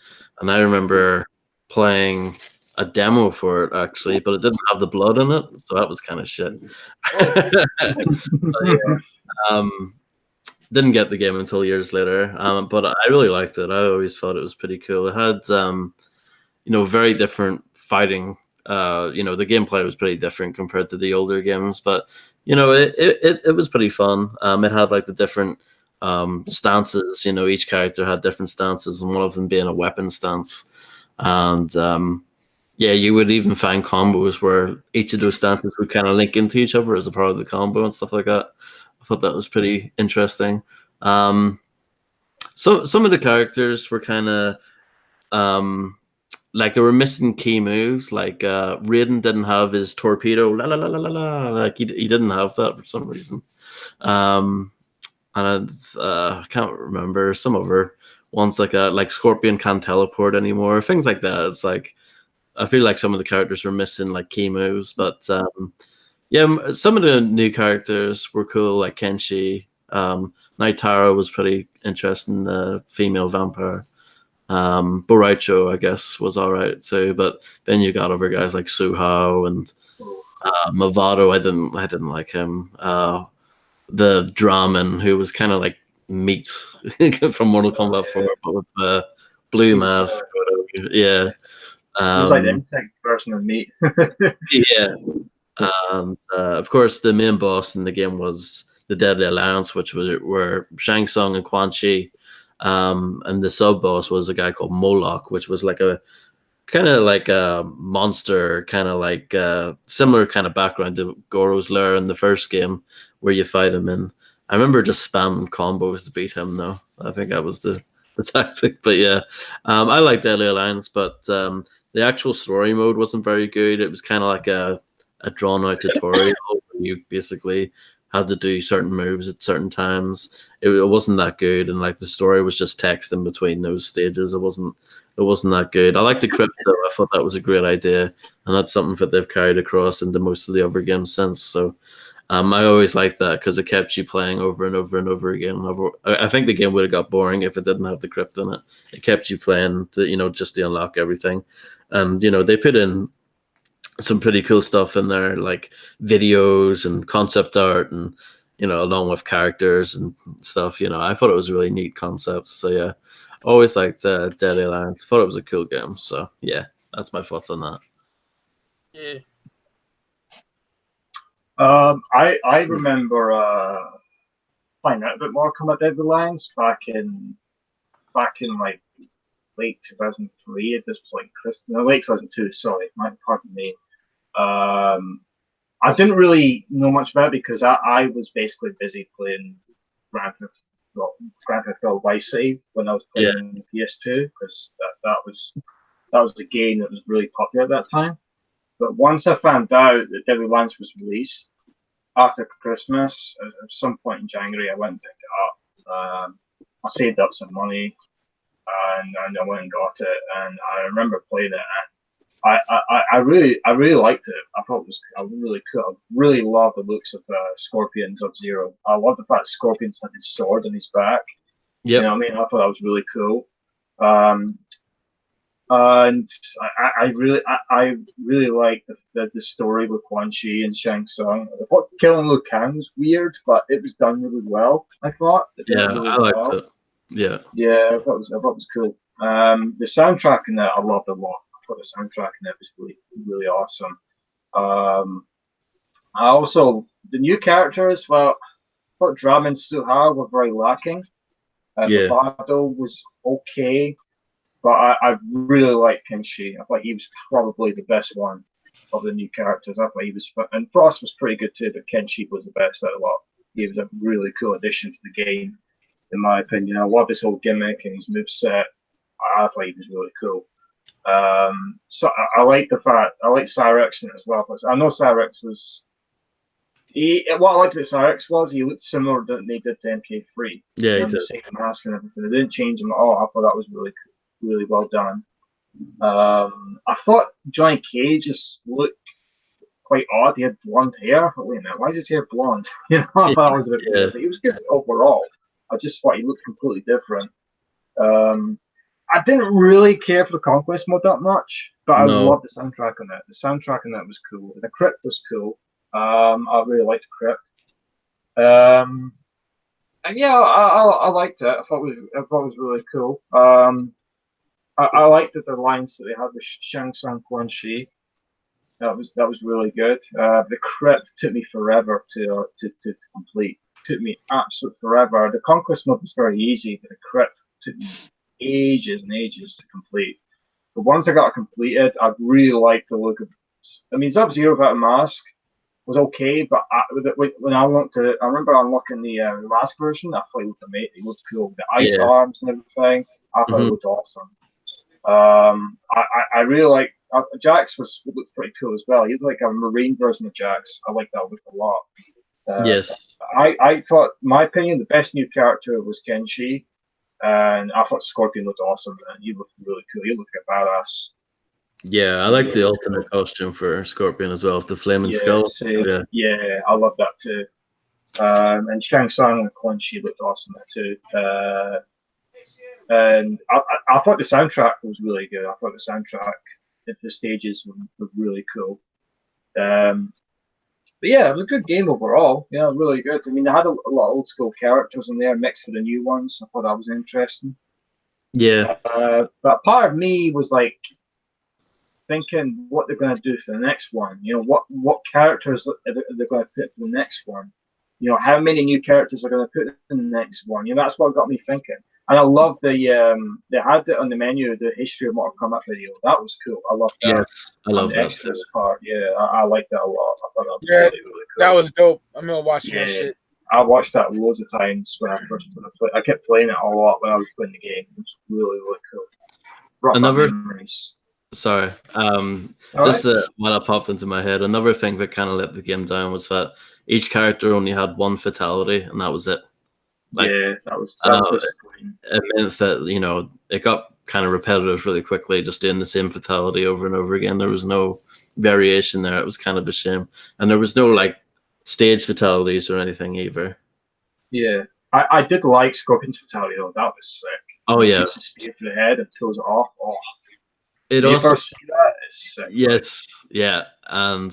and I remember playing a demo for it actually, but it didn't have the blood in it, so that was kind of shit. Didn't get the game until years later, but I really liked it. I always thought it was pretty cool. It had very different fighting. The gameplay was pretty different compared to the older games, but it was pretty fun. It had like the different stances. Each character had different stances, and one of them being a weapon stance. And you would even find combos where each of those stances would kind of link into each other as a part of the combo and stuff like that. I thought that was pretty interesting. Some of the characters were kind of like they were missing key moves. Like Raiden didn't have his torpedo. La la la la la la. Like he didn't have that for some reason. And I can't remember some other ones like Scorpion can't teleport anymore. Things like that. It's like I feel like some of the characters were missing like key moves, but some of the new characters were cool, like Kenshi. Night Tara was pretty interesting. Female vampire. Boraicho, I guess, was all right too, but then you got other guys like Suhao and Mavado. I didn't like him. The Draman, who was kind of like meat from Mortal Kombat 4, but with blue mask. Yeah, it was like the insect version of meat. Yeah, and of course the main boss in the game was the Deadly Alliance, which were Shang Tsung and Quan Chi. And the sub boss was a guy called Moloch, which was like a kind of like a monster, kind of like similar kind of background to Goro's Lair in the first game where you fight him in. I remember just spamming combos to beat him though. I think that was the tactic. But yeah, I liked Deadly Alliance, but the actual story mode wasn't very good. It was kind of like a drawn out tutorial where you basically had to do certain moves at certain times. It wasn't that good, and like the story was just text in between those stages. It wasn't that good. I like the crypt though. I thought that was a great idea, and that's something that they've carried across into most of the other games since. So I always liked that because it kept you playing over and over and over again. I think the game would have got boring if it didn't have the crypt in it. It kept you playing to, just to unlock everything, and they put in some pretty cool stuff in there, like videos and concept art, and along with characters and stuff. I thought it was a really neat concept. So yeah, always liked Deadly Alliance. Thought it was a cool game. So yeah, that's my thoughts on that. Yeah. I remember finding out a bit more about Deadly Alliance back in like late 2003. This was like late 2002. Sorry, pardon me. I didn't really know much about it because I was basically busy playing Grand Theft Auto Vice City when I was playing PS2 because that was the game that was really popular at that time. But once I found out that Deadly Alliance was released after Christmas, at some point in January, I went and picked it up. I saved up some money and I went and got it. And I remember playing it. I really liked it. I thought it was really cool. I really loved the looks of Scorpion Sub-Zero. I loved the fact Scorpion's had his sword on his back. Yep. You know what I mean? I thought that was really cool. And I really liked the story with Quan Chi and Shang Tsung. I thought killing Liu Kang was weird, but it was done really well. I thought. I liked it. Yeah. Yeah, I thought it was cool. The soundtrack in that I loved a lot. thought the soundtrack in it was really, really awesome. I also, the new characters, well, I thought Drum and Suha were very lacking. Yeah. Bravado was okay, but I really liked Kenshi. I thought he was probably the best one of the new characters. I thought he was, and Frost was pretty good too, but Kenshi was the best out of a lot. He was a really cool addition to the game, in my opinion. I love his whole gimmick and his moveset. I thought he was really cool. So I like the fact, I like Cyrex in it as well, because I know Cyrex was, what I liked about Cyrex was he looked similar than they did to MK3. Yeah, he the did. same mask and everything. They didn't change him at all. I thought that was really, really well done. I thought Johnny Cage just looked quite odd. He had blonde hair. But wait a minute, why is his hair blonde? You know, I thought it was a bit weird. But he was good overall. I just thought he looked completely different. I didn't really care for the Conquest mode that much, but I loved the soundtrack on it. The soundtrack on it was cool. The crypt was cool. I really liked the crypt. And yeah, I liked it. I thought it was really cool. I liked the lines that they had with Shang Tsung Quan Shi. That was really good. The crypt took me forever to complete. Took me absolute forever. The Conquest mode was very easy, but the crypt took me ages and ages to complete. But once I got it completed, I really liked the look of it. I mean, Sub-Zero without a mask was okay, but when I remember unlocking the mask version, I thought he looked amazing. He looked cool. The ice arms and everything, I thought it looked awesome. I really like Jax looked pretty cool as well. He's like a marine version of Jax. I like that look a lot. Yes. I thought, in my opinion, the best new character was Kenshi. And I thought Scorpion looked awesome, man. He looked really cool. He looked like a badass. Yeah, I like the alternate costume for Scorpion as well, the flaming skull. Yeah, I love that too. And Shang Tsung and Quan Chi looked awesome there too. And I thought the soundtrack was really good. I thought the soundtrack at the stages were really cool. But yeah, it was a good game overall. Yeah, really good. I mean, they had a lot of old school characters in there mixed with the new ones. I thought that was interesting. Yeah. But part of me was like thinking what they're going to do for the next one. You know, what characters they're going to put for the next one. You know, how many new characters are going to put in the next one. You know, that's what got me thinking. And I love they had it on the menu, the history of Mortal Kombat video. That was cool. I love that. Yes, I love that too. Part. Yeah, I like that a lot. I thought that was really cool. That was dope. I remember watching that shit. I watched that loads of times when I first played. I kept playing it a lot when I was playing the game. It was really, really cool. Brought back memories. Sorry. When I popped into my head, another thing that kind of let the game down was that each character only had one fatality, and that was it. Like, that was disappointing. It meant that, you know, it got kind of repetitive really quickly, just doing the same fatality over and over again. There was no variation there. It was kind of a shame. And there was no, like, stage fatalities or anything either. Yeah. I did like Scorpion's fatality, though. That was sick. Oh, yeah. He spear through the head and pulls it off. Oh. It also, see that? It's sick. Yes, yeah. And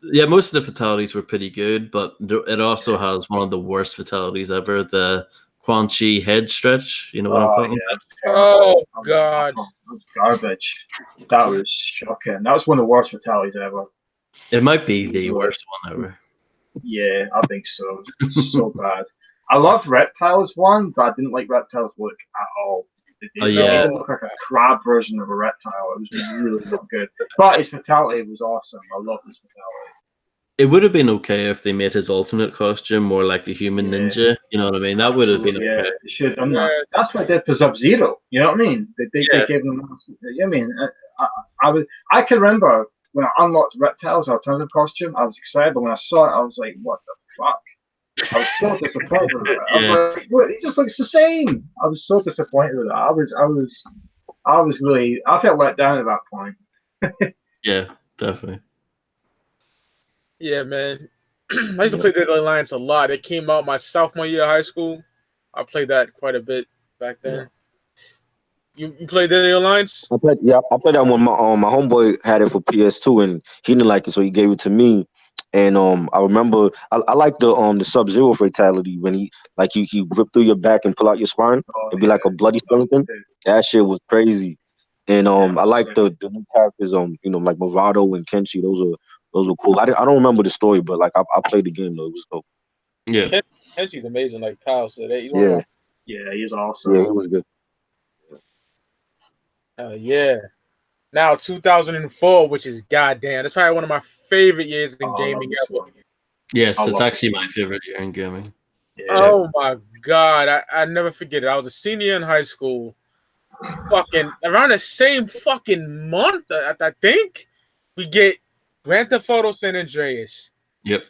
yeah, most of the fatalities were pretty good, but it also has one of the worst fatalities ever, the Quan Chi head stretch. You know what I'm talking about? Oh, God. That was garbage. That was shocking. That was one of the worst fatalities ever. It might be the worst one ever. Yeah, I think so. It's so bad. I loved Reptile's one, but I didn't like Reptile's look at all. It didn't look like a crab version of a reptile. It was really not good. But his fatality was awesome. I love his fatality. It would have been okay if they made his alternate costume more like the human ninja. You know what I mean? That would have been okay. Yeah, they should have done that. That's what I did for Sub-Zero. You know what I mean? They gave them. I mean, I can remember when I unlocked Reptile's alternative costume. I was excited, but when I saw it, I was like, "What the fuck?" I was so disappointed with it. I was like, "What? It just looks the same." I was so disappointed with it. I was really. I felt let down at that point. Yeah, definitely. Yeah, man. I used to play Dead Alliance a lot. It came out my sophomore year of high school. I played that quite a bit back then. You played Dead Alliance? I played that when my homeboy had it for PS2 and he didn't like it, so he gave it to me. And I remember I like the Sub-Zero fatality when he rip through your back and pull out your spine. It'd be like a bloody skeleton. That shit was crazy. And I like the new characters. You know, like Murado and Kenshi. Those were cool. I don't remember the story, but like I played the game though. It was dope. Yeah. Kenshi's amazing, like Kyle said. He's one of Yeah, my Yeah, he's awesome. yeah, it was good. yeah. Now 2004, which is goddamn. That's probably one of my favorite years in gaming this ever. one. Yes, I it's love actually this my favorite year in gaming. Yeah. Oh my god, I never forget it. I was a senior in high school. Fucking around the same fucking month, I think, we get Grand Theft Auto San Andreas, Yep.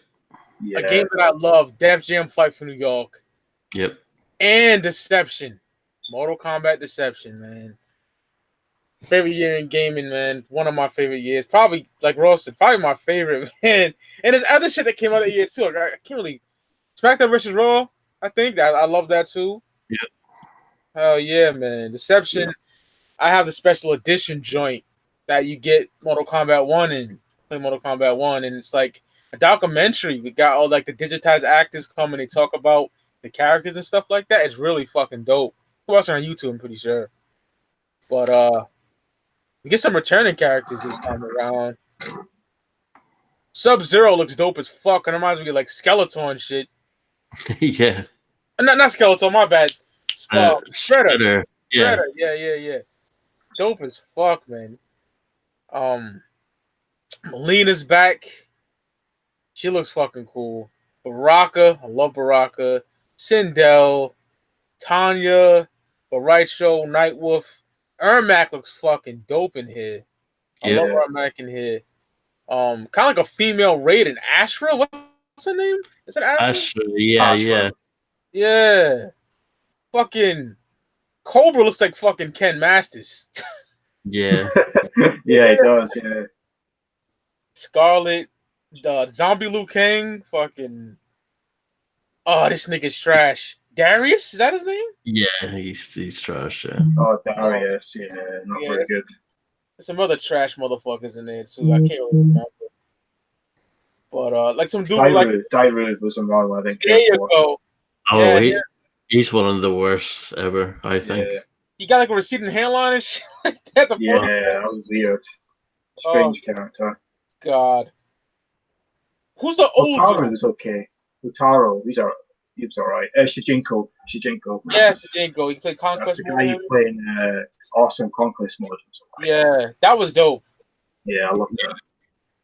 Yeah. a game that I love, Def Jam Fight for New York, Yep. and Deception, Mortal Kombat Deception, man. Favorite year in gaming, man. One of my favorite years. Probably, like Ross said, probably my favorite, man. And there's other shit that came out that year, too. I can't really... SmackDown vs. Raw, I think. I love that, too. Yep. Hell yeah, man. Deception. I have the special edition joint that you get Mortal Kombat 1 and play Mortal Kombat 1. And it's like a documentary. We got all like the digitized actors come and they talk about the characters and stuff like that. It's really fucking dope. You can watch it on YouTube, I'm pretty sure. But we get some returning characters this time around. Sub-Zero looks dope as fuck. And it reminds me of like Skeletor and shit. Yeah. Not Skeletor, my bad. Shredder. Yeah. Shredder. Yeah. Dope as fuck, man. Melina's back. She looks fucking cool. Baraka, I love Baraka. Sindel, Tanya, Baraicho, Nightwolf. Ermac looks fucking dope in here. I love Ermac in here. Kind of like a female Raiden. Ashra, what's her name? Is it Ashra? Ashra, yeah. Yeah. Fucking Cobra looks like fucking Ken Masters. Yeah. Yeah, it does. Yeah. Scarlet, the zombie Liu Kang, fucking. Oh, this nigga's trash. Darius, is that his name? Yeah, he's trash. Yeah. Oh, Darius. Yeah, not very good. There's some other trash motherfuckers in there too. I can't really remember. But like some dude like Dairuz was wrong, I think. There you go. Oh, he's one of the worst ever, I think. Yeah. He got like a receding hairline and shit like that. That was weird. Strange character. God. Who's the old Utaro was okay. Utaro, he was alright. Shijinko. Yeah, Shijinko. He played Conquest That's the mode. guy you play in Awesome Conquest mode. Yeah, that was dope. Yeah, I love that.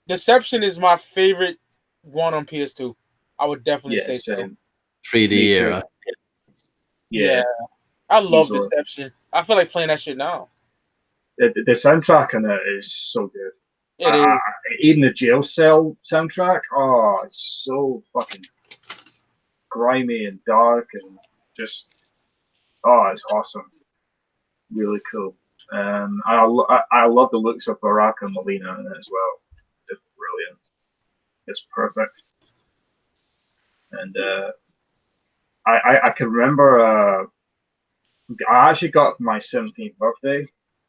Deception is my favorite one on PS2. I would definitely say so. 3D era. Yeah. I love Deception. I feel like playing that shit now. The soundtrack on it is so good. It is. Even the jail cell soundtrack, it's so fucking grimy and dark and just, it's awesome. Really cool. I love the looks of Baraka and Melina in it as well. It's brilliant. It's perfect. And I can remember I actually got my 17th birthday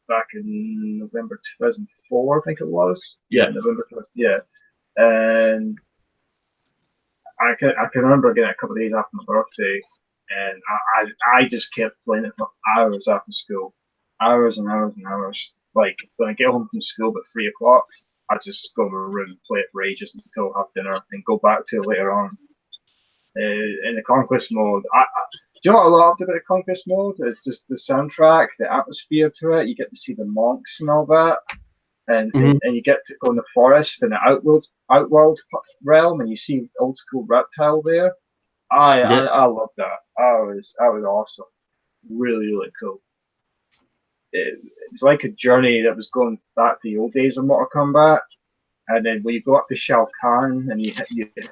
back in November 2004, I think it was. Yeah, November 2000. Yeah, and I can remember getting a couple of days after my birthday, and I just kept playing it for hours after school, hours and hours and hours. Like when I get home from school at 3 o'clock, I just go to my room and play it for ages until I have dinner, and go back to it later on. In the Conquest mode, do you know what I loved about the Conquest mode? It's just the soundtrack, the atmosphere to it. You get to see the monks and all that, and you get to go in the forest and the outworld realm, and you see old school reptile there. I love that. That was awesome. Really, really cool. It was like a journey that was going back to the old days of Mortal Kombat. And then when you go up to Shao Kahn and you hit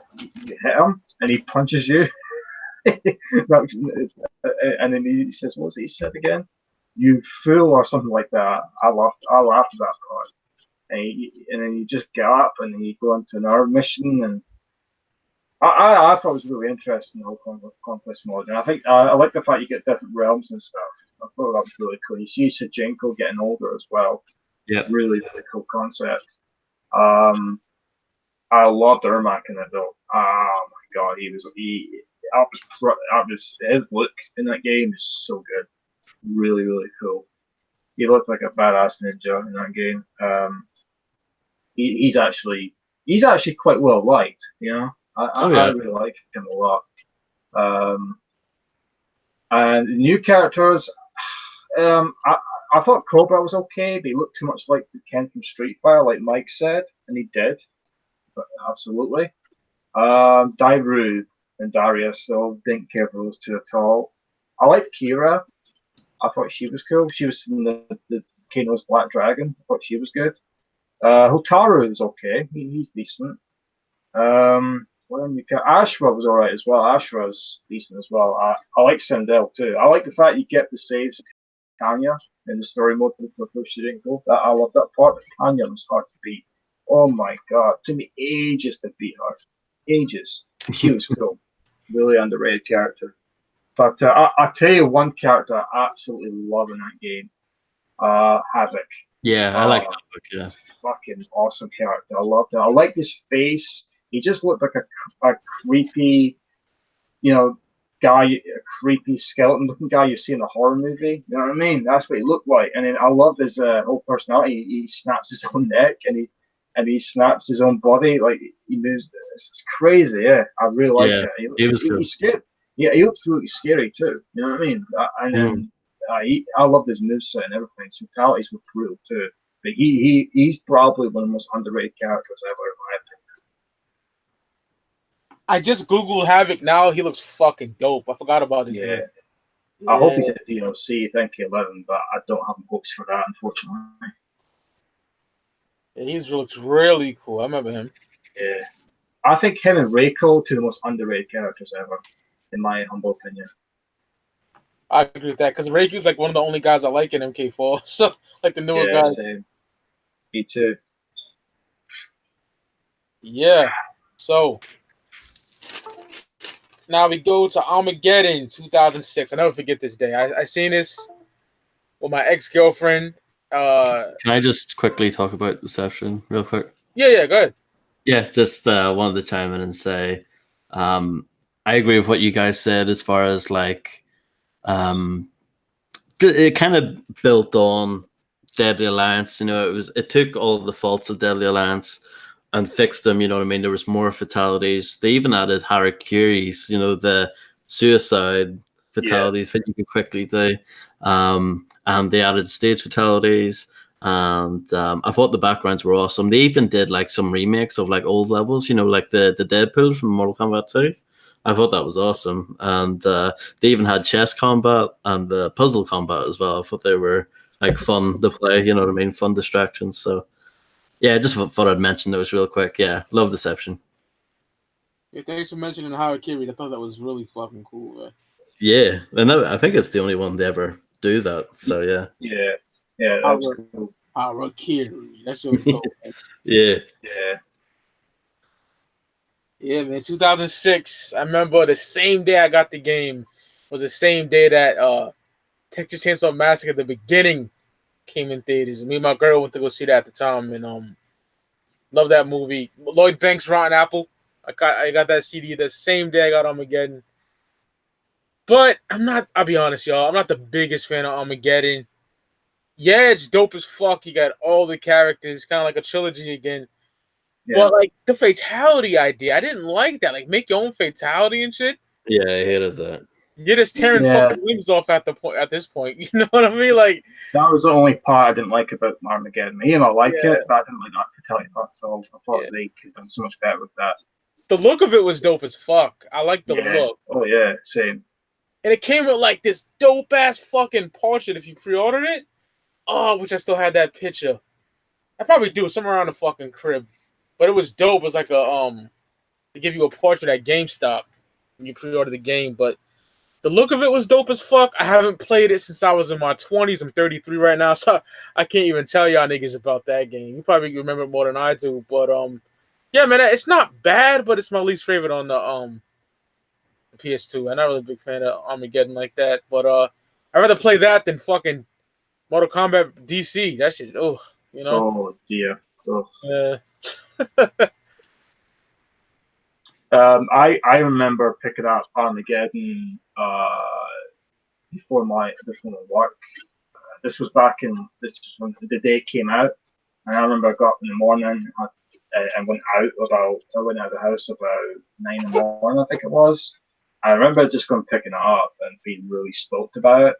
him and he punches you, and then he says, "What's he said again? You fool," or something like that. I laughed at that part. And then you just get up and then you go into another mission, and I thought it was really interesting, the whole Conquest mode. And I think I like the fact you get different realms and stuff. I thought that was really cool. You see Shijinko getting older as well. Yeah, really, really cool concept. I loved Ermac in it though. Oh my god, his look in that game is so good. Really, really cool. He looked like a badass ninja in that game. He's actually quite well liked. You know, I really like him a lot. And the new characters, I thought Cobra was okay, but he looked too much like the Ken from Street Fighter, like Mike said, and he did. But absolutely. Dairyu and Darius, though, didn't care for those two at all. I liked Kira. I thought she was cool. She was in the Kano's Black Dragon. I thought she was good. Hotaru is okay. He's decent. Ashra was alright as well. Ashra's decent as well. I like Sindel too. I like the fact you get the saves of Tanya in the story mode before she didn't go. I love that part. But Tanya was hard to beat. Oh my god. It took me ages to beat her. Ages. She was cool. Really underrated character. But I'll tell you one character I absolutely love in that game. Havoc. Yeah, I like Havoc, yeah. Fucking awesome character. I love that. I like his face. He just looked like a creepy, guy, a creepy skeleton-looking guy you see in a horror movie. You know what I mean? That's what he looked like. And then I love his whole personality. He snaps his own neck and he snaps his own body. Like he moves. It's crazy. Yeah, I really like it. He's scary. Yeah, he looks really scary too. You know what I mean? And then I love his moveset and everything. His fatalities were brutal too. But he's probably one of the most underrated characters ever, in my opinion. I just Googled Havoc now. He looks fucking dope. I forgot about his name. I hope he's at DLC, thank you, 11, but I don't have books for that, unfortunately. Yeah, he looks really cool. I remember him. Yeah. I think him and Reiko, two of the most underrated characters ever, in my humble opinion. I agree with that, because Reiku's like one of the only guys I like in MK4. So, like the newer guys. Same. Me too. Yeah. So, now we go to Armageddon 2006. I never forget this day. I seen this with my ex-girlfriend. Can I just quickly talk about Deception real quick? Yeah, go ahead. Yeah, just wanted to chime in and say I agree with what you guys said as far as like it kind of built on Deadly Alliance. It took all the faults of Deadly Alliance and fixed them. You know what I mean? There was more fatalities. They even added Harakiris. The suicide fatalities that you could quickly do. And they added stage fatalities. And I thought the backgrounds were awesome. They even did like some remakes of like old levels. Like the Deadpool from Mortal Kombat 2. I thought that was awesome. And they even had chess combat and the puzzle combat as well. I thought they were like fun to play. You know what I mean? Fun distractions. So yeah, just thought I'd mention those real quick. Yeah, love Deception. Yeah, thanks for mentioning Harakiri. I thought that was really fucking cool, man. Yeah, and I think it's the only one to ever do that. So yeah. Yeah, that was cool. Harakiri. That's what it's called. Yeah. Yeah, man. 2006. I remember the same day I got the game was the same day that Texas Chainsaw Massacre, the beginning, came in theaters. And me and my girl went to go see that at the time, and love that movie. Lloyd Banks' Rotten Apple. I got that CD the same day I got Armageddon. But I'll be honest, y'all, I'm not the biggest fan of Armageddon. Yeah, it's dope as fuck. You got all the characters, kind of like a trilogy again. Yeah. But like the fatality idea, I didn't like that. Like make your own fatality and shit. Yeah, I hated that. You're just tearing fucking limbs off at this point. You know what I mean? Like that was the only part I didn't like about Armageddon. I like it, but I didn't like that fatality part at all. I thought they could have done so much better with that. The look of it was dope as fuck. I like the look. Oh yeah, same. And it came with like this dope ass fucking portrait if you pre-ordered it. Oh, which I still had that picture. I probably do somewhere around the fucking crib. But it was dope. It was like they give you a portrait at GameStop when you pre-order the game. But the look of it was dope as fuck. I haven't played it since I was in my 20s. I'm 33 right now, so I can't even tell y'all niggas about that game. You probably remember it more than I do. But yeah, man, it's not bad, but it's my least favorite on the PS2. I'm not really a big fan of Armageddon like that. But I'd rather play that than fucking Mortal Kombat DC. That shit, oh. Oh dear. Yeah. I remember picking up Armageddon before my work. this was when the day it came out, and I remember I got up in the morning and went out of the house about 9 in the morning, I think it was. I remember just going picking it up and being really stoked about it.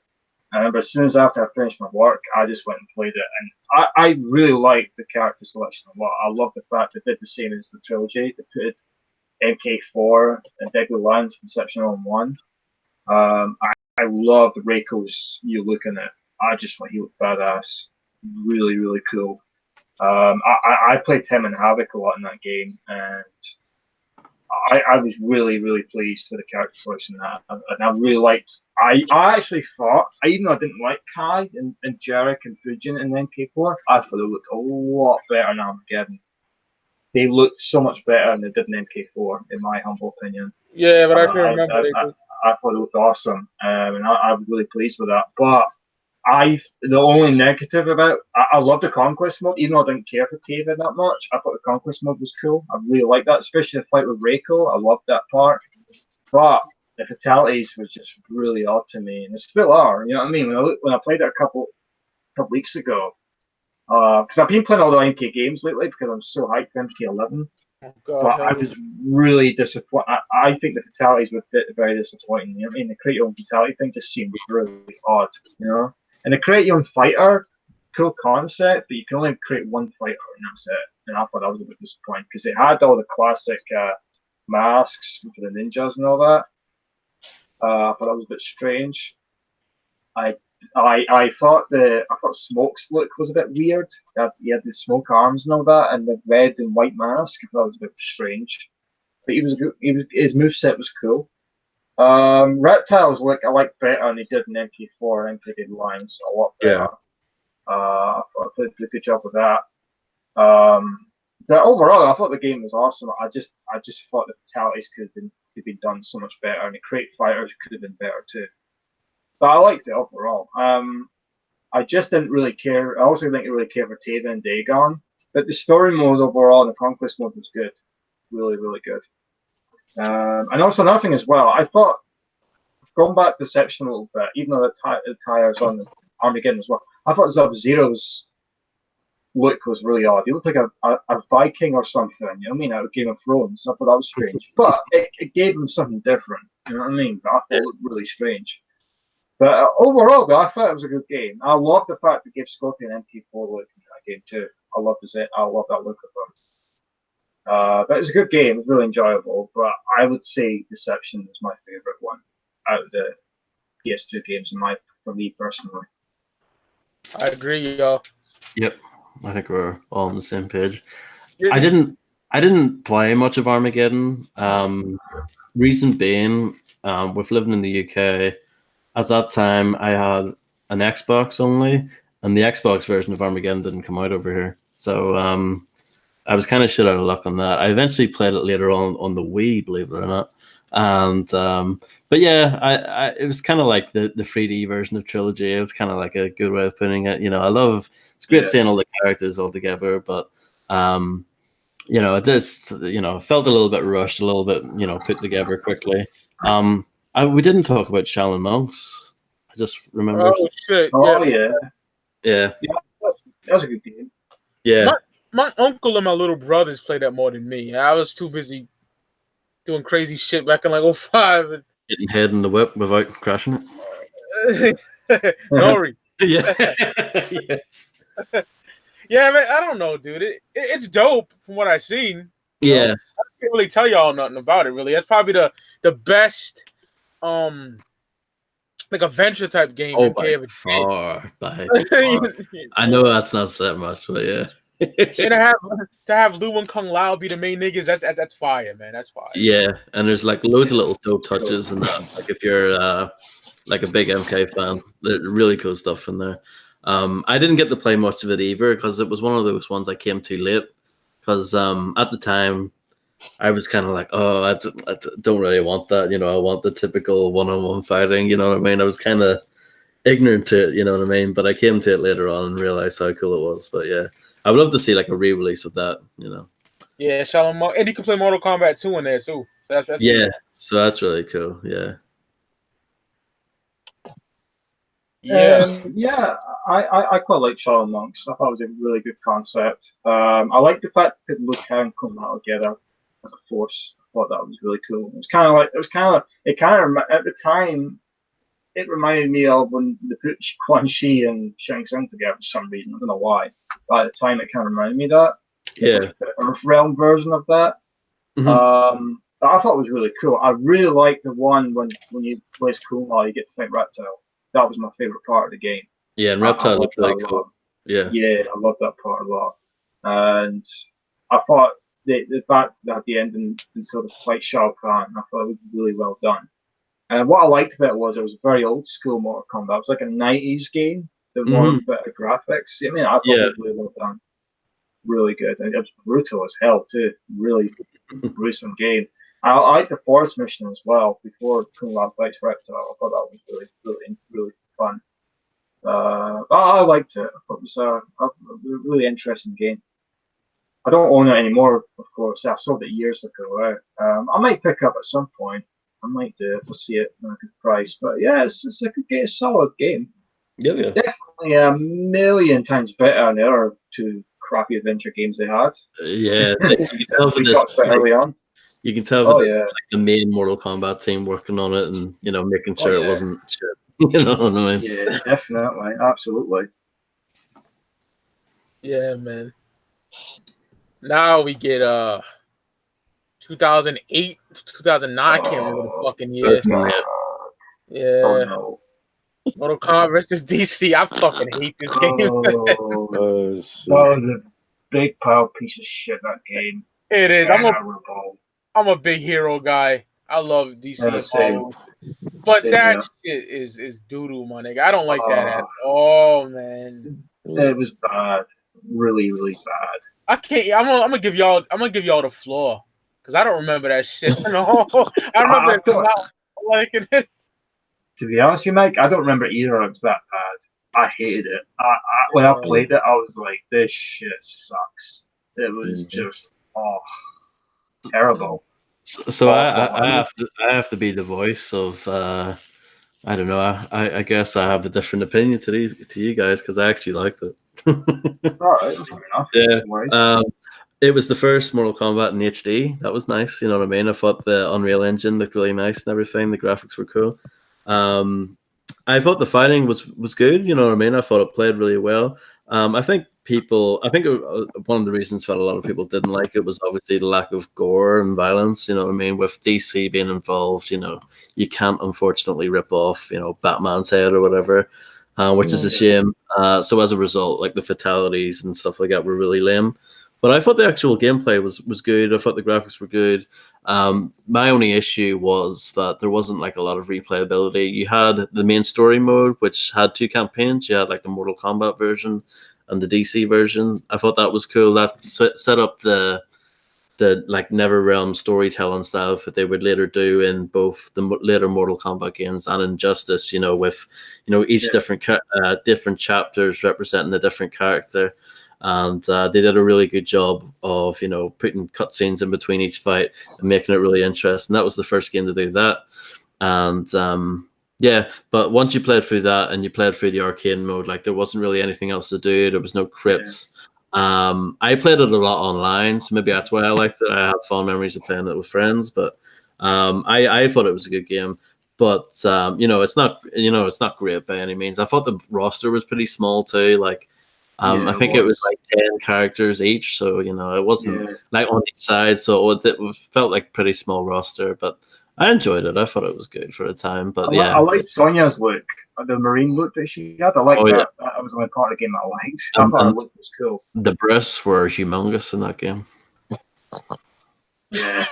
I remember as soon as after I finished my work, I just went and played it, and I really liked the character selection a lot. I love the fact they did the same as the trilogy. They put MK4 and Deadly Lance in Section 1. I loved Reiko's new look in it. I just thought he looked badass. Really, really cool. I played him and Havoc a lot in that game, and I was really, really pleased with the character selection. And I really liked. I actually thought, even though I didn't like Kai and Jarek and Fujin in MK4, I thought they looked a lot better in Armageddon. They looked so much better than they did in MK4, in my humble opinion. Yeah, but I can remember. I thought it looked awesome, and I was really pleased with that. But the only negative about I love the Conquest mode, even though I didn't care for Taven that much. I thought the Conquest mode was cool. I really liked that, especially the fight with Reiko. I loved that part. But the fatalities were just really odd to me, and they still are. You know what I mean? When I played it a couple weeks ago, because I've been playing all the MK games lately because I'm so hyped for MK11. Oh, God, but I was really disappointed. I think the fatalities were very disappointing. You know what I mean? The create your own fatality thing just seemed really odd, you know? And the create your own fighter, cool concept, but you can only create one fighter and that's it. And I thought that was a bit disappointing because it had all the classic masks for the ninjas and all that. I thought that was a bit strange. I thought Smoke's look was a bit weird. He had the smoke arms and all that, and the red and white mask. I thought that was a bit strange. But his moveset was cool. Reptiles I like better than he did in MK4 and MK Deadly Lance a lot better. Yeah. I thought they did a good job with that. But overall, I thought the game was awesome. I just thought the fatalities could have been done so much better, and the crate fighters could have been better too. But I liked it overall. I just didn't really care. I also didn't really care for Taven and Dagon. But the story mode overall and the conquest mode was good. Really, really good. And also another thing as well, I thought, going back to Deception a little bit, even though the tires on Armageddon as well, I thought Sub-Zero's look was really odd. He looked like a Viking or something, you know what I mean, out of Game of Thrones. I thought that was strange. But it gave him something different, you know what I mean? But I thought it looked really strange. But overall, though, I thought it was a good game. I love the fact that it gave Scorpion MK4 look in that game too. I love that look of them. But it was a good game. It was really enjoyable. But I would say Deception was my favorite one out of the PS2 games, for me personally. I agree, y'all. Yep, I think we're all on the same page. Yeah. I didn't play much of Armageddon. Reason being, with living in the UK, at that time I had an Xbox only, and the Xbox version of Armageddon didn't come out over here. So I was kind of shit out of luck on that. I eventually played it later on the Wii, believe it or not. And but yeah, it was kind of like the 3D version of Trilogy. It was kind of like a good way of putting it. You know, it's great seeing all the characters all together, but you know, it just, you know, felt a little bit rushed, a little bit, you know, put together quickly. We didn't talk about Shaolin Monks. I just remember. Oh shit! Oh yeah. That's a good game. Yeah. My uncle and my little brothers played that more than me. I was too busy doing crazy shit back in like 2005. Getting head in the whip without crashing it. Nori. Yeah. Yeah, man, I don't know, dude. It's dope from what I've seen. Yeah. I can't really tell y'all nothing about it, really. That's probably the best like adventure type game MK ever far. did. I know that's not that much, but yeah. And to have Lu and Kung Lao be the main niggas, that's fire, man. That's fire. Yeah, and there's like loads of little dope touches and that. Like if you're like a big MK fan, there's really cool stuff in there. I didn't get to play much of it either because it was one of those ones I came too late. Because at the time, I was kind of like, oh, I don't really want that. You know, I want the typical one-on-one fighting. You know what I mean? I was kind of ignorant to it. You know what I mean? But I came to it later on and realized how cool it was. But yeah, I would love to see like a re-release of that. You know? Yeah, Shaolin Monk, and you can play Mortal Kombat 2 in there too. So yeah, so that's really cool. Yeah. Yeah. I quite like Shadow Monks. I thought it was a really good concept. I like the fact that Liu Kang come out together as a force. I thought that was really cool. It kind of at the time it reminded me of when they put Quan Chi and Shang Tsung together for some reason. I don't know why. But at the time, it kind of reminded me of that. It's like the Earth Realm version of that. But I thought it was really cool. I really liked the one when you play Kuma, you get to fight Reptile. That was my favorite part of the game. Yeah, and Reptile looked really cool. Yeah, I love that part a lot. And I thought the fact that at the end and sort of fight Shao Kahn, I thought it was really well done. And what I liked about it was a very old school Mortal Kombat. It was like a 90s game. The more better graphics. I mean, I thought it was really well done. Really good. And it was brutal as hell too. Really gruesome game. I like the forest mission as well. Before Kuma fights Reptile, I thought that was really fun. I liked it. I thought it was a really interesting game. I don't own it anymore, of course. I sold it years ago. I might pick up at some point. I might do it. We'll see it at a good price. But yeah, it's a good game, a solid game. Yeah. Definitely a million times better than the other two crappy adventure games they had. Yeah, you can tell we talked about early on. You can tell like the main Mortal Kombat team working on it and making sure it wasn't shit. You know what I mean? Yeah, definitely, absolutely. Yeah, man. Now we get 2008, 2009. I can't remember the fucking year. Yeah. Oh, no. Mortal Kombat versus DC. I fucking hate this game. The big pile piece of shit, that game. It is. I'm a big hero guy. I love DC. But that shit is doo-doo, my nigga. I don't like that at all, man. It was bad. Really, really bad. I can't. I'm gonna give y'all the floor because I don't remember that shit. No, I remember liking it. To be honest with you, Mike, I don't remember either. It was that bad. I hated it. When I played it, I was like, "This shit sucks." It was just terrible. So I have to be the voice of. I don't know. I guess I have a different opinion to you guys because I actually liked it. All right, fair enough. Yeah. It was the first Mortal Kombat in HD. That was nice. You know what I mean? I thought the Unreal Engine looked really nice and everything. The graphics were cool. I thought the fighting was good. You know what I mean? I thought it played really well. I think one of the reasons that a lot of people didn't like it was obviously the lack of gore and violence. You know what I mean? With DC being involved, you can't unfortunately rip off, Batman's head or whatever, which is a shame. So as a result, like the fatalities and stuff like that were really lame. But I thought the actual gameplay was good. I thought the graphics were good. My only issue was that there wasn't like a lot of replayability. You had the main story mode, which had two campaigns. You had like the Mortal Kombat version and the DC version. I thought that was cool. That set up the like NetherRealm storytelling style that they would later do in both the later Mortal Kombat games and Injustice. With each different chapters representing a different character. And they did a really good job of, putting cutscenes in between each fight and making it really interesting. That was the first game to do that. And but once you played through that and you played through the arcade mode, like there wasn't really anything else to do. There was no crypts. I played it a lot online, so maybe that's why I liked it. I have fond memories of playing it with friends, but I thought it was a good game. But it's not great by any means. I thought the roster was pretty small too. Like. I think it was like 10 characters each, so it wasn't like on each side, so it felt like pretty small roster. But I enjoyed it. I thought it was good for the time. But I liked Sonya's look, the marine look that she had. I liked that. That was the only part of the game I liked. I thought her look was cool. The breasts were humongous in that game. Yeah.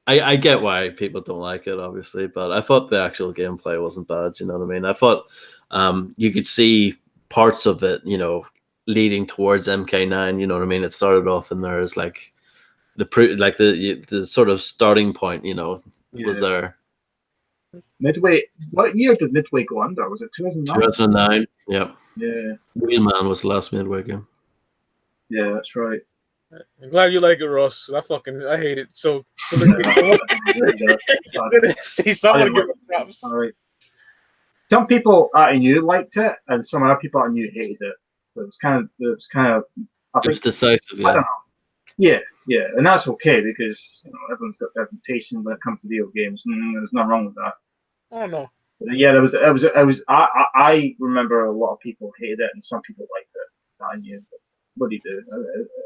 I get why people don't like it, obviously, but I thought the actual gameplay wasn't bad. You know what I mean? I thought you could see parts of it, leading towards MK9. You know what I mean? It started off and there's like the sort of starting point. Was there. Midway. What year did Midway go under? Was it 2009? 2009. Yeah. Yeah. Wheelman was the last Midway game. Yeah, that's right. I'm glad you like it, Ross. I hate it. So see someone give it props. Sorry. Some people out of you liked it, and some other people out of you hated it. So it was kind of. I It was think decisive, I yeah. don't know. Yeah, and that's okay because everyone's got different tastes when it comes to video games, and there's nothing wrong with that. I don't know. Yeah, I remember a lot of people hated it, and some people liked it. I knew. What do you do?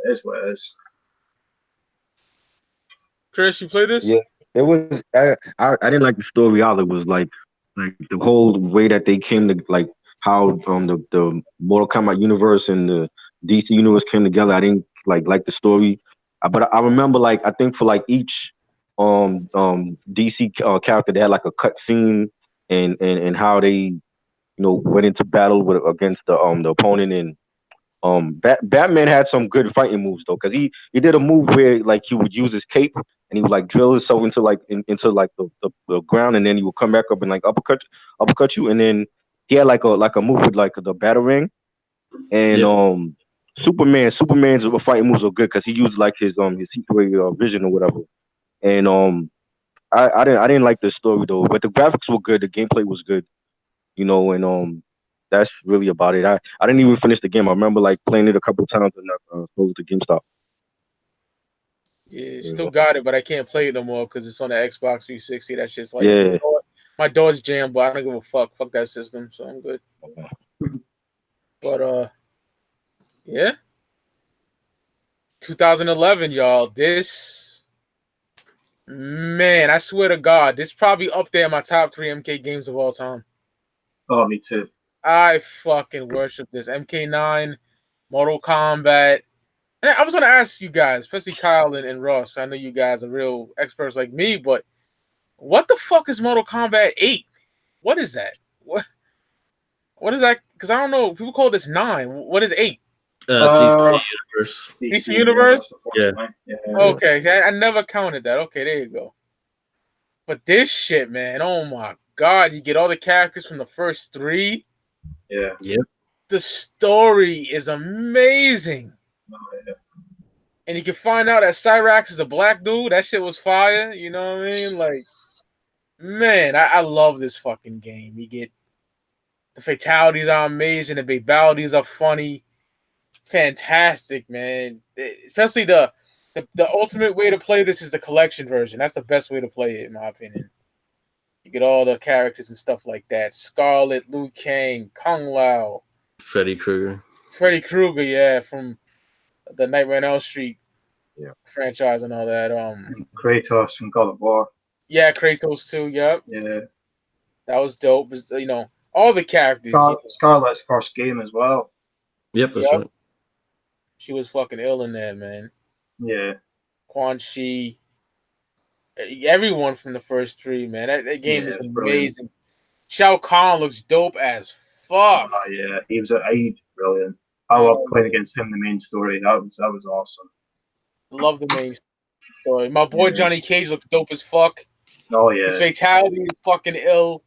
It is what it is. Chris, you play this? Yeah, it was. I didn't like the story either. It was like the whole way that they came to like how the Mortal Kombat universe and the DC universe came together. I didn't like the story, but I remember like I think for like each DC character they had like a cut scene and how they went into battle against the opponent and Batman had some good fighting moves though, because he did a move where like he would use his cape and he would like drill himself into like into like the ground, and then he would come back up and like uppercut you, and then he had like a move with like the batarang, and Superman's fighting moves are good because he used like his secret vision or whatever, and I didn't like the story though, but the graphics were good, the gameplay was good, and that's really about it. I didn't even finish the game. I remember like playing it a couple of times and closed the GameStop. Yeah, still got it, but I can't play it no more because it's on the Xbox 360. That shit's like my door's jammed, but I don't give a fuck. Fuck that system, so I'm good. But yeah, 2011, y'all. This man, I swear to God, this probably up there in my top 3 MK games of all time. Oh, me too. I fucking worship this. MK9, Mortal Kombat. And I was going to ask you guys, especially Kyle and Ross. I know you guys are real experts like me, but what the fuck is Mortal Kombat 8? What is that? What is that? Because I don't know. People call this 9. What is 8? DC Universe. DC Universe? Yeah. Okay. I never counted that. Okay, there you go. But this shit, man. Oh, my God. You get all the characters from the first 3. Yeah. Yep. The story is amazing. Oh, yeah. And you can find out that Cyrax is a black dude. That shit was fire. You know what I mean? Like, man, I love this fucking game. You get the fatalities are amazing. The fatalities are funny. Fantastic, man. Especially the ultimate way to play this is the collection version. That's the best way to play it, in my opinion. You get all the characters and stuff like that. Scarlet, Liu Kang, Kung Lao. Freddy Krueger, yeah, from the Nightmare on Elm Street franchise and all that. Kratos from God of War. Yeah, Kratos too. Yep. Yeah. That was dope. All the characters. Scarlet's first game as well. Yep, that's right. She was fucking ill in there, man. Yeah. Quan Chi. Everyone from the first 3, man. That game is amazing. Brilliant. Shao Kahn looks dope as fuck. Oh, yeah. He was brilliant. I love playing against him in the main story. That was awesome. Love the main story. My boy Johnny Cage looks dope as fuck. Oh, yeah. His fatality is fucking ill.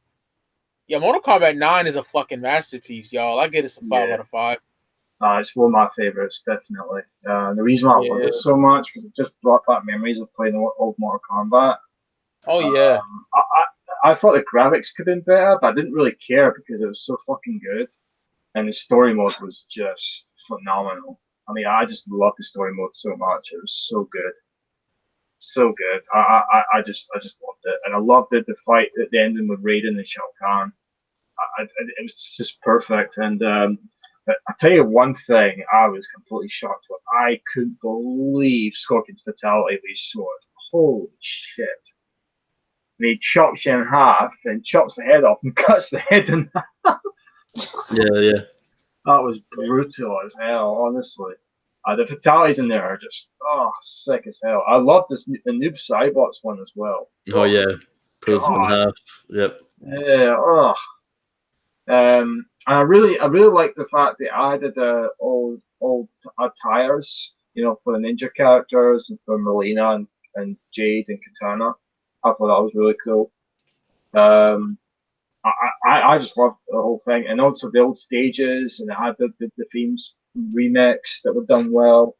Yeah, Mortal Kombat 9 is a fucking masterpiece, y'all. I get it a 5 out of 5. It's one of my favorites, definitely. The reason why I love it so much because it just brought back memories of playing old Mortal Kombat. Oh, yeah. I thought the graphics could have been better, but I didn't really care because it was so fucking good. And the story mode was just phenomenal. I mean, I just loved the story mode so much. It was so good. So good. I just loved it. And I loved the fight at the ending with Raiden and Shao Kahn. It was just perfect. And I tell you one thing, I was completely shocked with. I couldn't believe Scorpion's fatality with his sword. Holy shit. And he chops you in half and chops the head off and cuts the head in half. Yeah. That was brutal as hell, honestly. The fatalities in there are just sick as hell. I love the Noob Cybots one as well. Oh yeah, pulls him in half. Yep. Yeah. I really like the fact that I added old attires, for the ninja characters and for Melina and Jade and Katana. I thought that was really cool. I just love the whole thing, and also the old stages, and it had the themes remix that were done well.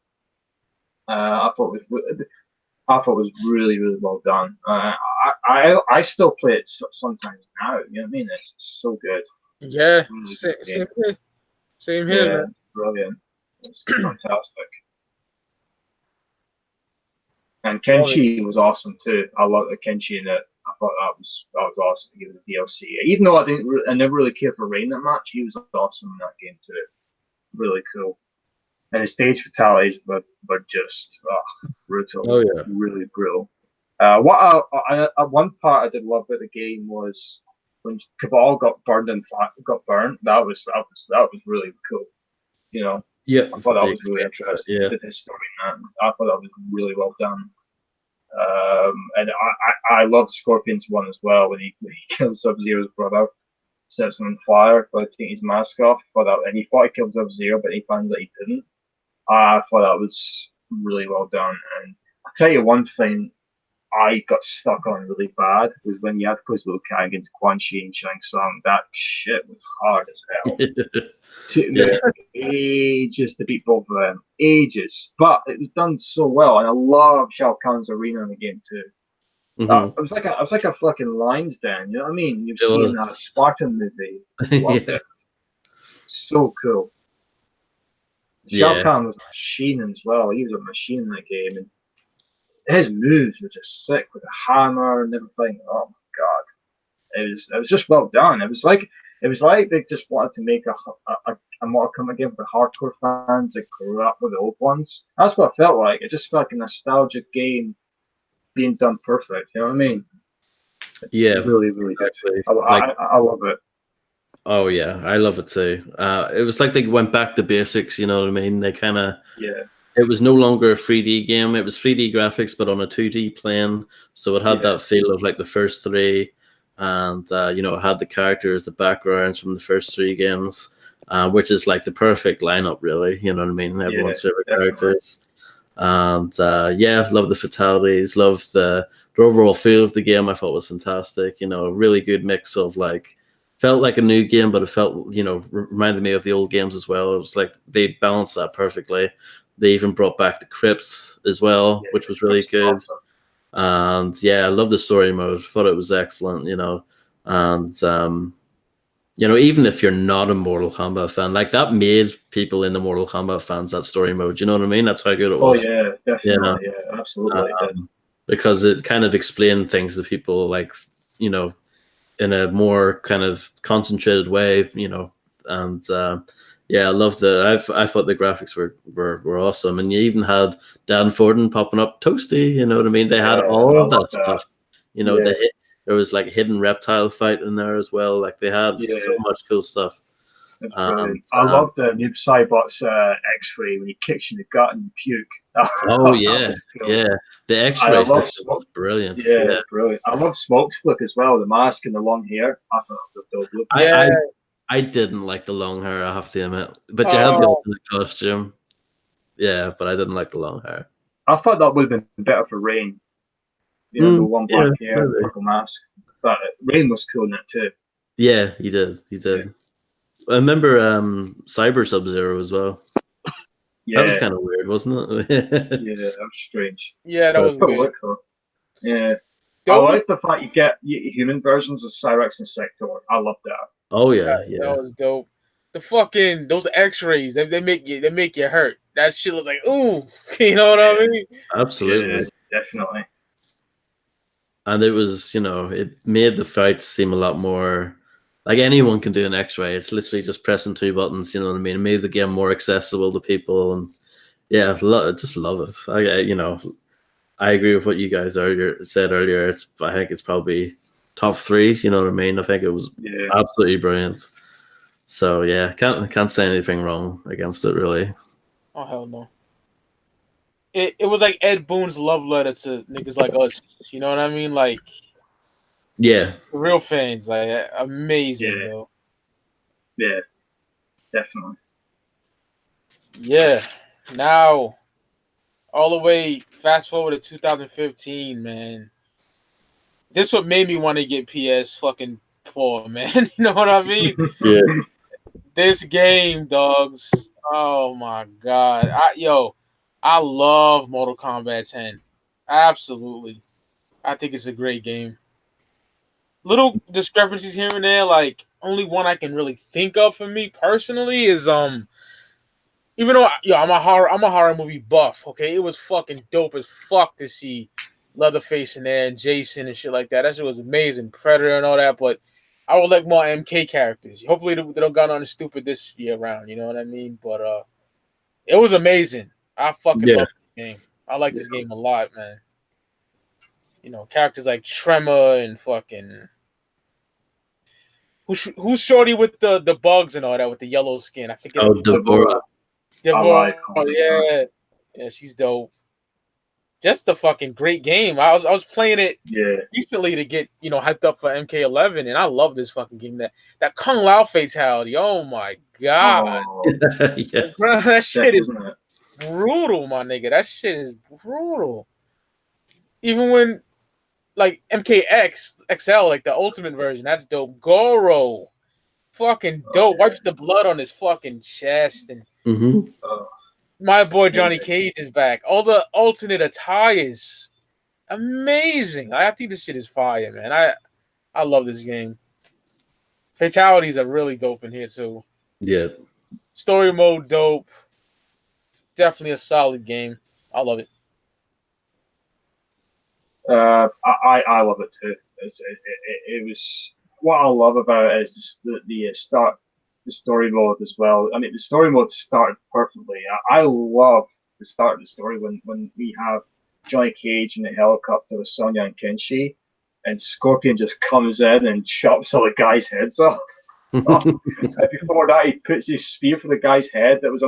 I thought it was really, really well done. I still play it sometimes now. You know what I mean? It's so good. Yeah, Really same, good game. here. Same here, Yeah, man. brilliant. It's fantastic. And Kenshi was awesome too. I love the Kenshi in it. I thought that was awesome to give it the DLC. Even though I never really cared for Raiden that much, he was awesome in that game too. Really cool. And his stage fatalities were just brutal. Oh yeah, really brutal. One part I did love about the game was when Cabal got burned. That was really cool. You know, yeah. I thought that was really interesting. Yeah, The story in that. I thought that was really well done. And I love Scorpion's one as well when he kills Sub-Zero's brother, sets him on fire by taking his mask off. And he thought he killed Sub-Zero, but he found that he didn't. I thought that was really well done. And I'll tell you one thing I got stuck on really bad was when you had to play Liu Kang against Quan Chi and Shang Tsung. That shit was hard as hell. Took ages to beat both of them. Ages. But it was done so well. And I love Shao Kahn's arena in the game too. It was like a fucking lion's den, you know what I mean? You've seen that Spartan movie. Loved it. So cool. Shao Kahn was a machine as well. He was a machine in that game, and his moves were just sick with the hammer and everything. Oh my god, it was just well done. It was like they just wanted to make a Mortal Kombat game for hardcore fans that grew up with the old ones. That's what it felt like. It just felt like a nostalgic game being done perfect. You know what I mean? Yeah, really, really good. I love it. Oh yeah, I love it too. It was like they went back to basics. You know what I mean? They kind of It was no longer a 3D game. It was 3D graphics, but on a 2D plane. So it had that feel of like the first three, and it had the characters, the backgrounds from the first three games, which is like the perfect lineup, really. You know what I mean? Everyone's favorite characters. And love the fatalities, love the overall feel of the game. I thought was fantastic. A really good mix of like. Felt like a new game, but it felt, reminded me of the old games as well. It was like they balanced that perfectly. They even brought back the crypts as well, which was really good. Awesome. And I love the story mode. Thought it was excellent, And even if you're not a Mortal Kombat fan, like that made people in the Mortal Kombat fans that story mode. You know what I mean? That's how good it was. Oh yeah, definitely. Yeah, absolutely. Because it kind of explained things to people, like in a more kind of concentrated way, and I loved it. I thought the graphics were awesome, and you even had Dan Forden popping up Toasty. You know what I mean? They had all of that stuff. There was like a hidden reptile fight in there as well. Like they had so much cool stuff. I love the Noob Saibot's X-ray when he kicks you in the gut and you puke. Oh yeah, cool. The X-ray was brilliant. Yeah, brilliant. I love Smoke's look as well. The mask and the long hair. I thought it was a dope look. I didn't like the long hair, I have to admit. But you had the ultimate costume. Yeah, but I didn't like the long hair. I thought that would have been better for Rain. The one black hair, the purple mask. But Rain was cool in that too. Yeah, he did. Yeah. I remember Cyber Sub-Zero as well. Yeah. That was kind of weird, wasn't it? Yeah, that was strange. Yeah, that was weird. Yeah. I like the fact you get human versions of Cyrex and Sector. I love that. Oh yeah. That was dope. The fucking those X-rays, they make you hurt. That shit was like, ooh, you know what I mean? Absolutely. Yeah, definitely. And it was, it made the fights seem a lot more like anyone can do an X-ray. It's literally just pressing two buttons. You know what I mean? It made the game more accessible to people, and just love it. I agree with what you guys said earlier. I think it's probably top 3. You know what I mean? I think it was absolutely brilliant. So can't say anything wrong against it, really. Oh hell no! It was like Ed Boon's love letter to niggas like us. You know what I mean? Like. Yeah. Real fans, like amazing, though. Yeah, definitely. Yeah. Now, all the way fast forward to 2015, man. This what made me want to get PS fucking 4, man. You know what I mean? Yeah. This game, dogs. Oh my god. I love Mortal Kombat 10. Absolutely. I think it's a great game. Little discrepancies here and there, like only one I can really think of for me personally is even though I'm a horror movie buff, okay? It was fucking dope as fuck to see Leatherface in there and Jason and shit like that. That shit was amazing. Predator and all that, but I would like more MK characters. Hopefully they don't got nothing stupid this year around, you know what I mean? But it was amazing. I fucking love this game. I like this game a lot, man. You know, characters like Tremor and fucking who's shorty with the bugs and all that with the yellow skin. I forget. Oh, Deborah. Deborah, yeah, she's dope. Just a fucking great game. I was playing it recently to get hyped up for MK11, and I love this fucking game. That Kung Lao fatality. Oh my god, that shit is brutal, my nigga. That shit is brutal. Even when like MKX XL, like the ultimate version, that's dope. Goro, fucking dope. Wipes the blood on his fucking chest and. My boy Johnny Cage is back. All the alternate attires, amazing. I think this shit is fire, man. I love this game. Fatalities are really dope in here too. Yeah. Story mode dope. Definitely a solid game. I love it. I love it too. It was what I love about it is the story mode as well. I mean, the story mode started perfectly. I love the start of the story when we have Johnny Cage in the helicopter with Sonya and Kenshi, and Scorpion just comes in and chops all the guys' heads off. Before that, he puts his spear for the guy's head that was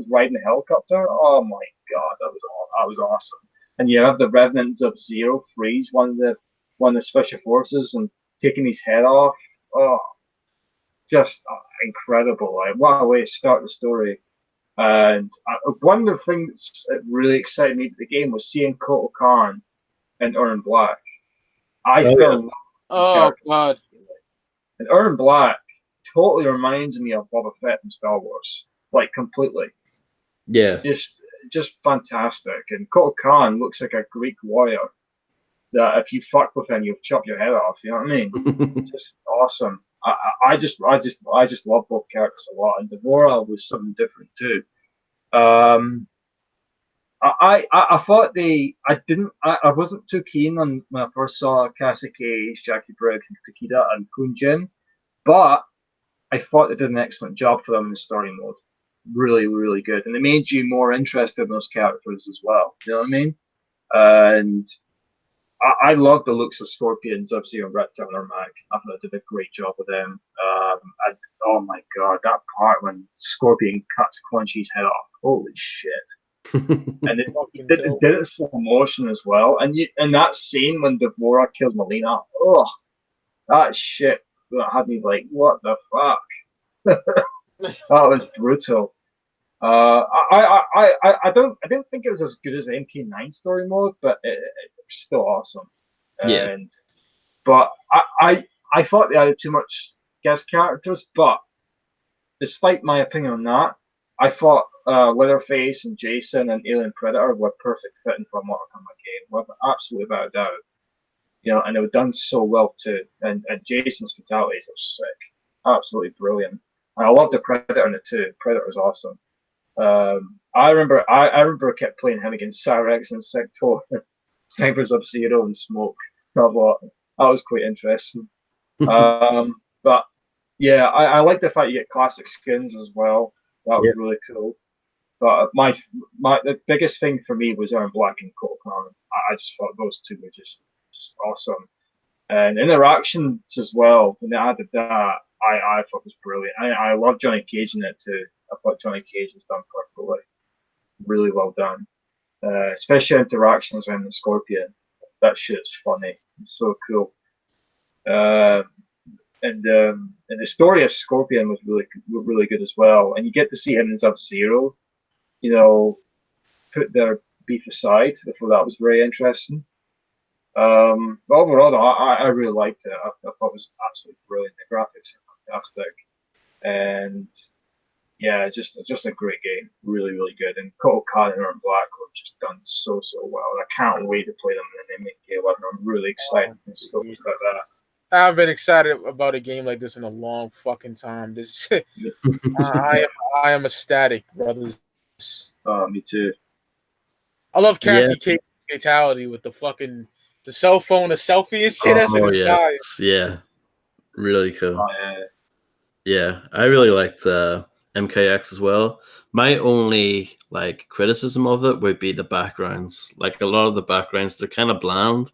riding the helicopter. Oh my god, that was awesome. And you have the Revenant Sub-Zero freeze one of the special forces and taking his head off. Oh, just incredible! Like, what a way to start the story. And one of the things that really excited me about the game was seeing Kotal Kahn and Erron Black. I fell in love with Oh god! And Erron Black totally reminds me of Boba Fett from Star Wars, like completely. Yeah. Just fantastic. And Kotal Kahn looks like a Greek warrior that if you fuck with him, you'll chop your head off. You know what I mean? Just awesome. I just love both characters a lot, and Deborah was something different too. I thought I wasn't too keen on when I first saw Cassie Cage, Jackie Briggs, Takeda, and Kunjin, but I thought they did an excellent job for them in the story mode. Really, really good, and they made you more interested in those characters as well. You know what I mean? And I love the looks of Scorpion, Sub-Zero, and Reptile and Ermac. I thought they did a great job with them. Oh my god, that part when Scorpion cuts Quan Chi's head off. Holy shit. And it did it in slow motion as well. And that scene when Deborah killed Melina, oh, that shit that had me like, what the fuck? That was brutal. I didn't think it was as good as the MK9 story mode, but it was still awesome. Yeah. But I thought they added too much guest characters, but despite my opinion on that, I thought Leatherface and Jason and Alien Predator were perfect fitting for a Mortal Kombat game, absolutely without a doubt. You know, and they were done so well too. And Jason's fatalities are sick, absolutely brilliant. And I love the Predator in it too. Predator was awesome. I remember I kept playing him against Cyrex and Sector, Snipers Sub-Zero and Smoke. That was quite interesting. But yeah, I like the fact you get classic skins as well. That was really cool. But the biggest thing for me was Erron Black and Kotal Kahn. I just thought those two were just awesome. And interactions as well, when they added that, I thought was brilliant. I love Johnny Cage in it too. I thought Johnny Cage was done perfectly. Really well done. Especially interactions with the Scorpion. That shit's funny. It's so cool. And the story of Scorpion was really good as well. And you get to see him in Sub-Zero, you know, put their beef aside. I thought that was very interesting. But overall, I really liked it. I thought it was absolutely brilliant. The graphics are fantastic, and Yeah, just a great game. Really, really good. And Kotal Kahn and Black were just done so well. I can't wait to play them in MK11. I'm really excited and stoked about that. I've been excited about a game like this in a long fucking time. This, I am ecstatic, brothers. Me too. I love Cassie Cage's fatality with the cell phone, the selfie and shit. That shit is fire. Yeah, really cool. Oh, yeah, I really liked MKX as well. My only criticism of it would be the backgrounds. Like a lot of the backgrounds, they're kind of bland.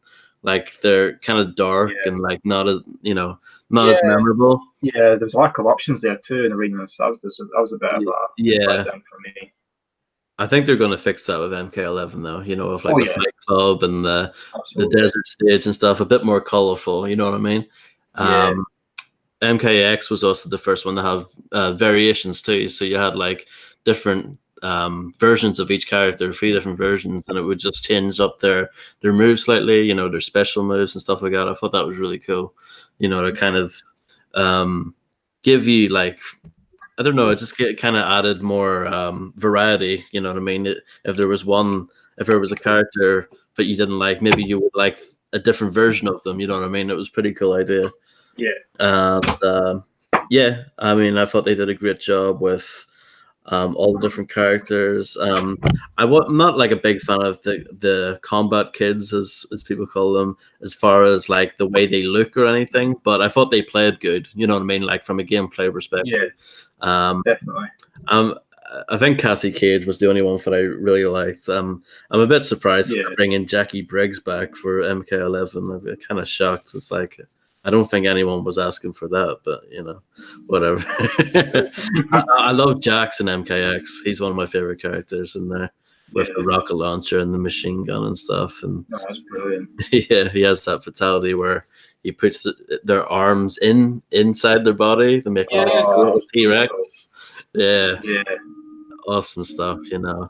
Like they're kind of dark and not as as memorable. Yeah, there's a lack of options there too in the Raiden. That was a bit of a letdown for me. I think they're going to fix that with MK11 though. With the Fight Club and the desert stage and stuff, a bit more colorful. You know what I mean? MKX was also the first one to have variations too. So you had different versions of each character, 3 different versions, and it would just change up their moves slightly, their special moves and stuff like that. I thought that was really cool, to kind of give you I don't know, it just kind of added more variety, you know what I mean? If there was a character that you didn't like, maybe you would like a different version of them, you know what I mean? It was a pretty cool idea. Yeah. And I mean, I thought they did a great job with all the different characters. I'm not a big fan of the combat kids, as people call them, as far as the way they look or anything, but I thought they played good, you know what I mean? From a gameplay perspective. Yeah, definitely. I think Cassie Cage was the only one that I really liked. I'm a bit surprised that they're bringing Jackie Briggs back for MK11. I'm kind of shocked. It's I don't think anyone was asking for that, but whatever. I love Jax in MKX. He's one of my favorite characters in there with the rocket launcher and the machine gun and stuff. And that's brilliant. Yeah, he has that fatality where he puts their arms inside their body to make a little T-Rex. Yeah, awesome stuff.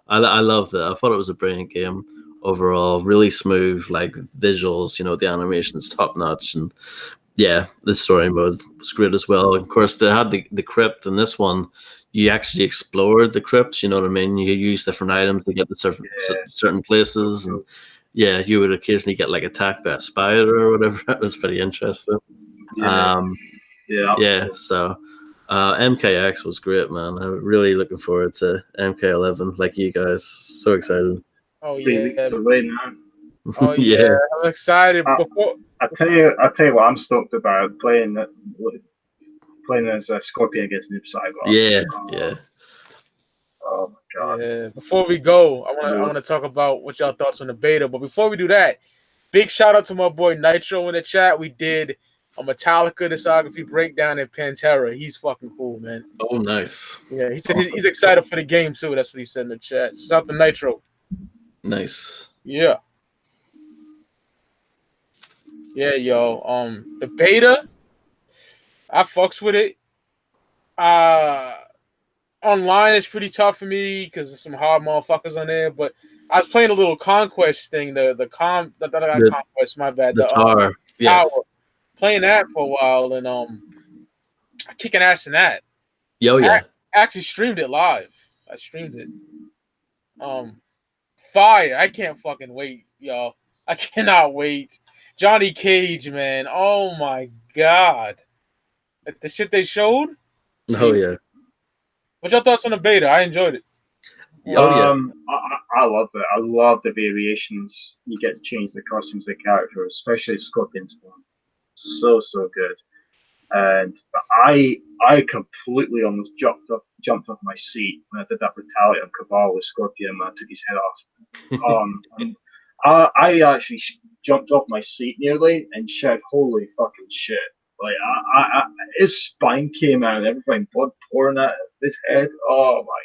I loved it. I thought it was a brilliant game overall. Really smooth, visuals. The animation's top notch, and the story mode was great as well. Of course, they had the crypt, and this one you actually explored the crypt. You know what I mean? You use different items to get to certain places, and you would occasionally get attacked by a spider or whatever. It was pretty interesting. So MKX was great, man. I'm really looking forward to MK11, like you guys. So excited. Oh yeah, man. Oh yeah, I'm excited. I tell you what, I'm stoked about playing as Scorpion against Noob Saibot. Yeah. Oh my god. Yeah. Before we go, I want to talk about what y'all thoughts on the beta. But before we do that, big shout out to my boy Nitro in the chat. We did a Metallica discography breakdown in Pantera. He's fucking cool, man. Oh, nice. Yeah, he said he's excited for the game too. That's what he said in the chat. Shout out to Nitro. Nice. Yeah. Yeah, yo. The beta, I fucks with it. Online is pretty tough for me because there's some hard motherfuckers on there. But I was playing a little conquest thing. Conquest. My bad. The tower. Tower. Playing that for a while and kicking ass in that. Yo, yeah. I actually streamed it live. I streamed it. Fire! I can't fucking wait, y'all. I cannot wait. Johnny Cage, man. Oh my god. The shit they showed? Oh yeah. What's your thoughts on the beta? I enjoyed it. Oh yeah. I love it. I love the variations. You get to change the costumes of the characters, especially Scorpion's one. So good. And I completely almost jumped off my seat when I did that brutality on Cabal with Scorpion when I took his head off. I actually jumped off my seat nearly and said, "Holy fucking shit!" His spine came out and everything, blood pouring out of his head. Oh my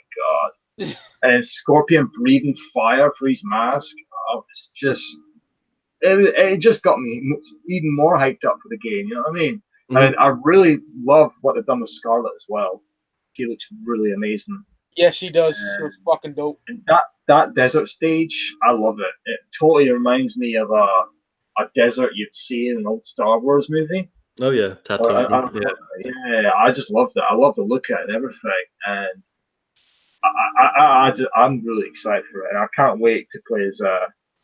god! And Scorpion breathing fire through his mask. Oh, it's just it just got me even more hyped up for the game. You know what I mean? Mm-hmm. And I really love what they've done with Scarlet as well. She looks really amazing. Yeah, she does. She looks fucking dope. And that desert stage, I love it. It totally reminds me of a desert you'd see in an old Star Wars movie. Oh yeah, Tatooine. I just loved it. I love the look at it and everything. And I'm really excited for it. And I can't wait to play as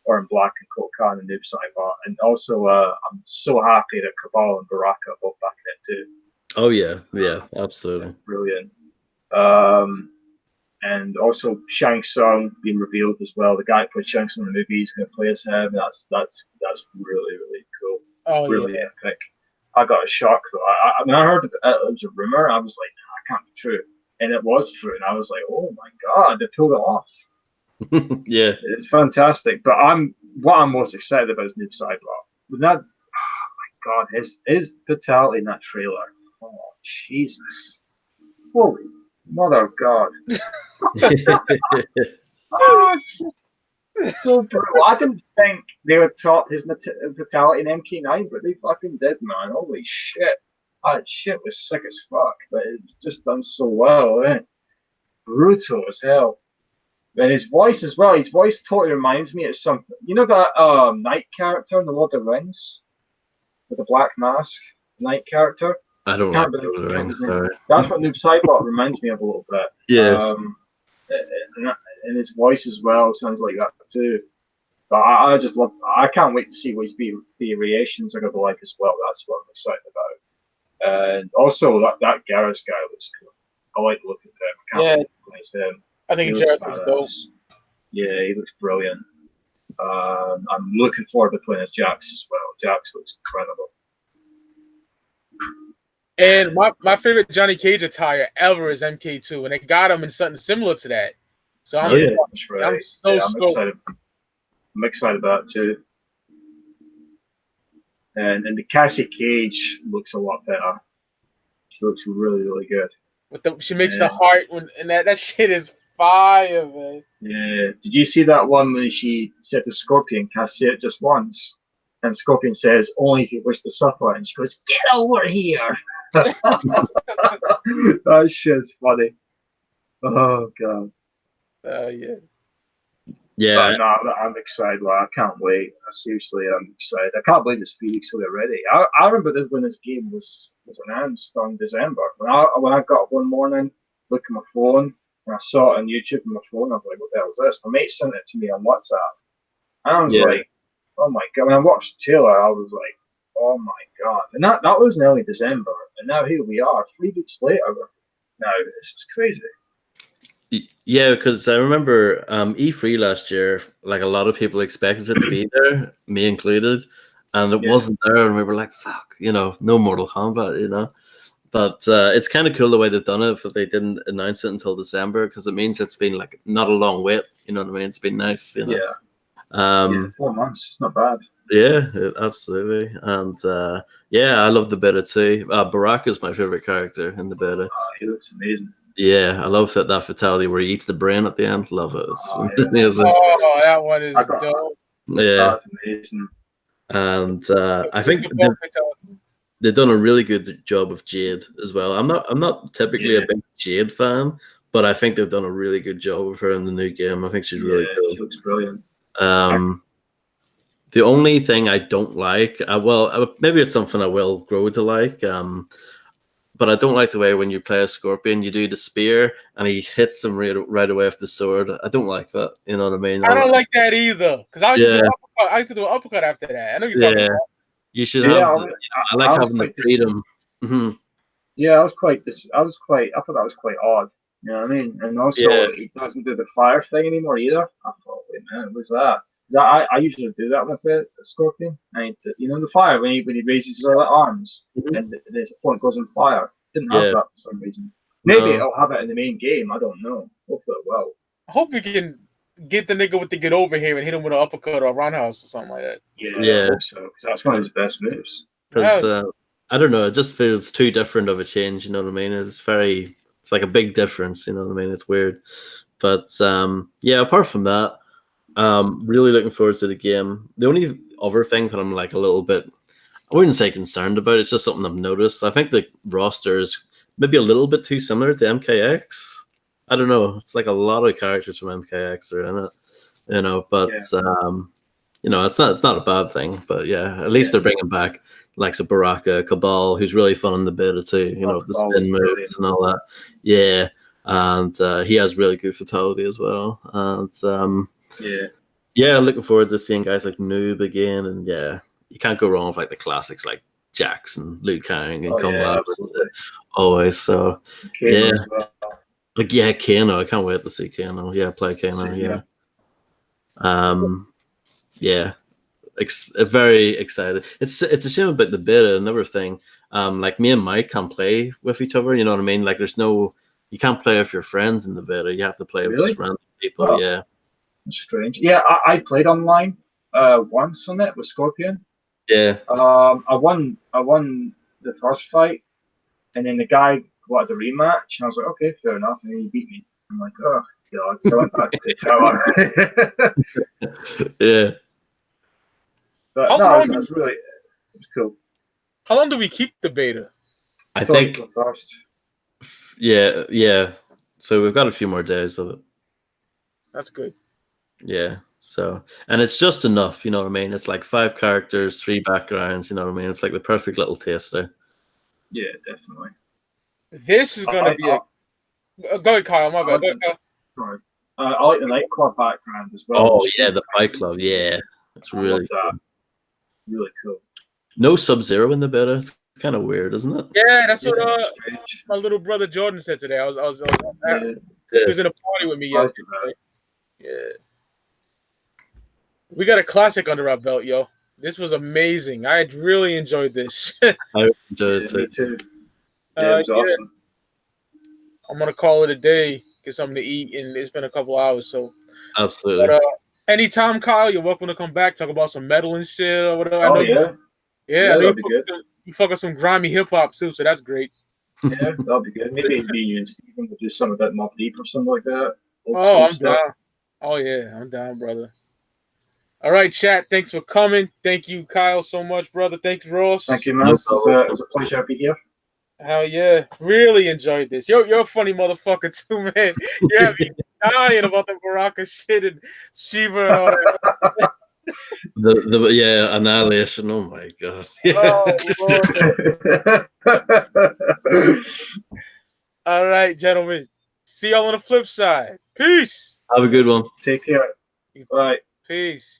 Orin Black and Shao Kahn and Noob Saibot. And also, I'm so happy that Cabal and Baraka are both back in it too. Oh yeah, absolutely. Brilliant. And also Shang Tsung being revealed as well. The guy who played Shang Tsung in the movie is going to play as him. That's really, really cool. Oh, really epic. I got a shock though. I mean, I heard it was a rumor. I was like, nah, it can't be true. And it was true. And I was like, oh my God, they pulled it off. Yeah. It's fantastic. But what I'm most excited about is Noob Saibot. But that, oh my God, his fatality in that trailer. Oh, Jesus. Holy mother of God. Oh, so brutal. I didn't think they would top his fatality in MK9, but they fucking did, man. Holy shit. That shit was sick as fuck, but it was just done so well, eh? Brutal as hell. And his voice as well, his voice totally reminds me of something. You know that Knight character in The Lord of the Rings? With the black mask? Knight character? I don't like Lord of the Rings, sorry. That's what Noob Saibot reminds me of a little bit. Yeah. And his voice as well sounds like that too. But I just love. I can't wait to see what his variations are going to be like as well. That's what I'm excited about. And also that Garrus guy looks cool. I like the look of him. I can't wait to play him. I think Garrus looks dope. Yeah, he looks brilliant. I'm looking forward to playing as Jax as well. Jax looks incredible. And my favorite Johnny Cage attire ever is MK2, and they got him in something similar to that. So I'm excited. I'm excited about it too. And the Cassie Cage looks a lot better. She looks really, really good. She makes the heart and that shit is fire, man. Yeah. Did you see that one when she said to Scorpion, "Can I say it just once?" And Scorpion says, "Only if you wish to suffer." And she goes, "Get over here." That shit's funny. Oh God. Yeah. Yeah. No, I'm excited. Like, I can't wait. Seriously, I'm excited. I can't believe it's 3 weeks away already. I remember this when this game was announced on December. When I got up one morning, looked at my phone, and I saw it on YouTube on my phone. I was like, "What the hell is this?" My mate sent it to me on WhatsApp, and I was like, "Oh my God!" When I watched the trailer, I was like, "Oh my God!" And that was in early December, and now here we are, 3 weeks later. Now this is crazy. Yeah, because I remember E3 last year, like a lot of people expected it to be there, me included, and it wasn't there, and we were like, "Fuck," no Mortal Kombat, But it's kind of cool the way they've done it, but they didn't announce it until December because it means it's been like not a long wait. You know what I mean? It's been nice. Yeah. 4 months. It's not bad. Yeah, absolutely. And I love the beta too. Baraka is my favorite character in the beta. Oh, he looks amazing. Yeah, I love that fatality where he eats the brain at the end. Love it. That one is dope. Yeah, that's amazing. And I think they've done a really good job of Jade as well. I'm not typically a big Jade fan, but I think they've done a really good job of her in the new game. I think she's really cool. She looks brilliant. The only thing I don't like, maybe it's something I will grow to like, but I don't like the way when you play a Scorpion, you do the spear and he hits him right away with the sword. I don't like that. You know what I mean? I don't like that either. Because I like to do an uppercut after that. I know you're talking about. You should have. I like having the freedom. Mm-hmm. Yeah, I thought that was quite odd. You know what I mean? And also, he doesn't do the fire thing anymore either. I thought, wait a minute, what's that? I usually do that with the Scorpion. The fire when he raises his arms and the opponent goes on fire. Didn't have that for some reason. Maybe I'll have it in the main game. I don't know. Hopefully it will. I hope we can get the nigga with the get over here and hit him with an uppercut or a roundhouse or something like that. Yeah. I hope so, because that's one of his best moves. Because I don't know, it just feels too different of a change. You know what I mean? It's like a big difference. You know what I mean? It's weird, but apart from that. Really looking forward to the game. The only other thing that I'm like a little bit, I wouldn't say concerned about, it's just something I've noticed. I think the roster is maybe a little bit too similar to MKX. I don't know. It's like a lot of characters from MKX are in it, but it's not a bad thing. But at least they're bringing back like Baraka, Cabal, who's really fun in the beta too. The spin moves and all that. Yeah. and he has really good fatality as well. And Yeah. looking forward to seeing guys like Noob again, and you can't go wrong with like the classics like Jax and Liu Kang and Kung Lao always. So Kano as well. like Kano, I can't wait to see Kano. Play Kano. Very excited. It's a shame about the beta. Another thing, like me and Mike can't play with each other. You know what I mean? Like you can't play with your friends in the beta. You have to play with just random people. Oh. Yeah. Strange. Yeah, I played online once on it with Scorpion. Yeah. I won the first fight, and then the guy wanted a rematch, and I was like, okay, fair enough, and then he beat me. I'm like, oh god, so I went back to the tower. Yeah. But How no, long it was cool. How long do we keep the beta? I think first. Yeah. So we've got a few more days of it. That's good. Yeah. So, and it's just enough, you know what I mean? It's like 5 characters, 3 backgrounds, you know what I mean? It's like the perfect little taster. Yeah, definitely. This is gonna be a. Go ahead, Kyle. My bad. Go ahead, Kyle. Sorry. I like the nightclub background as well. Oh yeah, the Fight Club. Yeah, it's really cool. Really cool. No Sub-Zero in the beta. It's kind of weird, isn't it? Yeah, that's what my little brother Jordan said today. He was in a party with me yesterday. Yeah. We got a classic under our belt, yo. This was amazing. I really enjoyed this. I enjoyed it me too. Yeah, it was awesome. I'm gonna call it a day, get something to eat, and it's been a couple hours. So absolutely. But anytime, Kyle, you're welcome to come back, talk about some metal and shit or whatever. I know that'd be good. You fuck with some grimy hip hop too, so that's great. Yeah, that'll be good. Maybe you and Steven will do something about Mob Deep or something like that. I'm down. Oh yeah, I'm down, brother. All right, chat. Thanks for coming. Thank you, Kyle, so much, brother. Thanks, Ross. Thank you, man. It was a pleasure to be here. Hell yeah. Really enjoyed this. You're a funny motherfucker too, man. You have me dying about the Baraka shit and Shiva and all that. the Annihilation. Oh my god. Oh, all right, gentlemen. See y'all on the flip side. Peace. Have a good one. Take care. Bye. Peace.